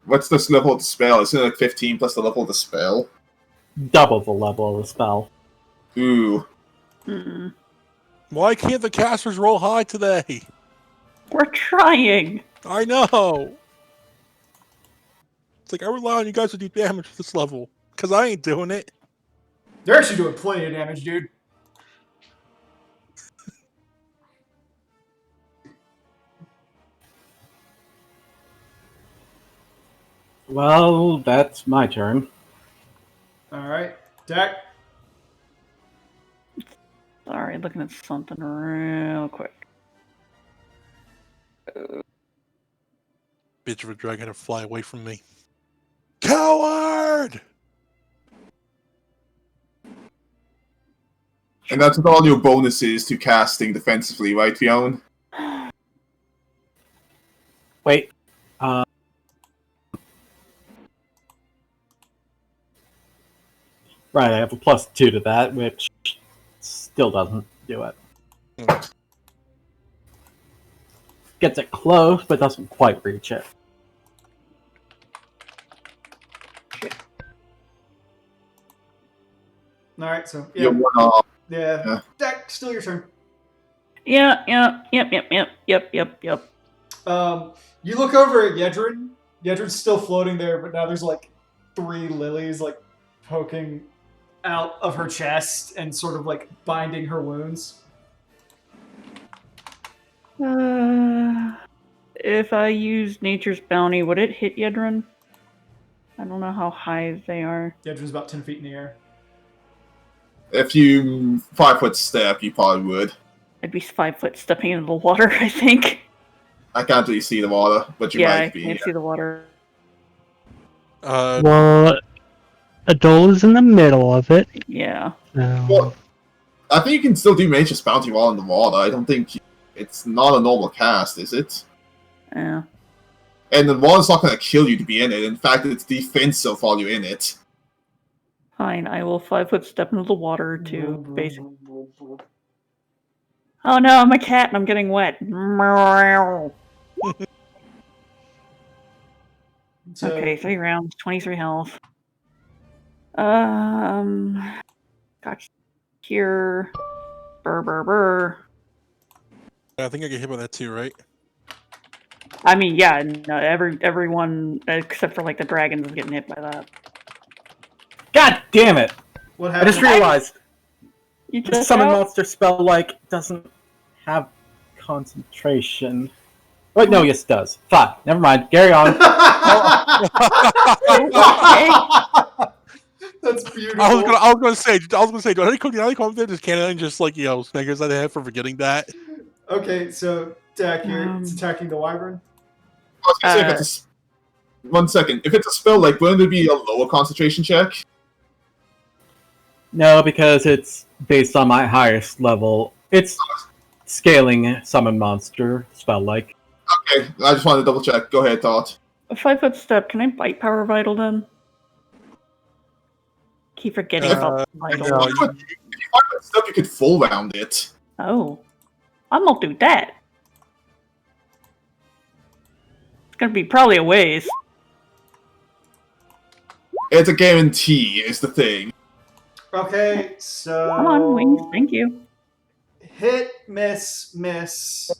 What's this level of the spell? Isn't it like 15 plus the level of the spell? Double the level of the spell. Ooh. Mm. Why can't the casters roll high today? We're trying. I know. It's like I rely on you guys to do damage at this level because I ain't doing it. They're actually doing plenty of damage, dude. Well, that's my turn. Alright. Dak? Sorry, looking at something real quick. Bitch of a dragon to fly away from me. Coward! And that's with all your bonuses to casting defensively, right, Fiona? Wait. Right, I have a +2 to that, which still doesn't do it. Gets it close, but doesn't quite reach it. Alright, so, yeah. You're one off. Yeah. Dak, still your turn. Yep. You look over at Yedrin. Yedrin's still floating there, but now there's like 3 lilies like poking out of her chest and sort of like binding her wounds. If I use Nature's Bounty, would it hit Yedrin? I don't know how high they are. Yedrin's about 10 feet in the air. If you 5-foot step, you probably would. I'd be 5 foot stepping into the water, I think. I can't really see the water, but you Yeah, might I be. can't see the water. Well, Adol is in the middle of it. Yeah. Well, I think you can still do Nature's Bounty while in the water. I don't think it's not a normal cast, is it? Yeah. And the water's not going to kill you to be in it. In fact, it's defensive while you're in it. Fine, I will 5 foot step into the water to basically. Oh no, I'm a cat and I'm getting wet. So, Okay, 3 rounds, 23 health. Got here. Burr. I think I get hit by that too, right? I mean, yeah, no, everyone except for like the dragons is getting hit by that. God damn it! what I happened? just realized You the just summon out? monster spell doesn't have concentration. Wait, no, yes it does. Fuck, never mind. Carry on. That's beautiful. I was gonna say, do I come up there just Canada and just like Snickers on the head for forgetting that? Okay, so Dak here, it's attacking the wyvern. I was gonna say, if it's a, 1 second. If it's a spell, like, wouldn't it be a lower concentration check? No, because it's based on my highest level. It's scaling summon monster spell like. Okay, I just wanted to double check. Go ahead, Thought. A 5-foot step. Can I bite Power Vital then? Keep forgetting about Vital. no, If you find that stuff, you could full round it. Oh. I'm gonna do that. It's gonna be probably a waste. It's a guarantee, is the thing. Okay, so Come on, wings. Thank you. hit, miss, miss,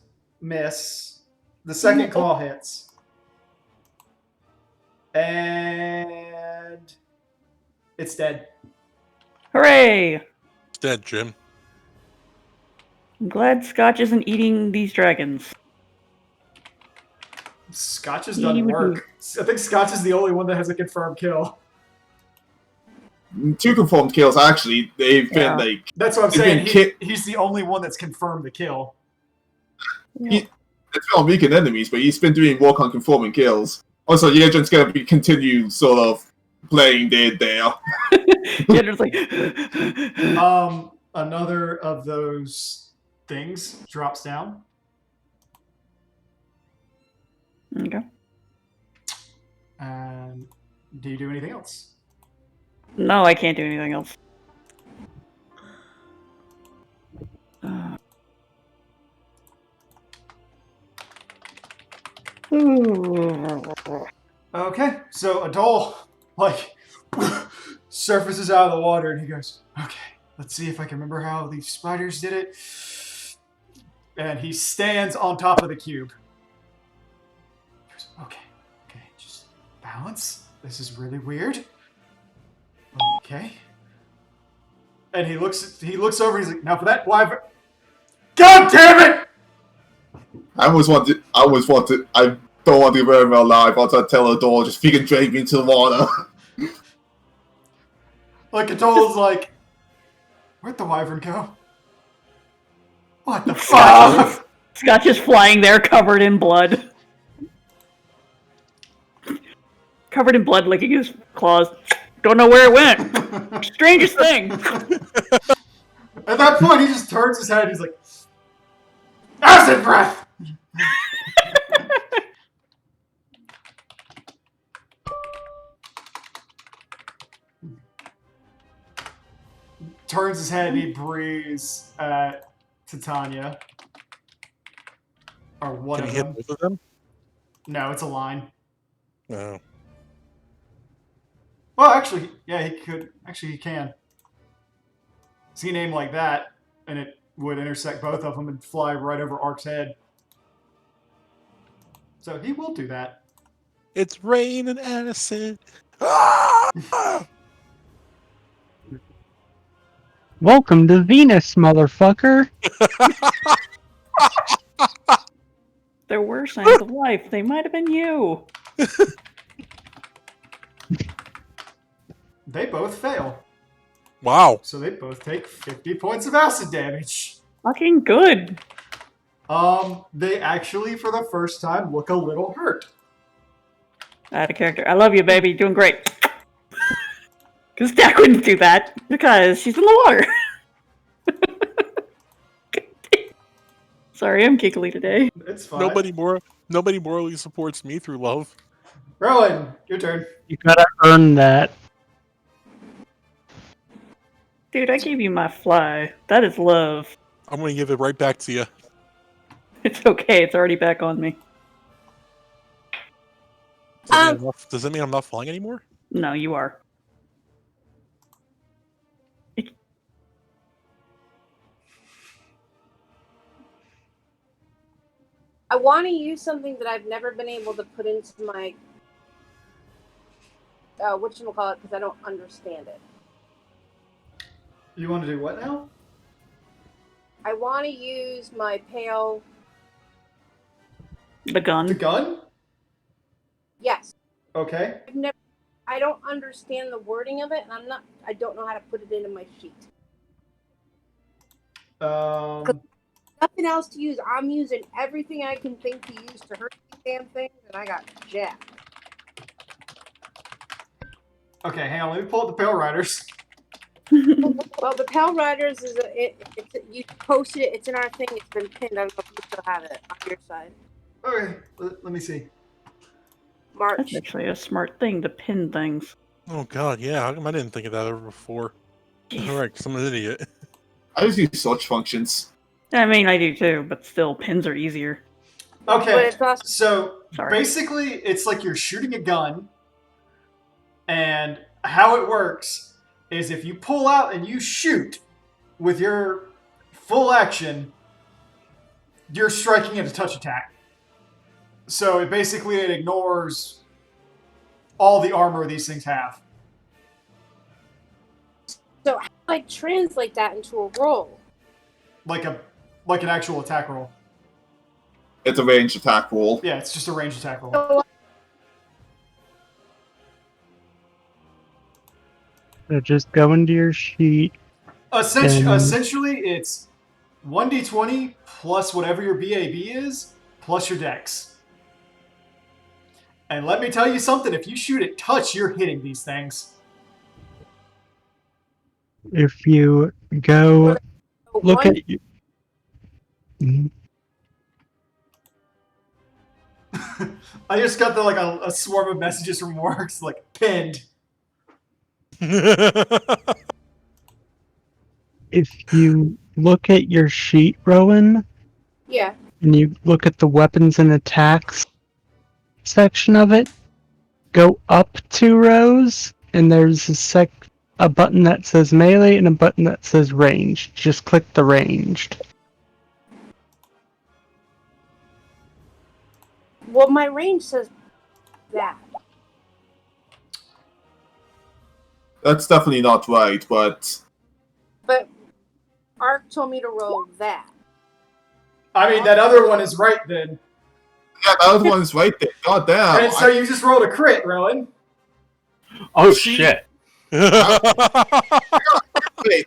miss. The second claw hits. And it's dead. Hooray! It's dead, Jim. I'm glad Scotch isn't eating these dragons. Scotch has He done would work. I think Scotch is the only one that has a confirmed kill. 2 confirmed kills, actually. They've Yeah. been like. That's what I'm He's saying. been He's the only one that's confirmed the kill. It's been on weakened enemies, but he's been doing work on confirming kills. Also, you're just gonna be continue sort of playing dead there. Yeah, just like. Another of those things drops down. Okay. And do you do anything else? No, I can't do anything else. Okay, so Adol, like, surfaces out of the water and he goes, okay, let's see if I can remember how these spiders did it. And he stands on top of the cube. He goes, okay, just balance. This is really weird. Okay. And he looks over and he's like, now for that wyvern. God damn it! I don't want to burn him alive. I want to tell Adol just freaking drag me into the water. Like Adol's like, where'd the wyvern go? What the fuck? Scotch is flying there, covered in blood. Covered in blood, licking his claws. Don't know where it went. Strangest thing. At that point, he just turns his head. He's like, acid breath. Turns his head and he breathes at Titania. Or one Can of he hit them. both of them? No, it's a line. No. Well, actually, yeah, he could. Actually, he can. See a name like that, and it would intersect both of them and fly right over Ark's head. So he will do that. It's rain and acid. Ah! Welcome to Venus, motherfucker. There were signs of life. They might have been you. They both fail. Wow. So they both take 50 points of acid damage. Fucking good. They actually, for the first time, look a little hurt. Out of character. I love you, baby. Doing great. Because Dak wouldn't do that. Because she's in the water. Sorry, I'm giggly today. It's fine. Nobody morally supports me through love. Rowan, your turn. You gotta earn that. Dude, I gave you my fly. That is love. I'm gonna give it right back to you. It's okay. It's already back on me. Does that mean I'm not flying anymore? No, you are. I want to use something that I've never been able to put into my whatchamacallit, because I don't understand it. You want to do what now? I want to use my pale. The gun. The gun? Yes. Okay. I don't understand the wording of it, and I don't know how to put it into my sheet. Nothing else to use. I'm using everything I can think to use to hurt these damn things, and I got jacked. Okay, hang on. Let me pull up the Pale Riders. Well, the Pale Riders is you posted it. It's in our thing. It's been pinned. I don't know if you still have it on your side. Okay, let me see. March. That's actually a smart thing to pin things. Oh god, yeah. How come I didn't think of that ever before? Alright, 'cause I'm an idiot. I just use search functions. I mean, I do too, but still, pins are easier. But Okay, it's also so Sorry. basically, it's like you're shooting a gun, and how it works is if you pull out and you shoot with your full action, you're striking at a touch attack. So it basically ignores all the armor these things have. so how do I translate that into a roll? Like an actual attack roll. It's a ranged attack roll. Yeah, it's just a ranged attack roll. So So just go into your sheet. Essentially, it's 1d20 plus whatever your BAB is, plus your dex. And let me tell you something, if you shoot at touch, you're hitting these things. If you go look one, at you. Mhm. I just got a swarm of messages from Works, like, pinned. If you look at your sheet, Rowan, yeah. and you look at the weapons and attacks section of it, go up 2 rows, and there's a button that says melee and a button that says ranged. Just click the ranged. Well, my range says that. That's definitely not right, but But Ark told me to roll that. I mean, that other one is right then. yeah, the other one's right there. God damn. And so you just rolled a crit, Rowan. Oh shit! Wait,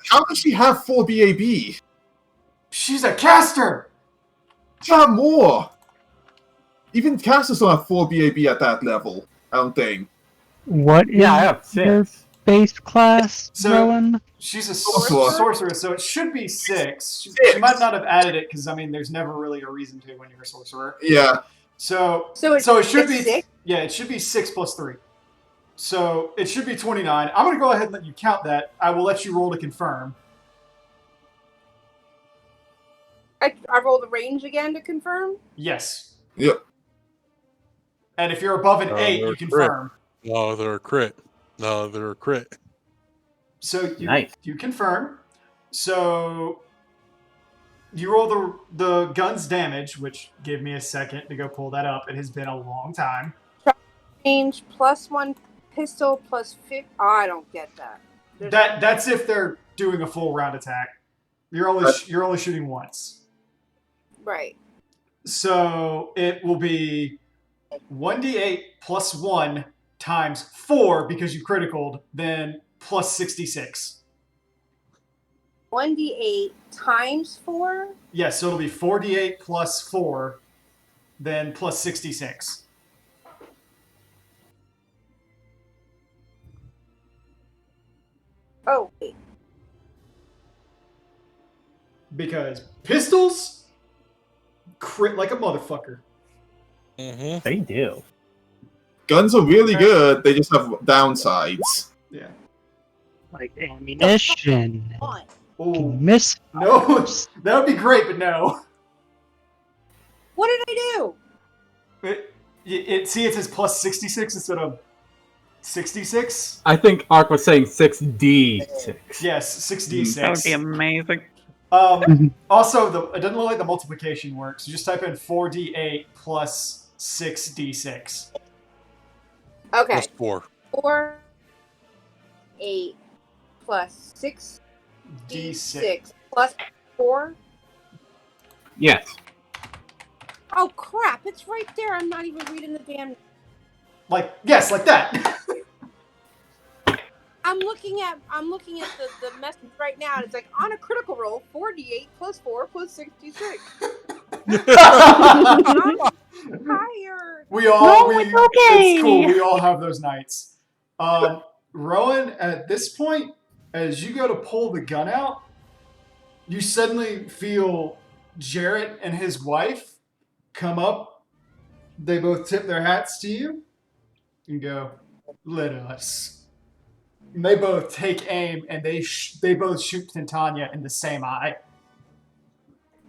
how does she have 4 BAB? She's a caster! She have more. Even casters don't have 4 BAB at that level, I don't think. What is Yeah, I have your 6. base class, So- Rowan? She's a Sorcerer. sorceress, so it should be 6. She Six. might not have added it, because, I mean, there's never really a reason to when you're a sorcerer. Yeah. So So it should be 6? Yeah, it should be 6 plus 3. So it should be 29. I'm gonna go ahead and let you count that. I will let you roll to confirm. I rolled the range again to confirm. Yes. Yep. And if you're above an Oh, 8, they're you confirm. No, they're a crit. No, they're a crit. So Nice. you confirm. So you roll the gun's damage, which give me a second to go pull that up. It has been a long time. Range plus 1 pistol plus 50. Oh, I don't get that. That's if they're doing a full round attack. You're only shooting once. Right. So it will be 1d8 plus 1 times 4 because you criticaled, then plus 66. 1d8 times 4? Yes, so it'll be 4d8 plus 4, then plus 66. Oh, wait. Because pistols crit like a motherfucker. Mm-hmm. They do. Guns are really good, they just have downsides. Yeah. Like ammunition. 1. Oh Miss. no, that would be great, but no. What did I do? It says plus 66 instead of 66. I think Ark was saying 6d6. Yes, 6d6. That would be amazing. Also, it doesn't look like the multiplication works. You just type in 4d8 plus 6d6. Okay. Plus 4. 4, 8 plus 6 D6. d6 plus 4. Yes. Oh crap! It's right there. I'm not even reading the damn. Yes, like that. I'm looking at the message right now, and it's like on a critical roll, 4d8 plus 4 plus 66. I'm tired. We all, No, it's okay. It's cool. We all have those nights. Rowan, at this point, as you go to pull the gun out, you suddenly feel Jarrett and his wife come up. They both tip their hats to you and go, "Let us." And they both take aim and they both shoot Titania in the same eye.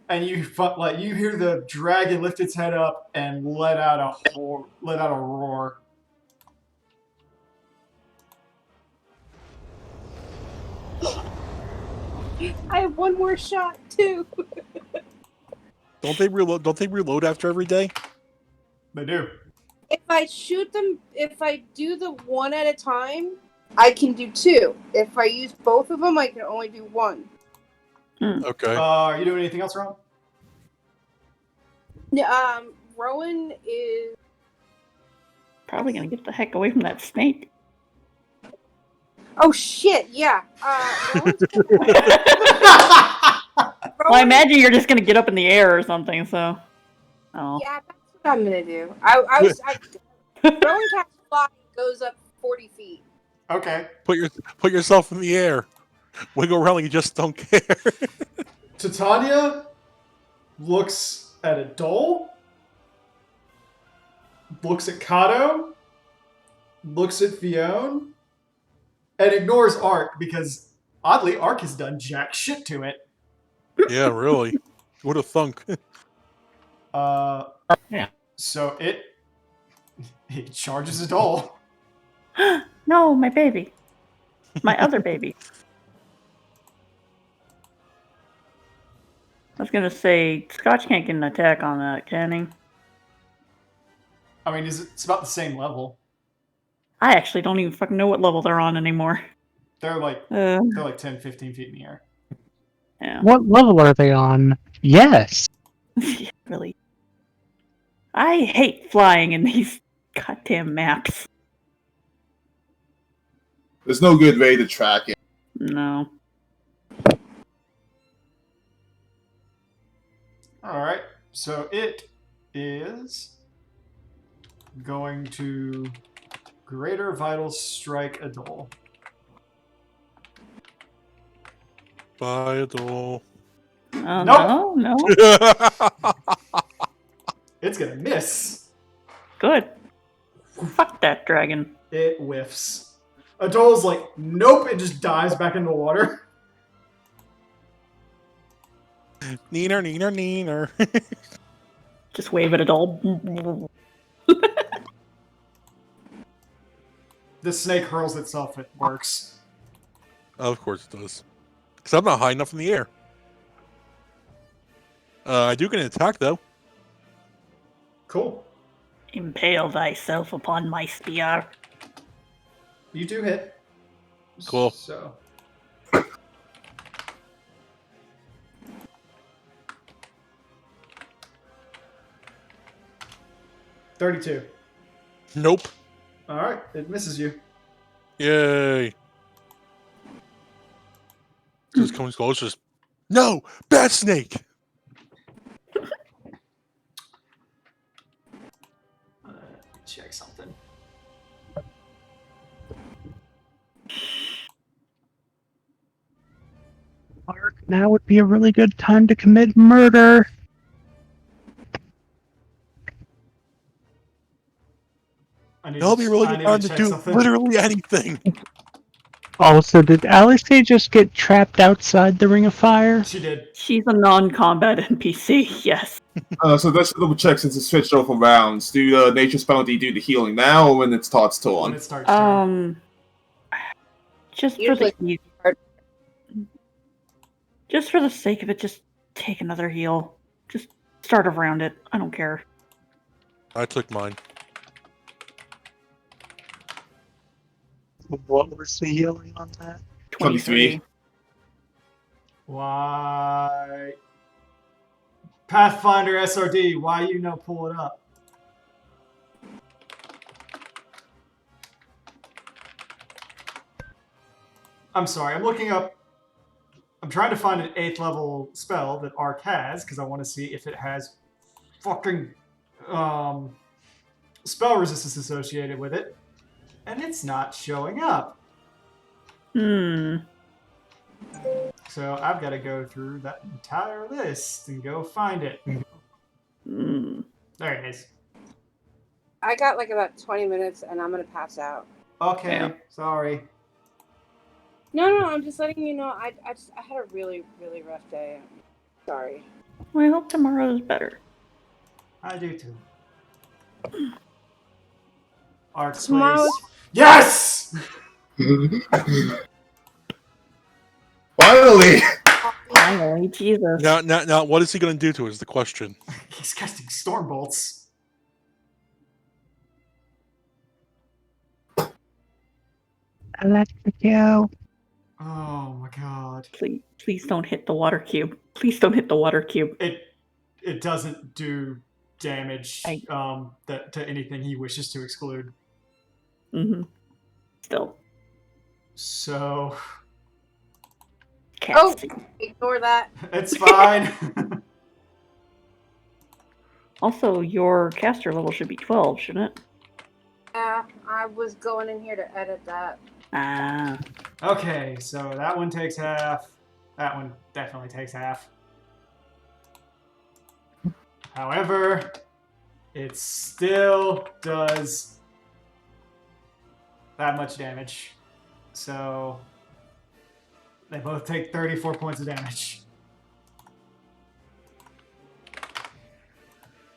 And you hear the dragon lift its head up and let out a roar. I have one more shot too. Don't they reload? Don't they reload after every day? They do. If I shoot them, if I do the one at a time, I can do two. If I use both of them, I can only do one. Okay. Are you doing anything else, Ron? Rowan is Probably gonna get the heck away from that snake. Oh shit! Yeah. Rowan's Well, I imagine you're just gonna get up in the air or something. So, oh, Yeah, that's what I'm gonna do. Rowan cast fly goes up 40 feet. Okay. Put yourself in the air. Wiggle around like you just don't care. Titania looks at Adol, looks at Kato, looks at Fionn, and ignores Ark because, oddly, Ark has done jack shit to it. Yeah, really. Would have thunk. Yeah. So it charges Adol. no, my baby, my other baby. I was gonna say Scotch can't get an attack on that, can he? I mean, it's about the same level. I actually don't even fucking know what level they're on anymore. They're like Uh, 10, 15 feet in the air. yeah, What level are they on? Yes. really. I hate flying in these goddamn maps. There's no good way to track it. No. All right. So it is going to Greater Vital Strike Adol. Bye, Adol. No, no. It's gonna miss. Good. Fuck that dragon. It whiffs. Adol's like, nope, it just dives back in the water. Neener, neener, neener. Just wave at it all. The snake hurls itself, it works. Of course it does. Because I'm not high enough in the air. I do get an attack, though. Cool. Impale thyself upon my spear. You do hit. Cool. So. $32. Nope. Alright, it misses you. Yay. Just comes close, just... No! Bat snake! Check something. Mark, now would be a really good time to commit murder. That'll be really good time to do literally anything. Also, did Alistair just get trapped outside the Ring of Fire? She did. She's a non-combat NPC, yes. So let's double check since it's switched over rounds. Do Nature's Bounty do the healing now or when it starts to When on? it starts turning. Just for Usually the ease. hard. Just for the sake of it, just take another heal. Just start around it. I don't care. I took mine. What was the healing on that? 23. Why? Pathfinder SRD, why you no pull it up? I'm sorry, I'm looking up. I'm trying to find an 8th level spell that Ark has because I want to see if it has fucking spell resistance associated with it. And it's not showing up. So I've got to go through that entire list and go find it. Mm. There it is. I got like about 20 minutes and I'm gonna pass out. Okay, Yeah. sorry. No, I'm just letting you know. I had a really, really rough day. Sorry. Well, I hope tomorrow's better. I do too. Arc, Tomorrow- please. Yes! Finally! Finally, Jesus. Now, what is he going to do to us? The question. He's casting storm bolts. Electrico. Oh my god. Please don't hit the water cube. Please don't hit the water cube. It doesn't do damage I- to anything he wishes to exclude. Mm-hmm. Still. So Can't Oh. see. Ignore that. it's fine. Also, your caster level should be 12, shouldn't it? I was going in here to edit that. Ah. Okay, so that one takes half. That one definitely takes half. However, it still does that much damage. So they both take 34 points of damage.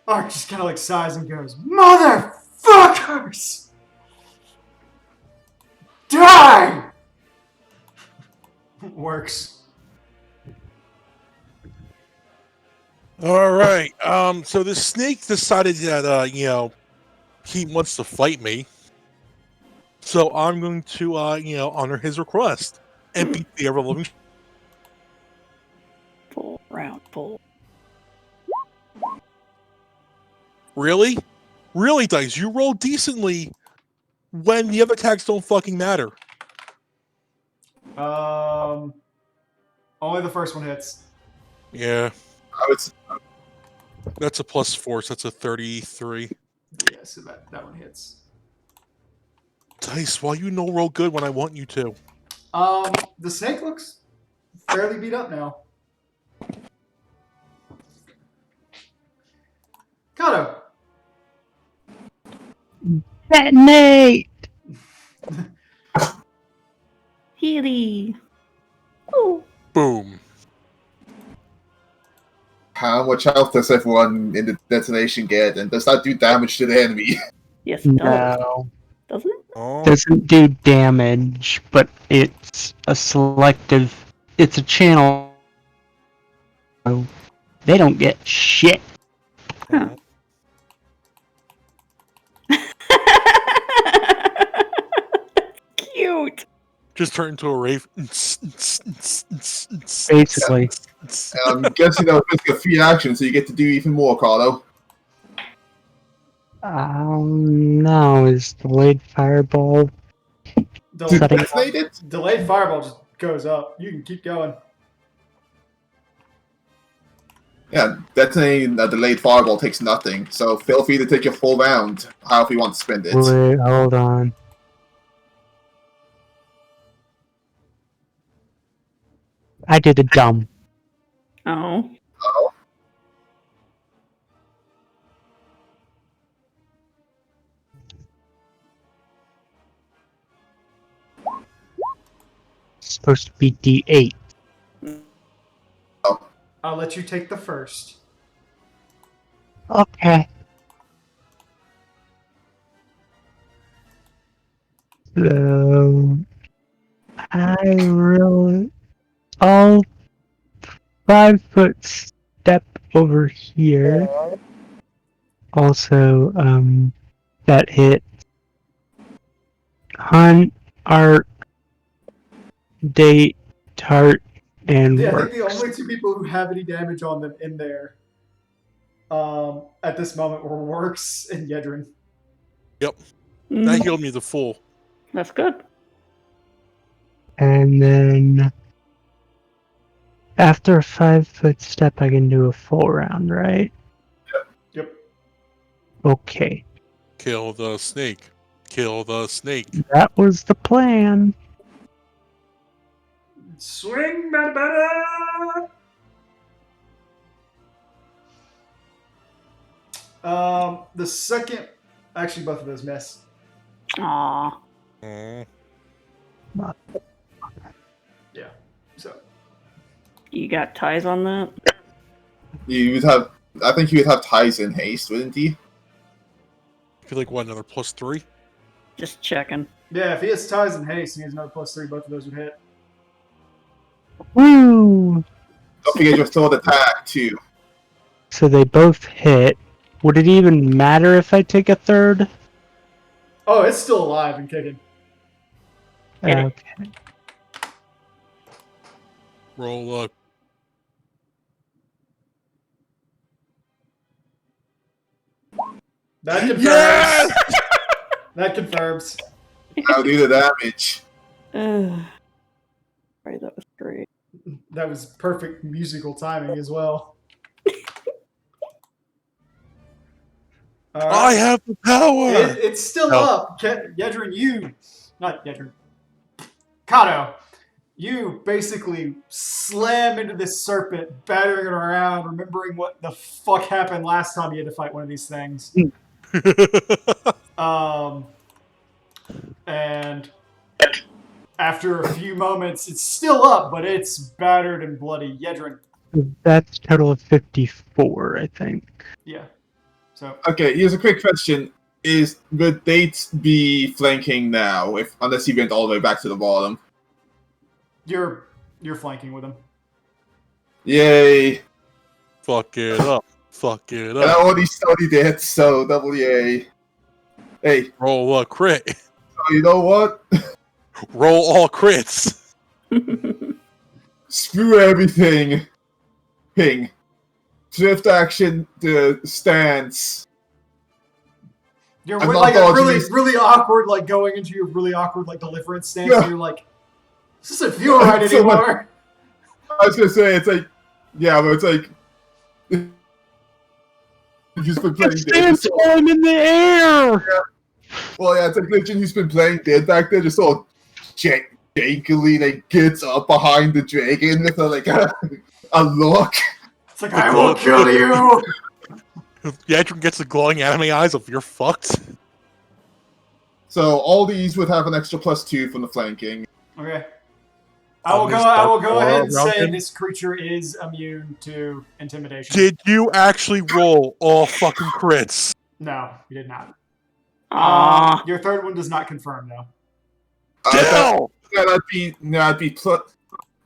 Ark just kind of like sighs and goes, "Motherfuckers! Die!" Works. All right. So the snake decided that he wants to fight me. So I'm going to honor his request and beat the ever living. Full round, full. Really, really, Dice. You roll decently when the other attacks don't fucking matter. Only the first one hits. Yeah, I would say that's a +4. So that's a 33. Yeah, so that one hits. Dice, why you no roll good when I want you to? The snake looks fairly beat up now. Kato. Detonate! Healy. Ooh. Boom. how much health does everyone in the detonation get, and does that do damage to the enemy? Yes, it does. No. Doesn't it? Oh, Doesn't do damage, but it's a selective. It's a channel. Oh, they don't get shit. Huh. Cute. just turn into a rave. Basically. I'm guessing that was basically a free action, so you get to do even more, Carlo. No, is delayed fireball. To Setting- detonate it? Delayed fireball just goes up. You can keep going. Yeah, detonating a delayed fireball takes nothing, so feel free to take your full round, however you want to spend it. Wait, hold on. I did a dumb. Oh. Oh, It's supposed to be D8. I'll let you take the first. Okay. So I really I'll 5-foot step over here. Also, that hit Hunt, Arc, Date, Tart, and Yeah, I Work. think the only two people who have any damage on them in there at this moment were Works and Yedrin. That Mm, healed me the full. that's good. And then after a 5-foot step, I can do a full round, right? Yep. Okay, Kill the snake. Kill the snake. that was the plan. Swing, bada bada! The second... Actually, both of those miss. Aw. Mm. Yeah, so... You got ties on that? You would have. I think you would have ties in haste, wouldn't he? I feel like what, another +3? Just checking. Yeah, if he has ties and haste and he has another +3, both of those would hit. Woo! Don't forget your sword attack too. So they both hit. Would it even matter if I take a third? Oh, it's still alive and kicking. Okay. Roll That confirms. Yes! That confirms. I'll do the damage. Right, that was great. That was perfect musical timing as well. I have the power! It's still No. up. Yedrin, not Yedrin. Kato, you basically slam into this serpent, battering it around, remembering what the fuck happened last time you had to fight one of these things. And after a few moments, it's still up, but it's battered and bloody. Yedrin, That's a total of 54, I think. yeah. So Okay, here's a quick question: would Dates be flanking now, unless he went all the way back to the bottom? you're flanking with him. Yay! Fuck it up. Fuck it And I up. already studied it, so double yay. Hey, Roll a crit. so you know what? Roll all crits. Screw everything. Ping. Swift action, the stance. You're I'm like not a really, dodging really awkward, like going into your really awkward, like deliverance stance. Yeah. And you're like, this doesn't feel right So, like, anymore. I was gonna say, it's like, yeah, but it's like, he's been playing It's dead. dance time in the air! Well, yeah, it's like Legend who's been playing dead back there, just sort of shakily, like, gets up behind the dragon with like a look. It's like, I will kill you. Yadrin gets the glowing anime eyes of you're fucked. So all these would have an extra +2 from the flanking. Okay. I will go ahead and say this creature is immune to intimidation. Did you actually roll all fucking crits? No, you did not. Aw. Your third one does not confirm, though. Hell! That'd be plus.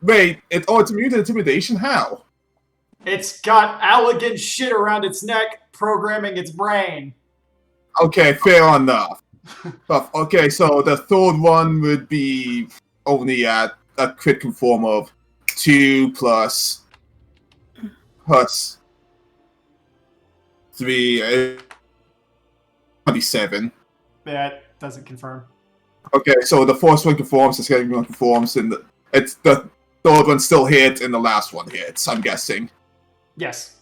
Wait, it's immune to intimidation? How? It's got elegant shit around its neck, programming its brain. Okay, fair enough. Okay, so the third one would be only at a crit conform of 2 plus 3, 27. That doesn't confirm. Okay, so the first one conforms, the second one conforms, and it's the third one still hits, and the last one hits, I'm guessing. Yes.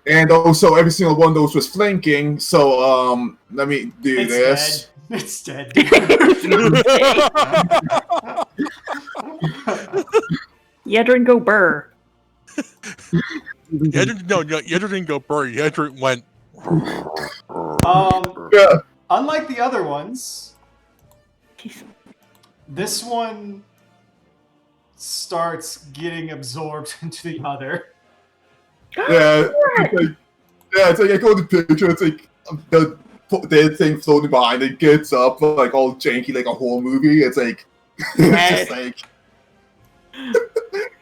And also, every single one of those was flanking, so, let me do It's this. dead. It's dead. Yedrin go burr. Yadrin didn't go burr. Yadrin went. Yeah. Unlike the other ones, Jeez. this one starts getting absorbed into the other. It's like I go to the picture, it's like the dead thing floating behind it gets up like all janky like a horror movie. It's like it's just like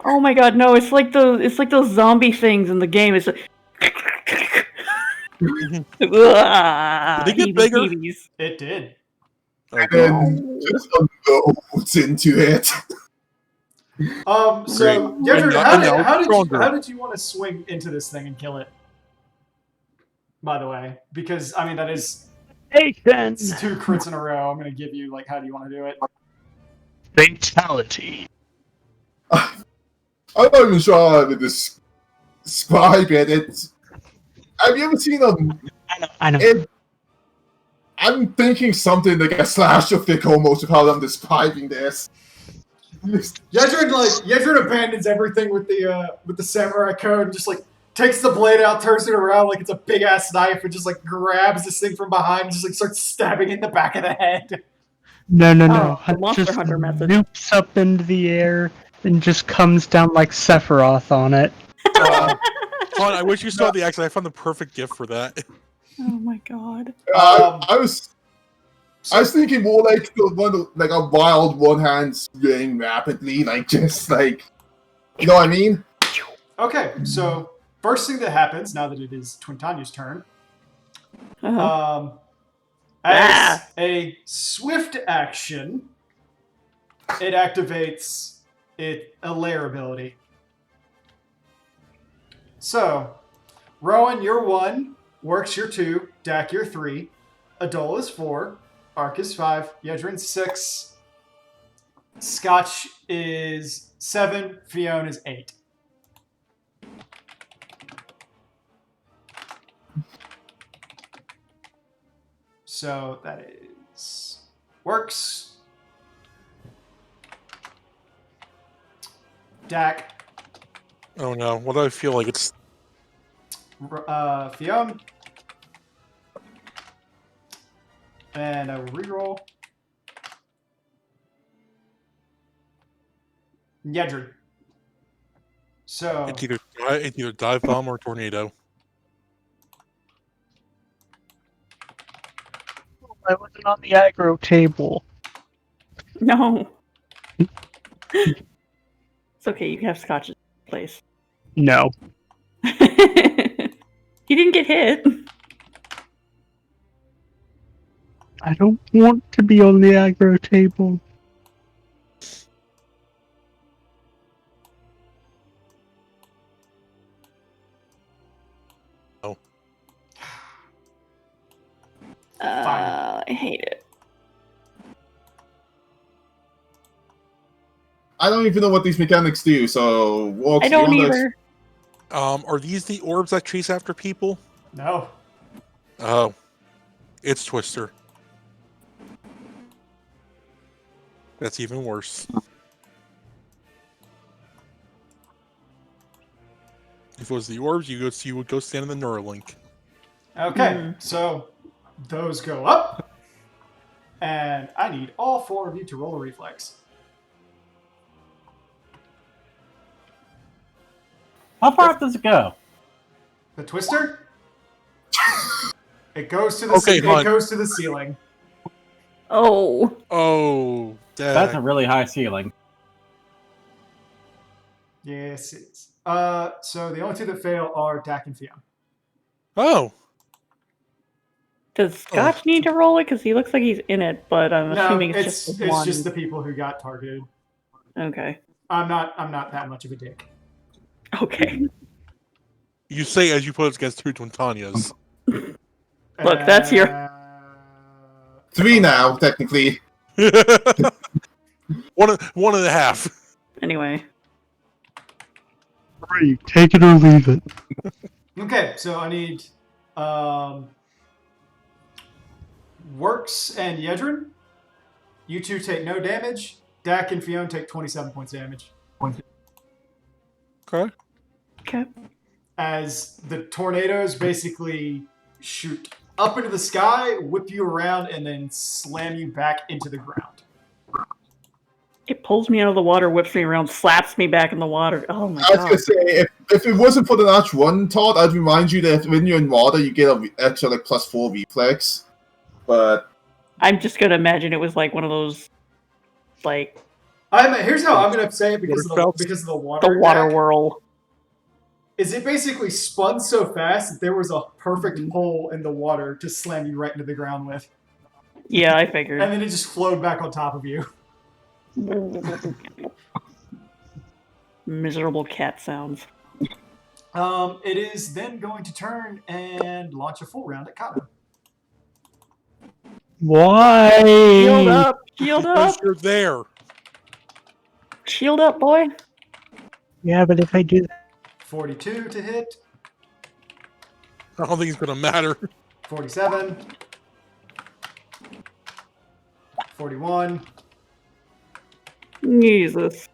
Oh my god, no, it's like those zombie things in the game. It's like Did they get bigger? heebie-jeebies. It did. and then just unloads into it. So Great. Yedrin, And how did you want to swing into this thing and kill it? By the way, because I mean that is Nathan! it's 2 crits in a row. I'm gonna give you like, how do you want to do it? Fatality. I'm not even sure how to describe it. Have you ever seen I know. I'm thinking something like a slasher flick almost of how I'm describing this. Yedrin abandons everything with the samurai code and just like takes the blade out, turns it around like it's a big ass knife, and just like grabs this thing from behind and just like starts stabbing it in the back of the head. No. Oh, the It Monster just Hunter method. loops up into the air and just comes down like Sephiroth on it. Hon, I wish you saw the action. I found the perfect gift for that. Oh my god. I was thinking more like like a wild one hand swing rapidly, like just like, you know what I mean? Okay, so first thing that happens now that it is Twintanya's turn, as a swift action, it activates a lair ability. So, Rowan, you're 1, Works, you're 2, Dak, you're 3, Adol is 4, Ark is 5, Yedrin 6, Scotch is 7, Fiona is 8. So that is Works, Dak, Oh no, what do I feel like? It's Fiona, and I will reroll. Yedrin. So it's either dive bomb or tornado. I wasn't on the aggro table. No. It's okay, you have Scotch's place. No. He didn't get hit. I don't want to be on the aggro table. I hate it. I don't even know what these mechanics do, so Walks, I don't you wanna- either. Are these the orbs that chase after people? no. Oh, it's Twister. That's even worse. If it was the orbs, you would go stand in the Neuralink. Okay, so those go up, and I need all 4 of you to roll a reflex. How far up does it go? The Twister. It goes to the Okay, it hon. goes to the ceiling. Oh. Oh, That's a really high ceiling. Yes, it is. So the only 2 that fail are Dak and Fiona. Oh, Does Scotch need to roll it? Because he looks like he's in it, but I'm No, assuming it's it's just one. just the people who got targeted. Okay. I'm not that much of a dick. Okay. you say as you put it against 2 Twintanias. Look, that's your- 3 now, technically. one and a half. Anyway. 3. Take it or leave it. Okay, so I need Works and Yedrin. You 2 take no damage. Dak and Fiona take 27 points damage. Okay. Okay. As the tornadoes basically shoot up into the sky, whip you around, and then slam you back into the ground. It pulls me out of the water, whips me around, slaps me back in the water. Oh my I was god. gonna say, if it wasn't for the notch 1 Todd, I'd remind you that when you're in water, you get an extra like +4 reflex. But I'm just gonna imagine it was like one of those, like Here's how I'm gonna say it because of the water. the water attack, whirl. is it basically spun so fast that there was a perfect hole in the water to slam you right into the ground with, Yeah, I figured. and then it just flowed back on top of you. Miserable cat sounds. It is then going to turn and launch a full round at Kato. Why? Shield up! Shield up! Because you're there. Shield up, boy! Yeah, but if I do that, 42 to hit, I don't think it's gonna matter. 47, 41, Jesus.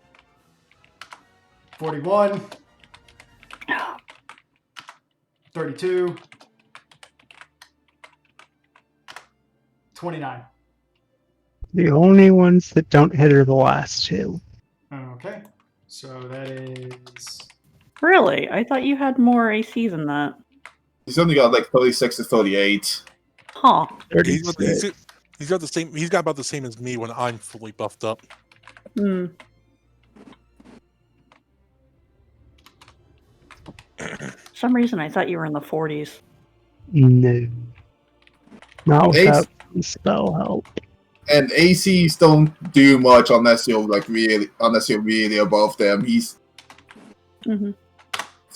41. 32. 29. The only ones that don't hit are the last two. Okay. So that is. Really? I thought you had more AC than that. He's only got like 36 to 38. Huh. He's got, 36. he's got the same. He's got about the same as me when I'm fully buffed up. Hmm. For some reason, I thought you were in the 40s. No. Not Ace. without some spell help. And ACs don't do much unless you're really above them. Mm-hmm.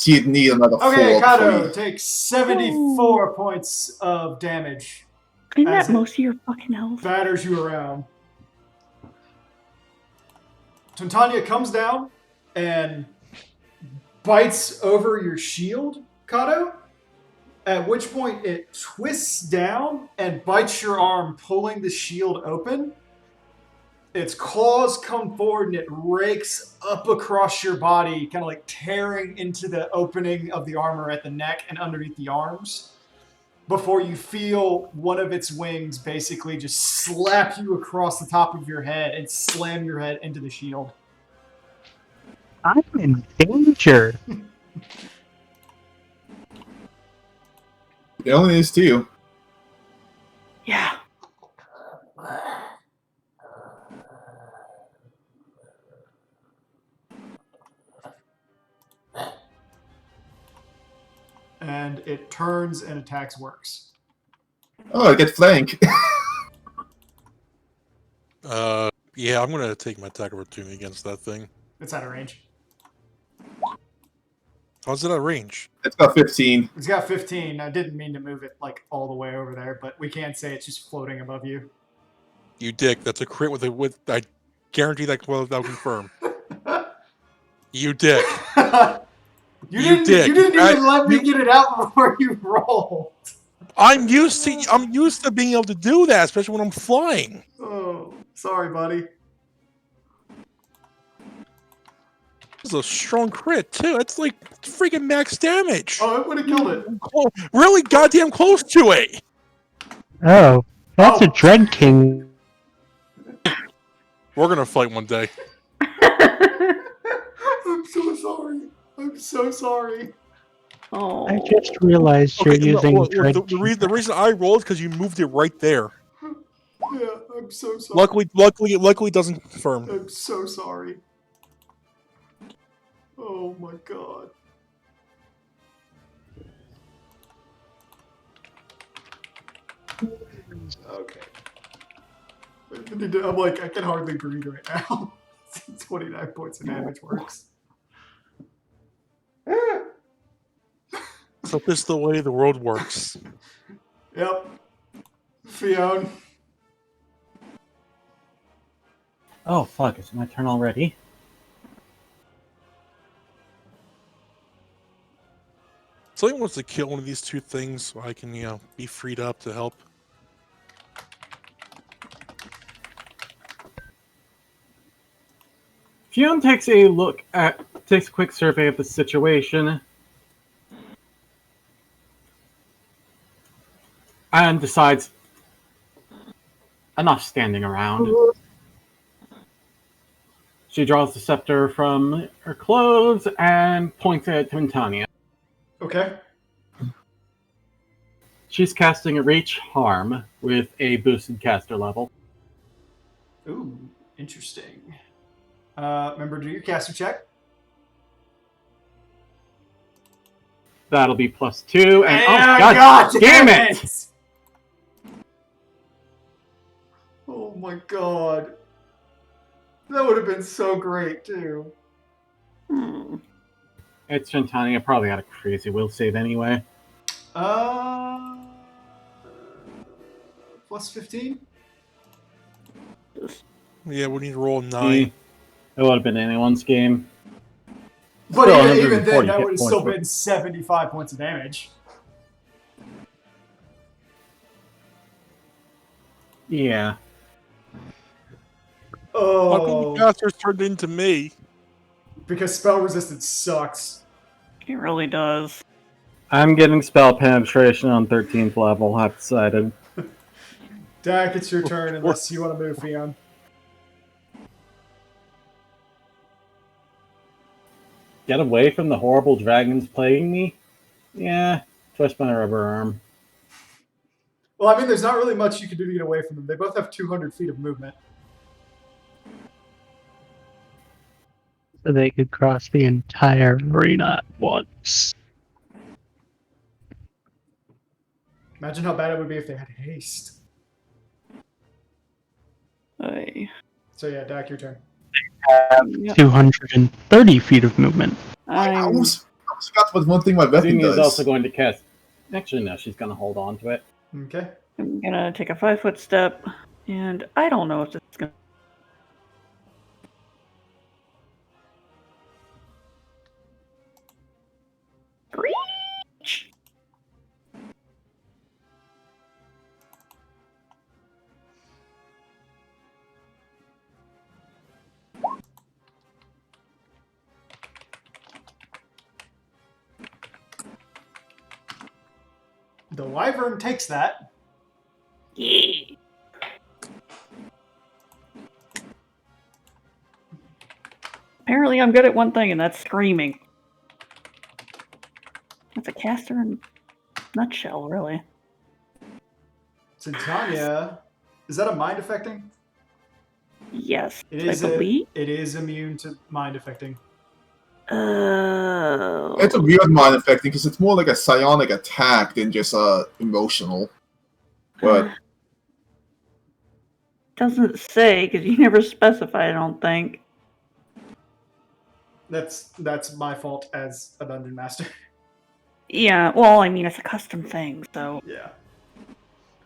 He'd need another Okay, 4 Kato before he- takes 74 points of damage. Isn't As that it most of your fucking health? batters you around. Titania comes down and bites over your shield, Kato. At which point it twists down and bites your arm, pulling the shield open. Its claws come forward and it rakes up across your body, kind of like tearing into the opening of the armor at the neck and underneath the arms, before you feel one of its wings basically just slap you across the top of your head and slam your head into the shield. I'm in danger. It only is 2. Yeah. And it turns and attacks Works. Oh, I get flank. Yeah, I'm gonna take my attack opportunity against that thing. It's out of range. How's it at range? It's got 15. It's got 15. I didn't mean to move it like all the way over there, but we can't say it's just floating above you. You dick. That's a crit with. I guarantee that without confirm. You dick. You didn't even let me get it out before you rolled. I'm used to being able to do that, especially when I'm flying. Oh, sorry, buddy. This is a strong crit too. It's like freaking max damage. Oh, it would have killed it. Oh, really goddamn close to it. Oh, that's Oh. a Dread King. We're gonna fight one day. I'm so sorry. I'm so sorry. Oh. I just realized you're using look, Dread the King. reason I rolled is because you moved it right there. Yeah, I'm so sorry. Luckily, it doesn't confirm. I'm so sorry. Oh my god. Okay. I'm like, I can hardly breathe right now. 29 points of damage Works. So this is the way the world works. Yep. Fionn. Oh fuck! It's my turn already. Somebody wants to kill one of these two things so I can, be freed up to help. Fionn takes a quick survey of the situation and decides enough standing around. She draws the scepter from her clothes and points it at Titania. Okay. She's casting a Reach Harm with a boosted caster level. Ooh, interesting. Remember, do your caster check. That'll be +2, and Yeah, god damn it! Oh my god. That would have been so great, too. Hmm. It's Titania, probably had a crazy will save anyway. Plus 15? Yeah, we need to roll 9. It would have been anyone's game. But Still even then, 140 that hit would have still points. been 75 points of damage. Yeah. How come Oh, the caster's turned into me? because spell resistance sucks. It really does. I'm getting spell penetration on 13th level. I've decided. Dak, it's your turn unless you want to move, Fion. Get away from the horrible dragons plaguing me? Yeah, twist my rubber arm. Well, I mean, there's not really much you can do to get away from them. They both have 200 feet of movement. So they could cross the entire arena at once. Imagine how bad it would be if they had haste. I, So yeah, Dak, your turn. yep. 230 feet of movement. I I'm, almost forgot what one thing my weapon Zuni is does. also going to cast. Actually, no, she's going to hold on to it. Okay. I'm gonna take a 5-foot step, and I don't know if this is gonna. Reach! The wyvern takes that. Yeah. Apparently, I'm good at one thing, and that's screaming. That's a caster in a nutshell, really. Titania, is that a mind affecting? Yes, It I is. believe. It is immune to mind affecting. Oh. It's a weird mind affecting because it's more like a psionic attack than just emotional. But Doesn't say, because you never specify, I don't think. That's my fault as a dungeon master. Yeah, well, I mean, it's a custom thing, so. Yeah.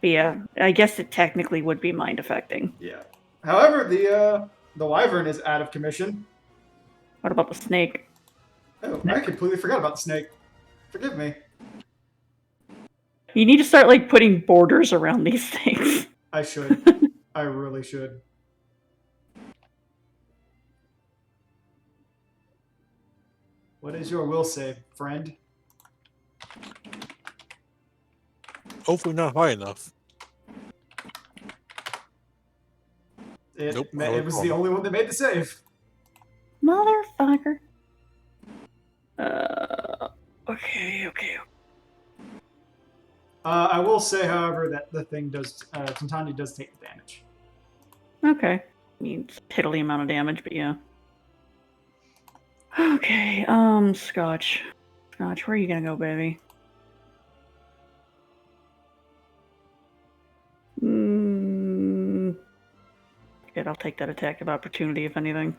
But yeah, I guess it technically would be mind affecting. Yeah. However, the wyvern is out of commission. What about the snake? Oh, I completely forgot about the snake. Forgive me. You need to start, like, putting borders around these things. I should. I really should. What is your will save, friend? Hopefully not high enough. Nope, I It was the only one that made the save. Motherfucker. Okay. I will say, however, that the thing does. Titania does take the damage. Okay. I mean, it's a piddly amount of damage, but yeah. Okay, Scotch. Scotch, where are you gonna go, baby? Good, I'll take that attack of opportunity, if anything.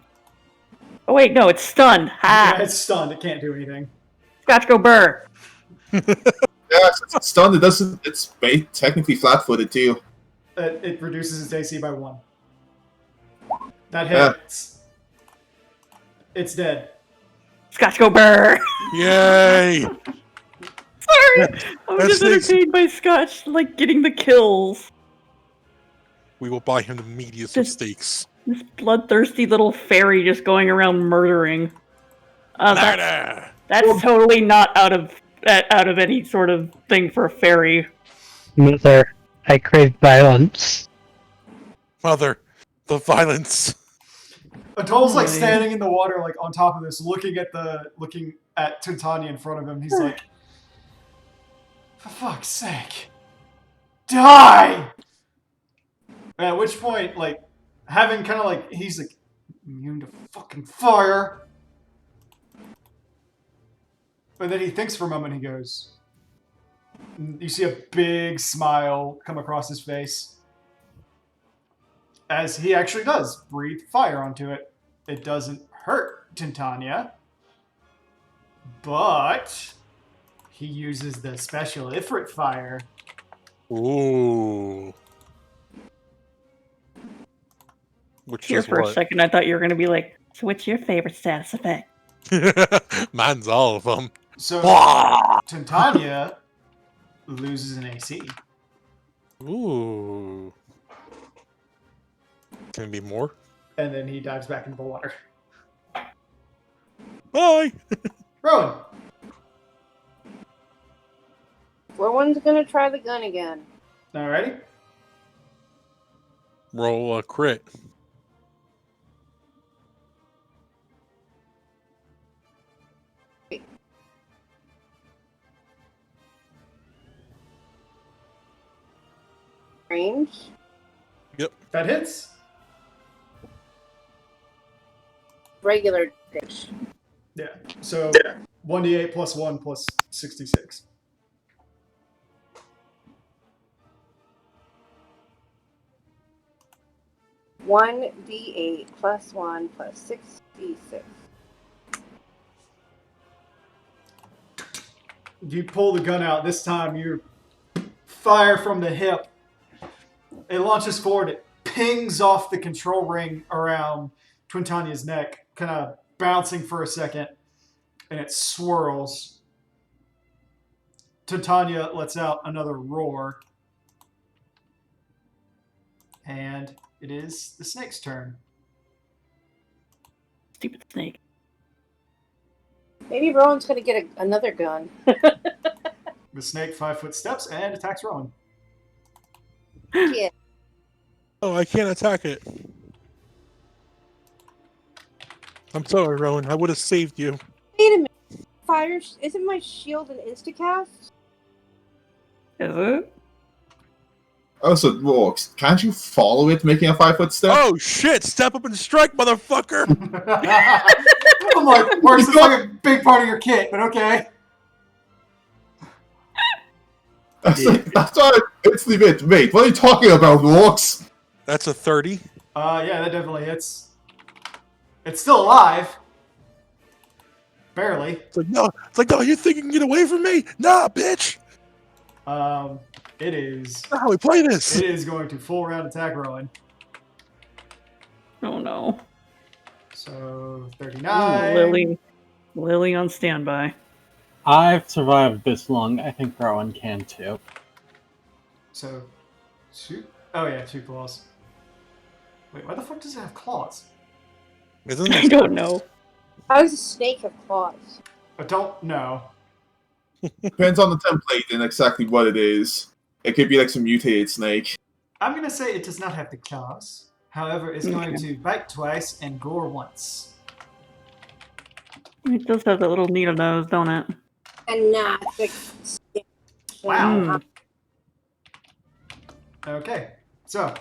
Oh wait, no, it's stunned! Ha! Yeah, it's stunned. It can't do anything. Scotch, go burr! yes, it's stunned. It doesn't. It's technically flat-footed too. It reduces its AC by 1. That Yeah. hits. It's dead. Scotch, go burr! Yay! Sorry! I'm That's just entertained by Scotch, like, getting the kills. We will buy him the meatiest of steaks. This bloodthirsty little fairy just going around murdering. Murder! That's totally not out of any sort of thing for a fairy. Mother, I crave violence. Mother, the violence. Atoll's like Right. standing in the water, like on top of this, looking at Titania in front of him. He's like, "For fuck's sake, die!" At which point, like, having kind of like he's like immune to fucking fire, but then he thinks for a moment. He goes, you see a big smile come across his face. As he actually does breathe fire onto it. It doesn't hurt Titania, but he uses the special Ifrit fire. Ooh. Which Here is for a what? second, I thought you were going to be like, so what's your favorite status effect? Mine's all of them. So Wah! Titania loses an AC. Ooh. Can it be more? and then he dives back into the water. Bye. Rowan. Rowan's gonna try the gun again. Alrighty. Roll a crit. Range. That hits. Regular dish. Yeah. So 1d8 plus 1 plus 66. One D8 plus 1 plus 66. You pull the gun out. This time you fire from the hip. It launches forward. It pings off the control ring around Twintanya's neck, kind of bouncing for a second, and it swirls. Twintanya lets out another roar. And it is the snake's turn. Stupid snake. Maybe Rowan's gonna get another gun. The snake 5 foot steps and attacks Rowan. Yeah. Oh, I can't attack it. I'm sorry, Rowan. I would have saved you. Wait a minute. Fire. Isn't my shield an instacast? Is it? Oh, so it works. Can't you follow it making a 5 foot step? Oh shit! Step up and strike, motherfucker! I'm like, works is like a big part of your kit, but okay. That's why it's the bit. Wait, what are you talking about, Works? That's a 30. Yeah, that definitely hits. It's still alive. Barely. It's like no, you think you can get away from me? Nah, bitch! It is. That's how we play this. It is going to full round attack Rowan. Oh no. So Ooh, 39. Lily on standby. I've survived this long. I think Rowan can too. So 2. Oh yeah, 2 claws. Wait, why the fuck does it have claws? Isn't I it? don't know. How does a snake have claws? I don't know. Depends on the template and exactly what it is. It could be like some mutated snake. I'm gonna say it does not have the claws. However, it's going to bite twice and gore once. It does have that little needle nose, don't it? And not the. Wow. Mm. Okay, so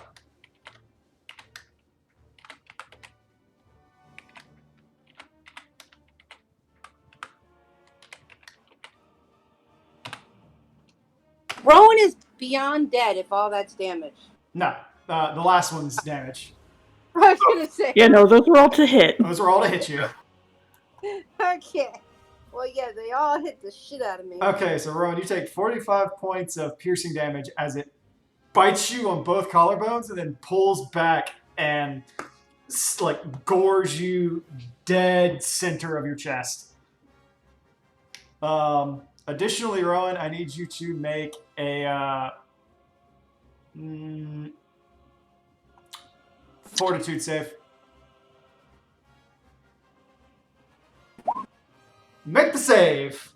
Rowan is beyond dead if all that's damage. no, the last one's damage. I was gonna say. Yeah, no, those were all to hit. Those are all to hit you. Okay. Well, yeah, they all hit the shit out of me. Okay, so Rowan, you take 45 points of piercing damage as it bites you on both collarbones and then pulls back and like gores you dead center of your chest. Additionally, Rowan, I need you to make a fortitude save. Make the save.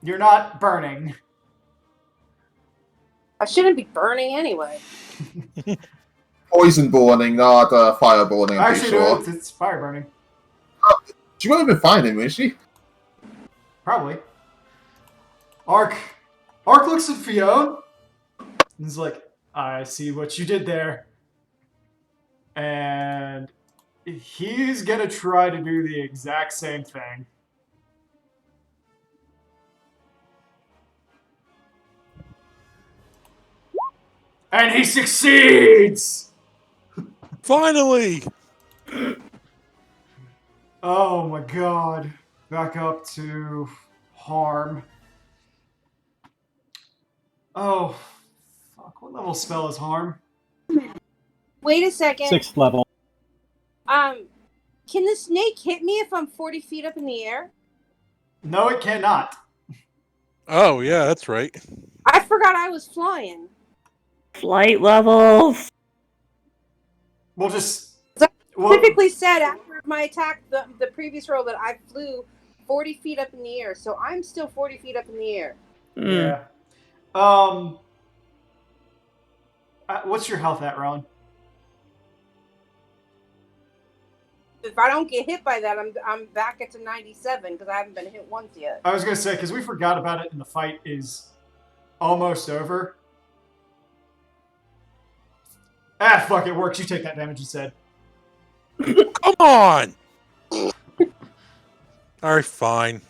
You're not burning. I shouldn't be burning anyway. Poison burning, not fire burning, I'm pretty Actually, no, sure. it's fire burning. She would have been fine, wouldn't she? Probably. Ark looks at Fionn and is like, I see what you did there. And he's gonna try to do the exact same thing. And he succeeds! Finally! Oh my god. Back up to harm. Oh, fuck. What level spell is harm? Wait a second. 6th level. Can the snake hit me if I'm 40 feet up in the air? No, it cannot. Oh yeah, that's right. I forgot I was flying. Flight levels. We'll just. Typically said after my attack, the previous roll, that I flew 40 feet up in the air, so I'm still 40 feet up in the air. Yeah. What's your health at, Ron? If I don't get hit by that, I'm back at 97 because I haven't been hit once yet. I was gonna say, because we forgot about it and the fight is almost over. Ah, fuck, it works. You take that damage instead. Come on! Alright, fine.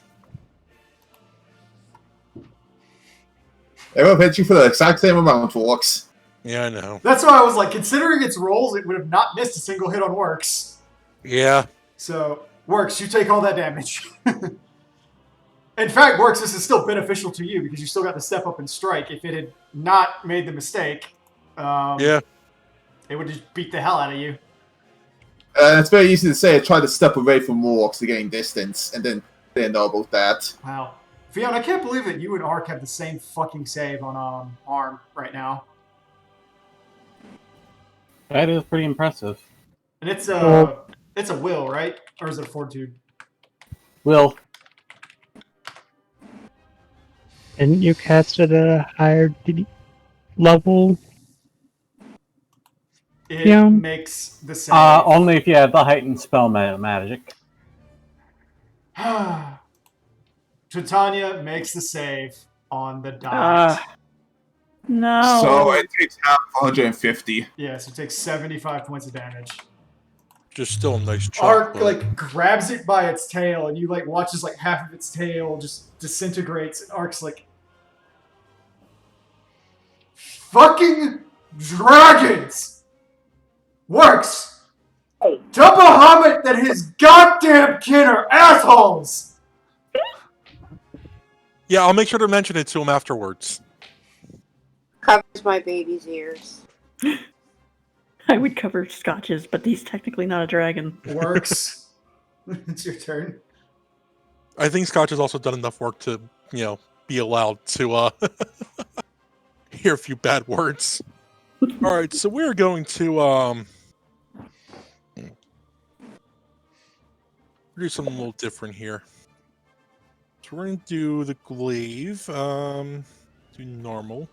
Everyone hit you for the exact same amount, Works. Yeah, I know. That's why I was like, considering its rolls, it would have not missed a single hit on Works. Yeah. So, Works, you take all that damage. In fact, Works, this is still beneficial to you because you still got to step up and strike. If it had not made the mistake, Yeah. it would just beat the hell out of you. It's very easy to say I tried to step away from Works to gain distance, and then didn't know about that. Wow. Fiona, I can't believe that you and Ark have the same fucking save on Arm right now. That is pretty impressive. And it's a will, right? Or is it a fortitude? Will. Didn't you cast it at a higher level? It Yeah. makes the same. Only if you have the heightened spell magic. Titania makes the save on the dot. No. So it takes half of 150. Yeah, so it takes 75 points of damage. Just still a nice chunk. Ark but- like grabs it by its tail, and you like watch as like half of its tail just disintegrates. And Ark's like, "Fucking dragons! Works! Tell Bahamut that his goddamn kin are assholes!" Yeah, I'll make sure to mention it to him afterwards. Covers my baby's ears. I would cover Scotches, but he's technically not a dragon. Works. It's your turn. I think Scotch has also done enough work to, be allowed to hear a few bad words. Alright, so we're going to do something a little different here. So we're gonna do the glaive. Do normal.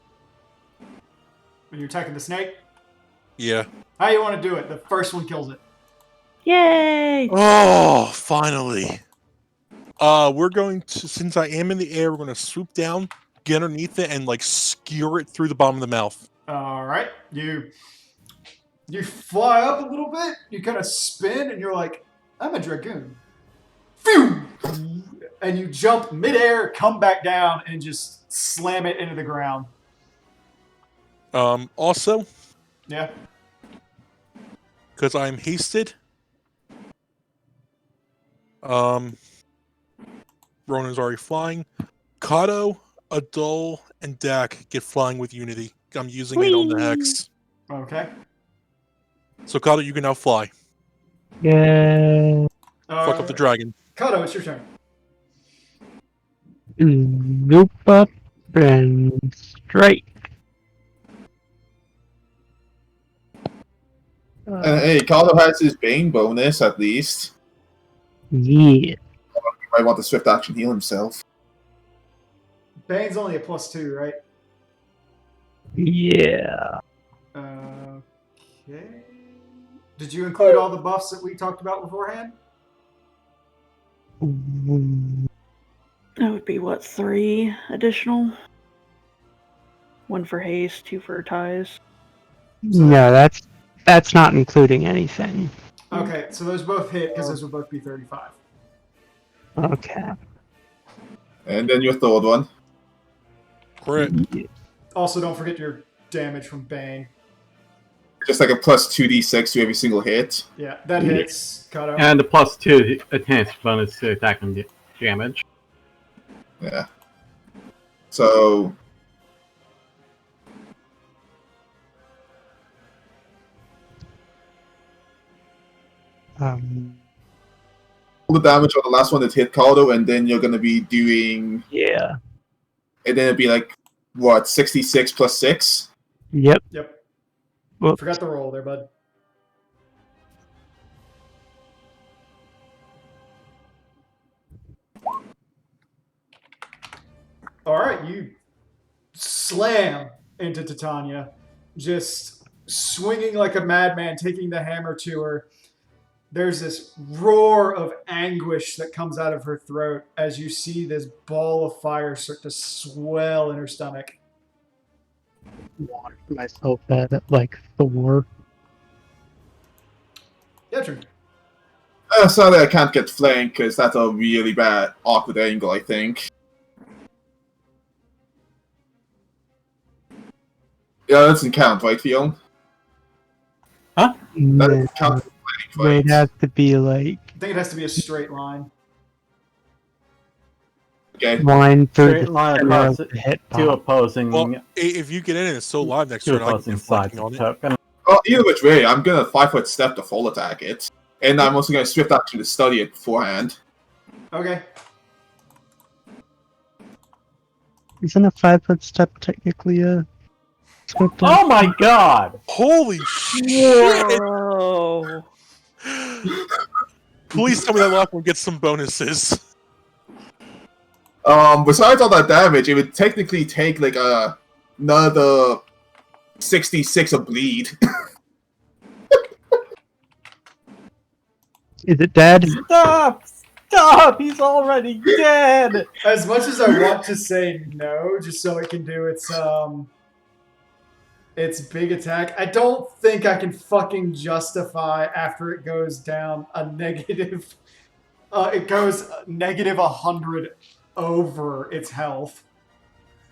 When you're attacking the snake, Yeah. how you want to do it? The first one kills it. Yay! Oh, finally. We're going to, since I am in the air, we're going to swoop down, get underneath it, and, skewer it through the bottom of the mouth. Alright. You fly up a little bit, you kind of spin, and you're like, I'm a dragoon. Phew! And you jump midair, come back down, and just slam it into the ground. Also, Yeah. because I'm hasted, Ronan's already flying. Kato, Adol, and Dak get flying with Unity. I'm using it on the Hex. Okay. So Kato, you can now fly. Yeah. Fuck up the dragon. Kato, it's your turn. Loop up and strike. Hey, Caldo has his Bane bonus, at least. Yeah. He might want to swift action heal himself. Bane's only a +2, right? Yeah. Okay. Did you include all the buffs that we talked about beforehand? That would be, 3 additional? 1 for haste, 2 for ties. No, that's not including anything. Okay, so those both hit because those would both be 35. Okay. And then your third one. Crit. Also, don't forget your damage from Bane. Just like a plus 2d6 to every single hit. Yeah, that hits. Kato. And the +2 enhanced bonus to attack and damage. Yeah. So... Um, all the damage on the last one that hit Caldo, and then you're going to be doing... yeah. And then it'd be like, what, 66 plus 6? Yep. Yep. Whoops. Forgot the roll there, bud. All right, you slam into Titania, just swinging like a madman, taking the hammer to her. There's this roar of anguish that comes out of her throat as you see this ball of fire start to swell in her stomach. Water myself at it like Thor. Yetrin. Sorry, I can't get flanked because that's a really bad, awkward angle, I think. Yeah, that doesn't count, right, Fion? That No, doesn't count for flank, right? it'd have to be like I think it has to be a straight line. Okay. line through Straight the line center across of the hit two box. opposing, Well, if you get in and it's so live next two turn, I can opposing get sides flanking of on the it. token. Well, either which way, I'm gonna 5-foot step to full attack it. And I'm also gonna swift action to study it beforehand. Okay. Isn't a 5-foot step technically a swift Oh my god! Holy shit! Whoa. Please tell me that last one gets some bonuses. Besides all that damage, it would technically take like another 66 of bleed. Is it dead? Stop! Stop! He's already dead! As much as I want to say no, just so it can do its big attack, I don't think I can fucking justify after it goes down a negative. It goes negative 100 over its health.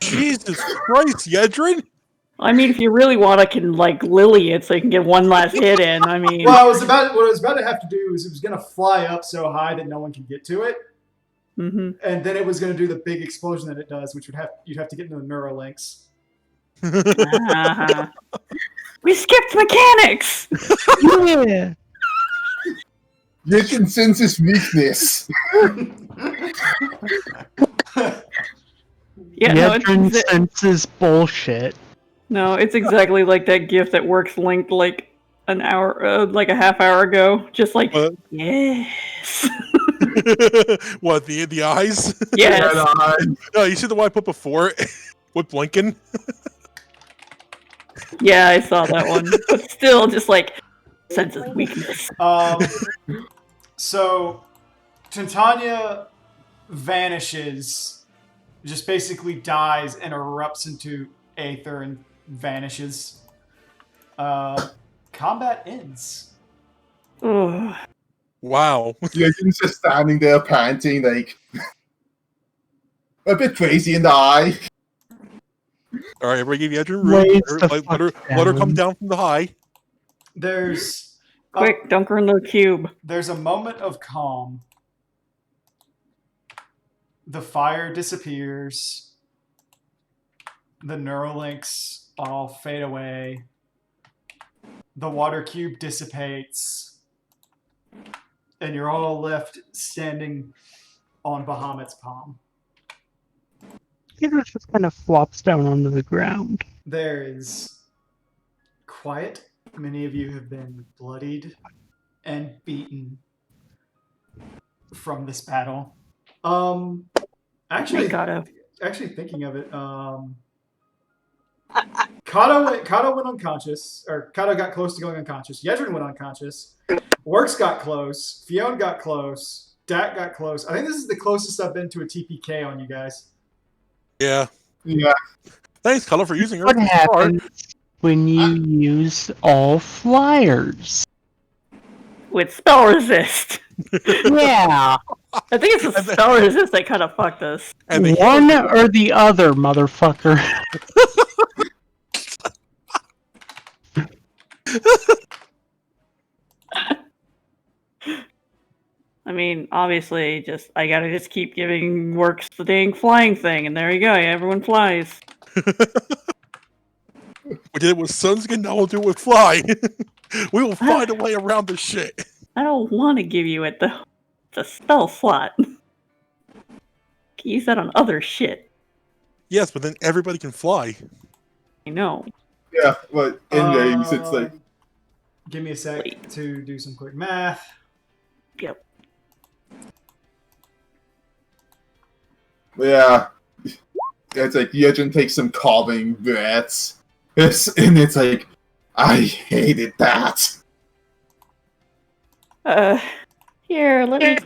Jesus Christ, Yedrin! I mean, if you really want, I can like lily it so you can get one last hit in. I mean, Well, what I was about to have to do is it was going to fly up so high that no one can get to it, mhm. and then it was going to do the big explosion that it does, which you'd have to get into the Neurolinks. Uh-huh. We skipped mechanics. Yeah. You can sense his weakness. Yeah, no, Yedrin it's, senses bullshit. no, it's exactly like that GIF that works linked like an hour, like a half hour ago. Just like What? yes, What, the eyes? yes. No, you see the one I put before it? With blinking? Yeah, I saw that one, but still, just like sense of weakness. So, Titania vanishes, just basically dies and erupts into aether and vanishes. Combat ends. Ugh. Wow. Yedrin's just standing there panting, like a bit crazy in the eye. Alright, everybody give Yedrin room. Lays the Let her come down. down from the high. There's Quick, dunk her in the cube. there's a moment of calm. The fire disappears. The Neurolinks all fade away. The water cube dissipates. And you're all left standing on Bahamut's palm. Yedrin just kind of flops down onto the ground. There is quiet. Many of you have been bloodied and beaten from this battle. Actually, Kato. actually thinking of it, Kato went unconscious, or Kato got close to going unconscious. Yedrin went unconscious. Works got close. Fiona got close. Dak got close. I think this is the closest I've been to a TPK on you guys. Yeah. Yeah. Thanks, Color, for using her. What happens when you use all flyers? With spell resist. Yeah, I think it's the spell resist that kind of fucked us. And the one or the other, motherfucker. I mean, obviously, I gotta just keep giving Works the dang flying thing, and there you go. Everyone flies. We did it with Sunskin, now we'll do it with Fly. We will find a way around this shit. I don't want to give you it though. It's a spell slot. Can use that on other shit. Yes, but then everybody can fly. I know. Yeah, but in games, it's like. Give me a sec to do some quick math. Yep. Yeah. it's like Yejin takes some calming breaths. And it's like, I hated that. Here, let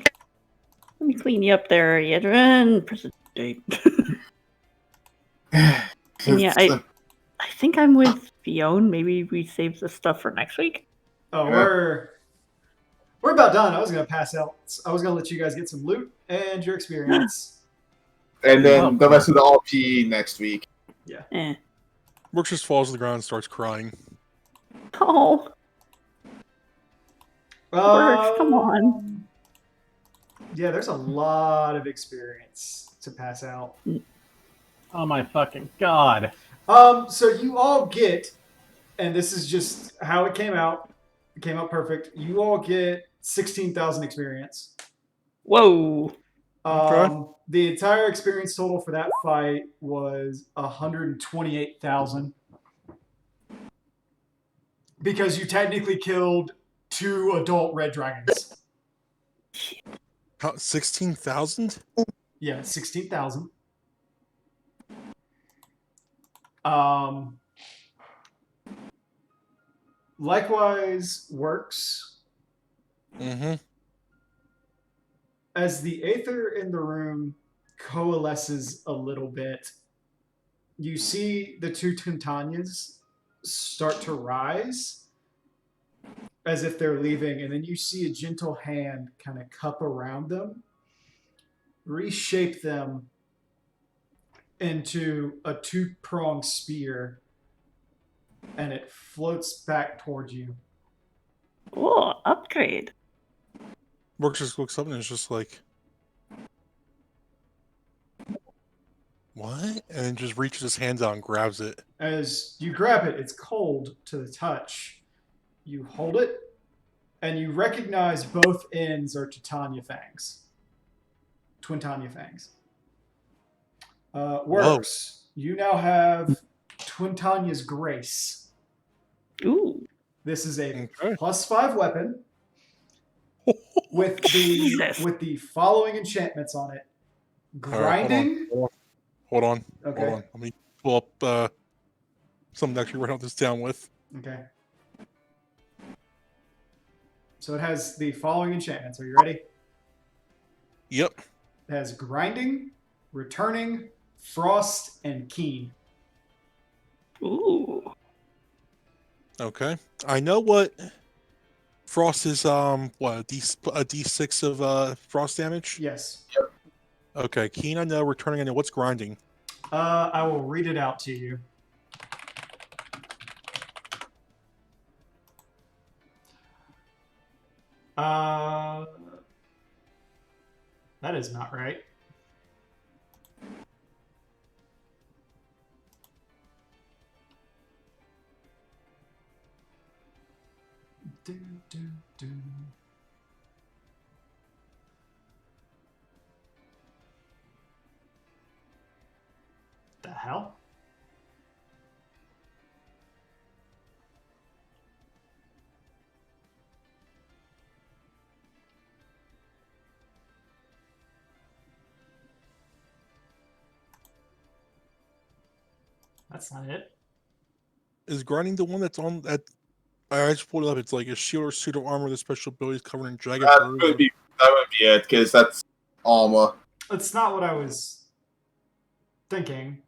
me clean you up there, Yedrin. Precipitate. And yeah, I think I'm with Fionn. Maybe we save the stuff for next week. Oh, we're about done. I was gonna pass out. I was gonna let you guys get some loot and your experience. And then the rest of the RP next week. Eh. Brooks just falls to the ground and starts crying. Oh, Works, come on. Yeah, there's a lot of experience to pass out. Oh my fucking god. So you all get, and this is just how it came out. It came out perfect. You all get 16,000 experience. whoa. The entire experience total for that fight was 128,000. Because you technically killed 2 adult red dragons. 16,000? Yeah, 16,000. Likewise works. Mm-hmm. As the aether in the room coalesces a little bit, you see the 2 Tintanias start to rise as if they're leaving, and then you see a gentle hand kind of cup around them, reshape them into a 2-pronged spear, and it floats back towards you. Oh, upgrade. Brooks just looks up and is just like, what? And then just reaches his hands out and grabs it. As you grab it, it's cold to the touch. You hold it, and you recognize both ends are Titania fangs. Twintania fangs. Works. You now have Twintania's Grace. Ooh. This is a Okay. +5 weapon with Jesus. the following enchantments on it. Grinding. Hold on. Okay. Hold on. Let me pull up something to actually write this down with. Okay. So it has the following enchantments. Are you ready? Yep. It has Grinding, Returning, Frost, and Keen. Ooh. Okay. I know what frost is. What a D6 of frost damage. Yes. Okay. Keen. I know. Returning. I know. What's grinding? I will read it out to you. That is not right. Do, do, do. The hell? That's not it. Is grinding the one that's on that? I just pulled it up. It's like a shield or suit of armor with special abilities covered in jagged. That would be it, because that's armor. That's not what I was thinking.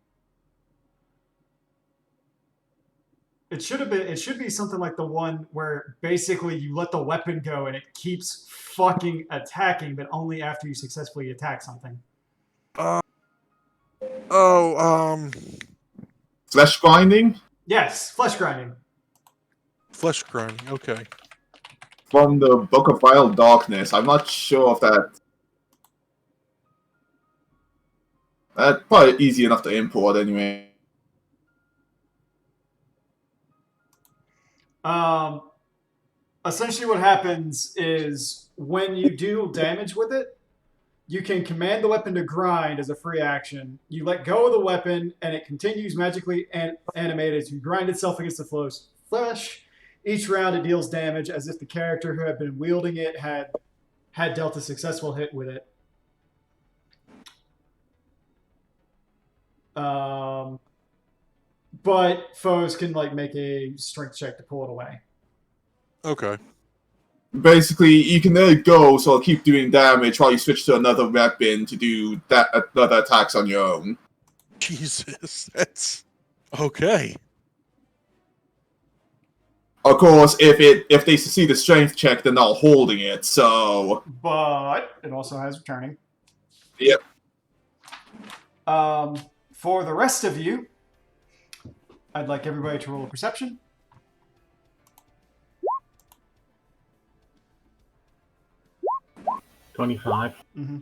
It should be something like the one where basically you let the weapon go and it keeps fucking attacking, but only after you successfully attack something. Flesh grinding? Yes, flesh grinding. Flesh grinding. Okay. From the Book of Vile Darkness. I'm not sure if that's probably easy enough to import anyway. Essentially what happens is when you deal damage with it, you can command the weapon to grind as a free action. You let go of the weapon, and it continues magically animated to grind itself against the flow's flesh. Each round, it deals damage as if the character who had been wielding it had dealt a successful hit with it. But foes can like make a strength check to pull it away. Okay. Basically, you can let it go, so it'll keep doing damage while you switch to another weapon to do that another attacks on your own. Jesus, that's okay. Of course, if they succeed the strength check, they're not holding it. So, But it also has returning. Yep. For the rest of you, I'd like everybody to roll a perception. 25. Mm-hmm.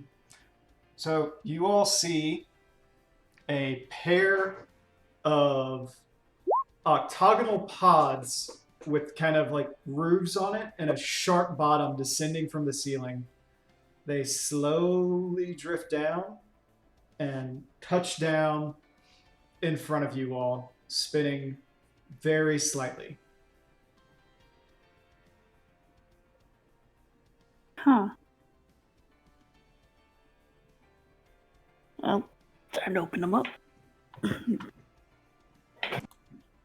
So you all see a pair of octagonal pods with kind of like roofs on it and a sharp bottom descending from the ceiling. They slowly drift down and touch down in front of you all, spinning very slightly. Huh. Well, time to open them up.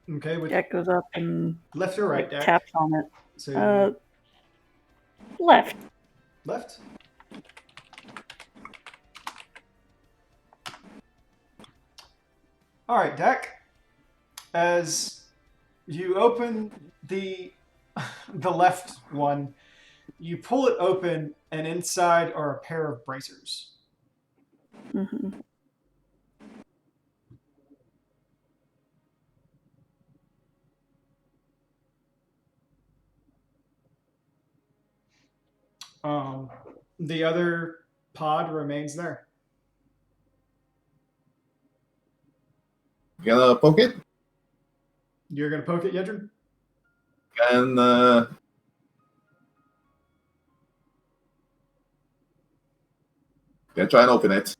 Okay, with Jack goes up and left or right, like, Dak? taps on it. So Left. left. All right, Dak. As you open the left one, you pull it open, and inside are a pair of bracers. Hmm. The other pod remains there. you gonna poke it? You're gonna poke it, Yedrin? And gonna try and open it.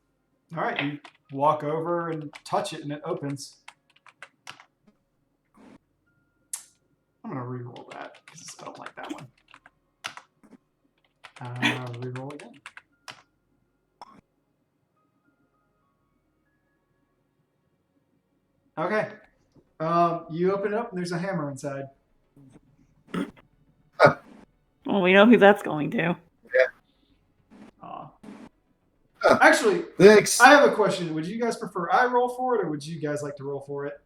All right, you walk over and touch it, and it opens. I'm gonna re-roll that because I don't like that one. Re-roll again. Okay. You open it up, and there's a hammer inside. Well, we know who that's going to. Actually, Thanks. I have a question. Would you guys prefer I roll for it, or would you guys like to roll for it?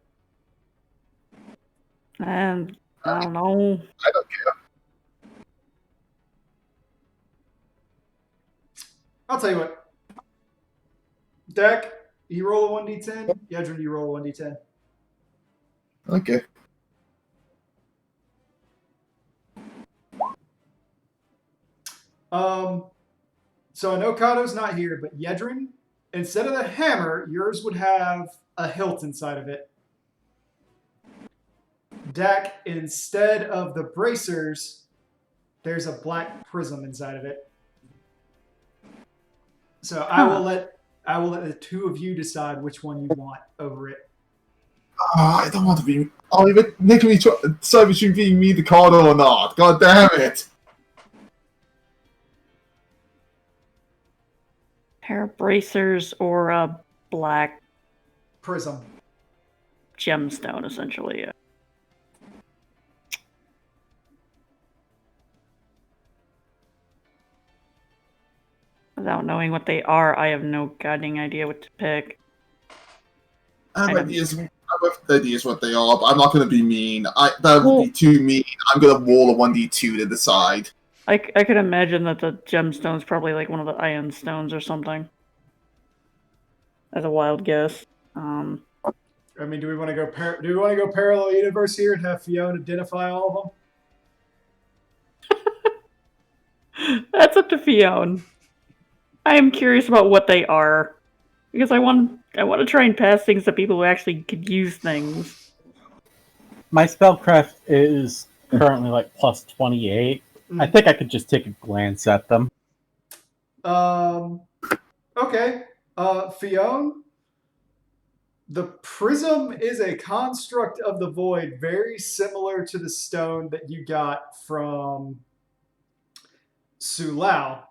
And I don't know. I don't care. I'll tell you what. Dak, you roll a 1d10. Yedrin, you roll a 1d10. Okay. So I know Kato's not here, but Yedrin, instead of the hammer, yours would have a hilt inside of it. Dak, instead of the bracers, there's a black prism inside of it. So I will let the two of you decide which one you want over it. I don't want to be. Oh, even making me decide between being me the Cardo or not. God damn it! Pair of bracers or a black Prism. gemstone, essentially. Yeah. Without knowing what they are, I have no goddamn idea what to pick. I have I don't- ideas what they are, but I'm not going to be mean. That would be too mean. I'm going to roll a 1d2 to decide. I could imagine that the gemstone's probably like one of the ion stones or something. As a wild guess. I mean, do we want to go parallel universe here and have Fiona identify all of them? That's up to Fionn. I am curious about what they are. Because I want to try and pass things to people who actually could use things. My spellcraft is currently like plus 28. I think I could just take a glance at them. Okay. Fionn, the prism is a construct of the void very similar to the stone that you got from Sulao.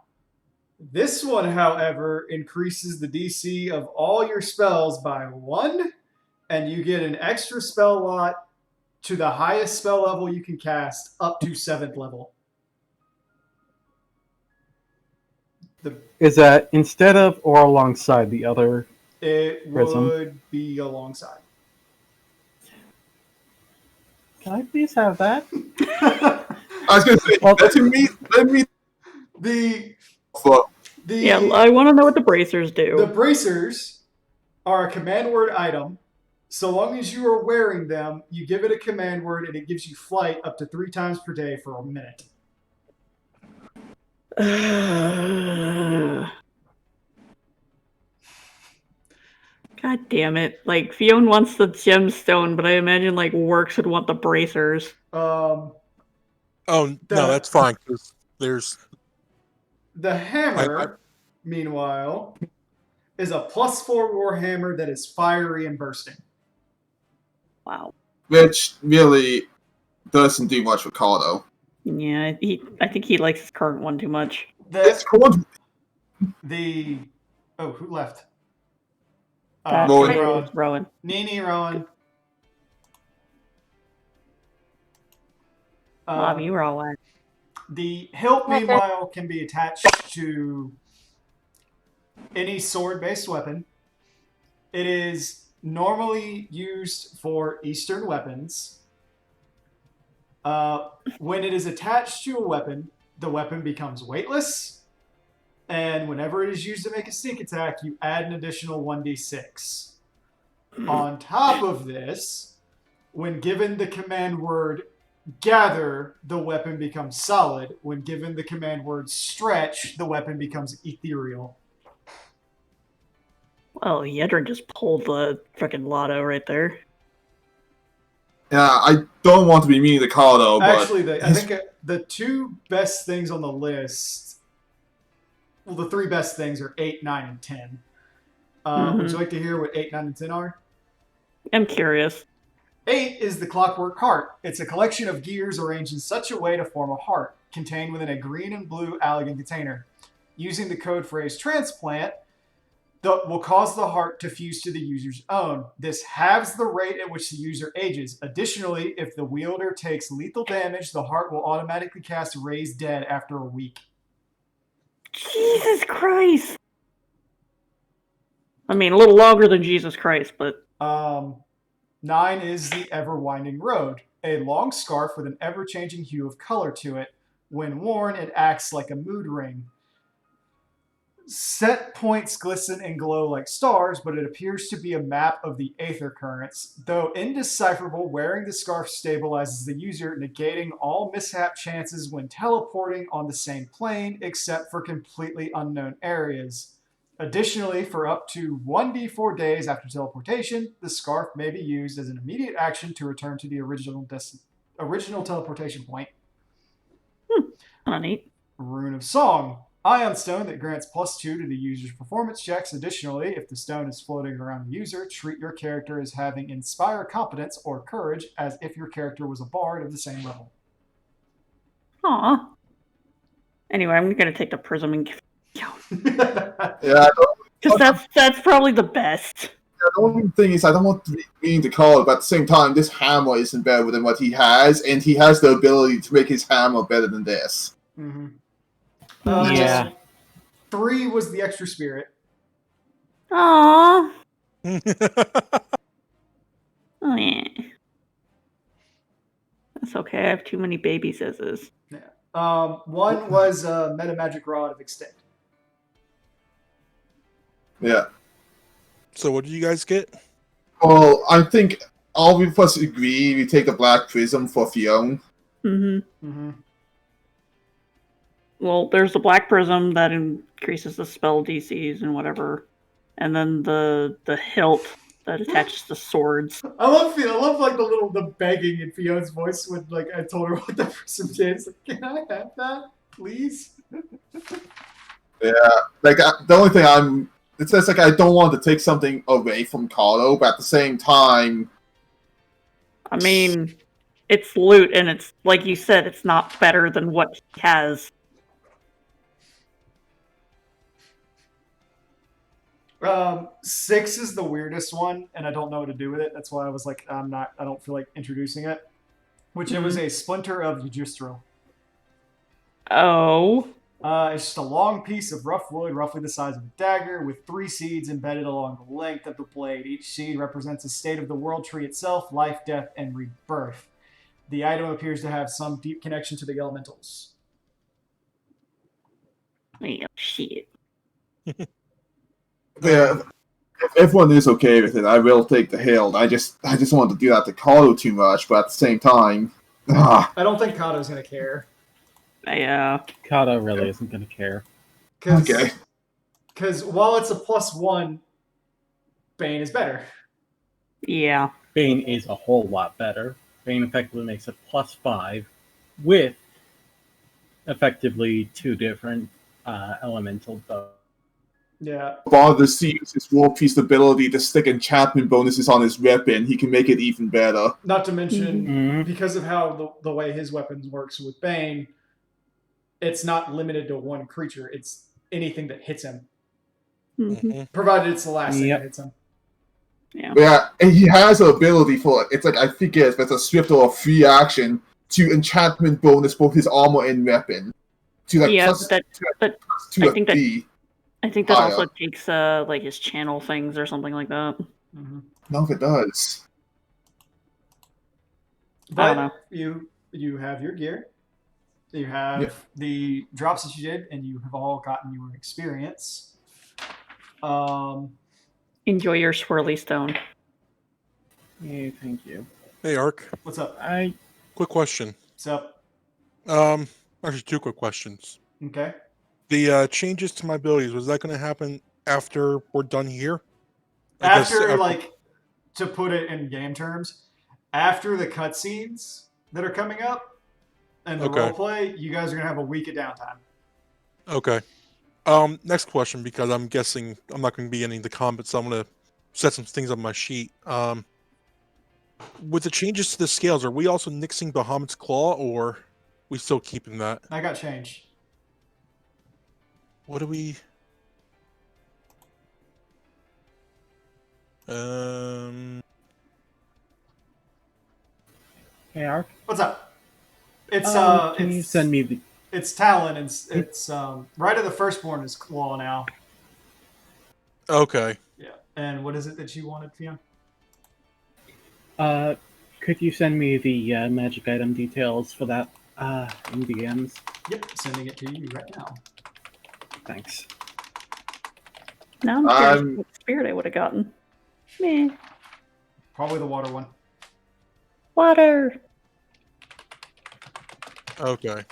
This one, however, increases the DC of all your spells by 1, and you get an extra spell lot to the highest spell level you can cast, up to 7th level. Is that instead of or alongside the other? It Prism. would be alongside. Can I please have that? I was gonna say, Well- let me. the Fuck. the Yeah, I want to know what the bracers do. the bracers are a command word item. So long as you are wearing them, you give it a command word, and it gives you flight up to 3 times per day for a minute. God damn it. Like, Fiona wants the gemstone, but I imagine, like, Works would want the bracers. Um, Oh The- no, that's fine. 'Cause there's the hammer, I- meanwhile, is a +4 war hammer that is fiery and bursting. Wow. Which really doesn't do much for Cardo. Yeah, I think he likes his current one too much. It's called Oh, who left? That Rowan. guy Rowan. was Rowan. Nini, Rowan. Bob, you were all whack. The hilt, meanwhile, can be attached to any sword-based weapon. It is normally used for Eastern weapons. When it is attached to a weapon, the weapon becomes weightless, and whenever it is used to make a sneak attack, you add an additional 1d6. On top of this, when given the command word gather, the weapon becomes solid. When given the command word stretch, the weapon becomes ethereal. Well, Yedrin just pulled the freaking lotto right there. Yeah, I don't want to be mean to Cardo, but Actually, I think the 2 best things on the list, well, the 3 best things are 8, 9, and 10. Would you like to hear what 8, 9, and 10 are? I'm curious. 8 is the Clockwork Heart. It's a collection of gears arranged in such a way to form a heart, contained within a green and blue Allegan container. Using the code phrase transplant, that will cause the heart to fuse to the user's own. This halves the rate at which the user ages. Additionally, if the wielder takes lethal damage, the heart will automatically cast Raise Dead after a week. Jesus Christ! I mean, a little longer than Jesus Christ, but 9 is the Ever-Winding Road, a long scarf with an ever-changing hue of color to it. When worn, it acts like a mood ring. Set points glisten and glow like stars, but it appears to be a map of the aether currents. Though indecipherable, wearing the scarf stabilizes the user, negating all mishap chances when teleporting on the same plane, except for completely unknown areas. Additionally, for up to 1d4 days after teleportation, the scarf may be used as an immediate action to return to the original teleportation point. honey. Rune of Song. Ion Stone that grants +2 to the user's performance checks. Additionally, if the stone is floating around the user, treat your character as having Inspire Competence or Courage as if your character was a bard of the same level. Aw. Anyway, I'm gonna take the prism and give yeah, because that's probably the best. the only thing is I don't want to be mean to Cardo, but at the same time, this hammer isn't better than what he has, and he has the ability to make his hammer better than this. Mm-hmm. Yeah. 3 was the extra spirit. Aww. Oh yeah. That's okay. I have too many baby scissors. 1 was Meta Magic Rod of Extinct. Yeah. So what did you guys get? Well, I think all of us agree we take the Black Prism for Fiona. Mm-hmm. Mm-hmm. Well, there's the black prism that increases the spell DCs and whatever, and then the hilt that attaches to swords. I love like the begging in Fiona's voice when like I told her what the person did. It's like, can I have that, please? Yeah, like the only thing it's just like I don't want to take something away from Cardo, but at the same time, I mean, it's loot, and it's like you said, it's not better than what he has. 6 is the weirdest one, and I don't know what to do with it. That's why I was like, I don't feel like introducing it. Which it was a splinter of Yggdrasil. Oh. It's just a long piece of rough wood, roughly the size of a dagger, with 3 seeds embedded along the length of the blade. Each seed represents a state of the world tree itself, life, death, and rebirth. The item appears to have some deep connection to the elementals. Oh, shit. Yeah, if everyone is okay with it, I will take the hilt. I just want to do that to Kato too much, but at the same time, I don't think Kato's going to care. Yeah. Kato really isn't going to care. Okay. Because while it's a +1, Bane is better. Yeah. Bane is a whole lot better. Bane effectively makes it +5 with effectively 2 different elemental bows. Yeah. Bardas uses his War Priest ability to stick enchantment bonuses on his weapon. He can make it even better. Not to mention, Mm-hmm. because of how the way his weapons works with Bane, it's not limited to one creature. It's anything that hits him, Mhm. provided it's the last thing Yep. that hits him. Yeah, and he has an ability for it's like I forget, but it's a swift or a free action to enchantment bonus both his armor and weapon. To like Yeah, plus, but plus I 2 think that- B. I think that Fire. also takes like his channel things or something like that. Mm-hmm. No, if it does. I don't But know. you have your gear. You have the drops that you did, and you have all gotten your experience. Enjoy your swirly stone. Yeah, thank you. Hey, Ark. What's up? Quick question. What's up? Actually, 2 quick questions. Okay. The changes to my abilities, was that going to happen after we're done here? I guess After, like, to put it in game terms, after the cutscenes that are coming up and the Okay. roleplay, you guys are gonna have a week of downtime. Okay. Next question, because I'm guessing I'm not going to be getting the combat, so I'm going to set some things on my sheet. With the changes to the scales, are we also nixing Bahamut's Claw, or we still keeping that? I got changed. What do we... Hey, Ark. What's up? It's Can you it's send me the? it's Talon, and it's right of the Firstborn is Claw now. Okay. Yeah. And what is it that you wanted, Fiona? Could you send me the magic item details for that in DMs? Yep, sending it to you right now. Thanks. Now I'm curious what spirit I would have gotten. Meh. Probably the water one. Water. Okay.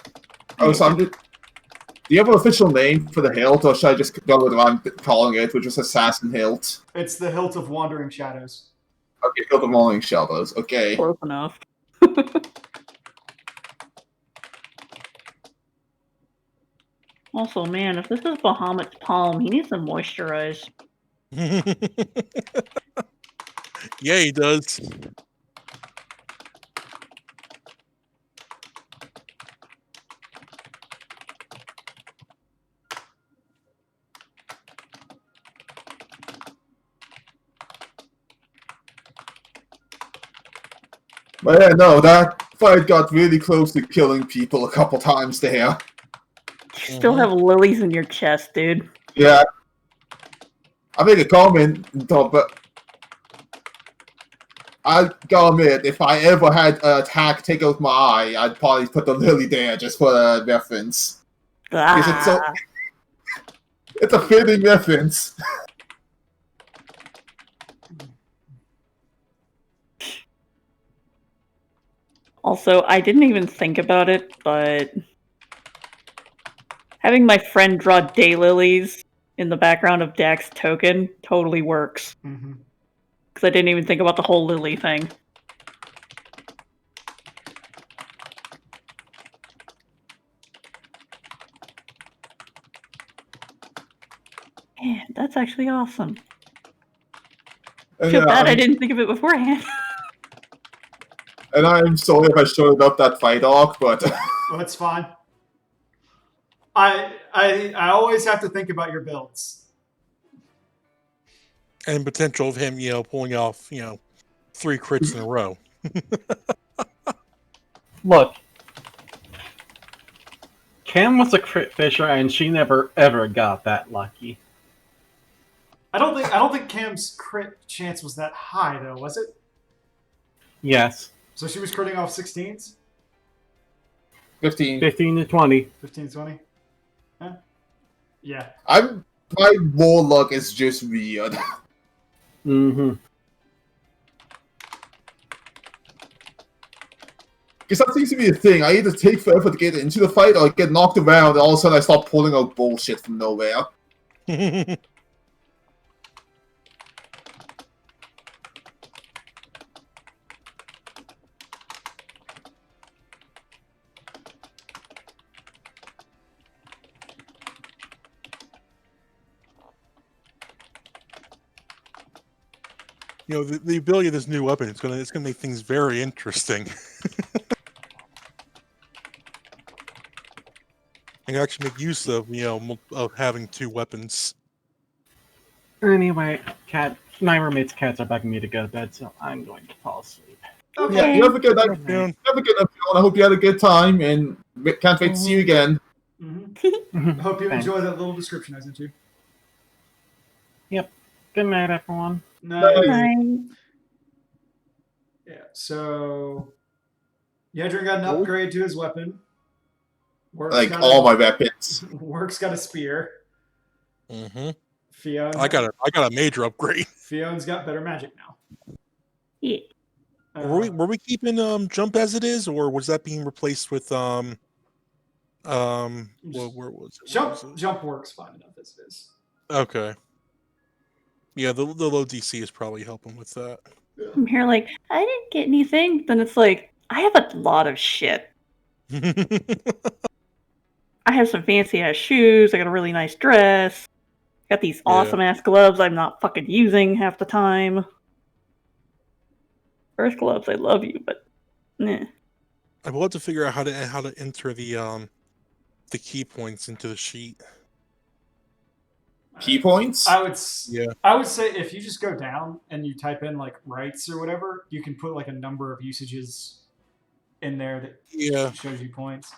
Oh, so I'm just, do you have an official name for the hilt, or should I just go with what I'm calling it, which is Assassin Hilt? It's the Hilt of Wandering Shadows. Okay, Hilt of Wandering Shadows. Okay. Close enough. Also, man, if this is Bahamut's palm, he needs to moisturize. Yeah, he does. But yeah, no, that fight got really close to killing people a couple times there. You still have lilies in your chest, dude. Yeah. I make a comment, but I gotta admit, if I ever had an attack take out my eye, I'd probably put the lily there just for a reference. Because it's so... It's a fitting reference. Also, I didn't even think about it, but having my friend draw daylilies in the background of Dax's token totally works. Mm-hmm. Because I didn't even think about the whole lily thing. Man, that's actually awesome. I feel bad I didn't think of it beforehand. And I'm sorry if I showed up that fight arc, but Well, it's fine. I always have to think about your builds. And potential of him, pulling off, 3 crits in a row. Look, Cam was a crit fisher, and she never ever got that lucky. I don't think Cam's crit chance was that high though, was it? Yes, So she was critting off 16s? 15. 15 to 20. 15, 20? Huh? Yeah. My warlock is just weird. Mm-hmm. Because that seems to be a thing. I either take forever to get into the fight, or I get knocked around, and all of a sudden I start pulling out bullshit from nowhere. The ability of this new weapon, it's gonna make things very interesting. I can actually make use of of having 2 weapons. Anyway, my roommate's cats are begging me to go to bed, so I'm going to fall asleep. Okay. Yeah, you have a good night. Good You night. have a good night, Fiona. I hope you had a good time, and can't wait to see you again. Mm-hmm. Hope you Thanks. enjoy that little description I sent you. Good night, everyone. Nice. Hi. Yeah, so Yedrin got an upgrade to his weapon. Work's Like got all my weapons. Work's got a spear. Mm-hmm. Fiona, I got a major upgrade. Fiona's got better magic now. Yeah. Were we keeping jump as it is, or was that being replaced with where was it? Jump works fine enough as it is. Okay. Yeah, the low DC is probably helping with that. I'm here like, I didn't get anything. Then it's like, I have a lot of shit. I have some fancy ass shoes. I got a really nice dress. Got these awesome ass gloves I'm not fucking using half the time. Earth gloves, I love you, but nah. I will have to figure out how to enter the key points into the sheet. Key points? I would say if you just go down and you type in like rights or whatever, you can put like a number of usages in there that shows you points.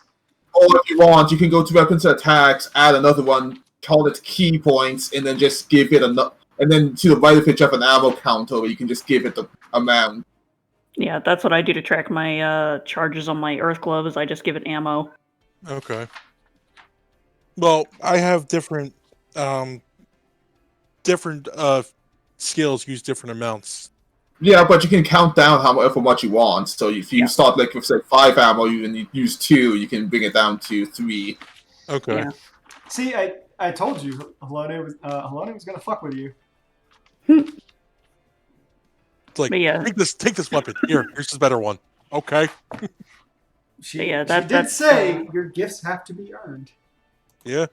Or if you want, you can go to weapons and attacks, add another one, call it key points, and then just give it and then to the right of it, you have an ammo counter where you can just give it the amount. Yeah, that's what I do to track my charges on my earth gloves. I just give it ammo. Okay. Well, I have different skills use different amounts. Yeah, but you can count down however much you want. So if you start like with say 5 ammo, and you use 2, you can bring it down to 3. Okay. Yeah. See, I told you Helone was gonna fuck with you. It's like, But yeah. take this weapon. Here's a better one. Okay. She But yeah, did that's say your gifts have to be earned. Yeah.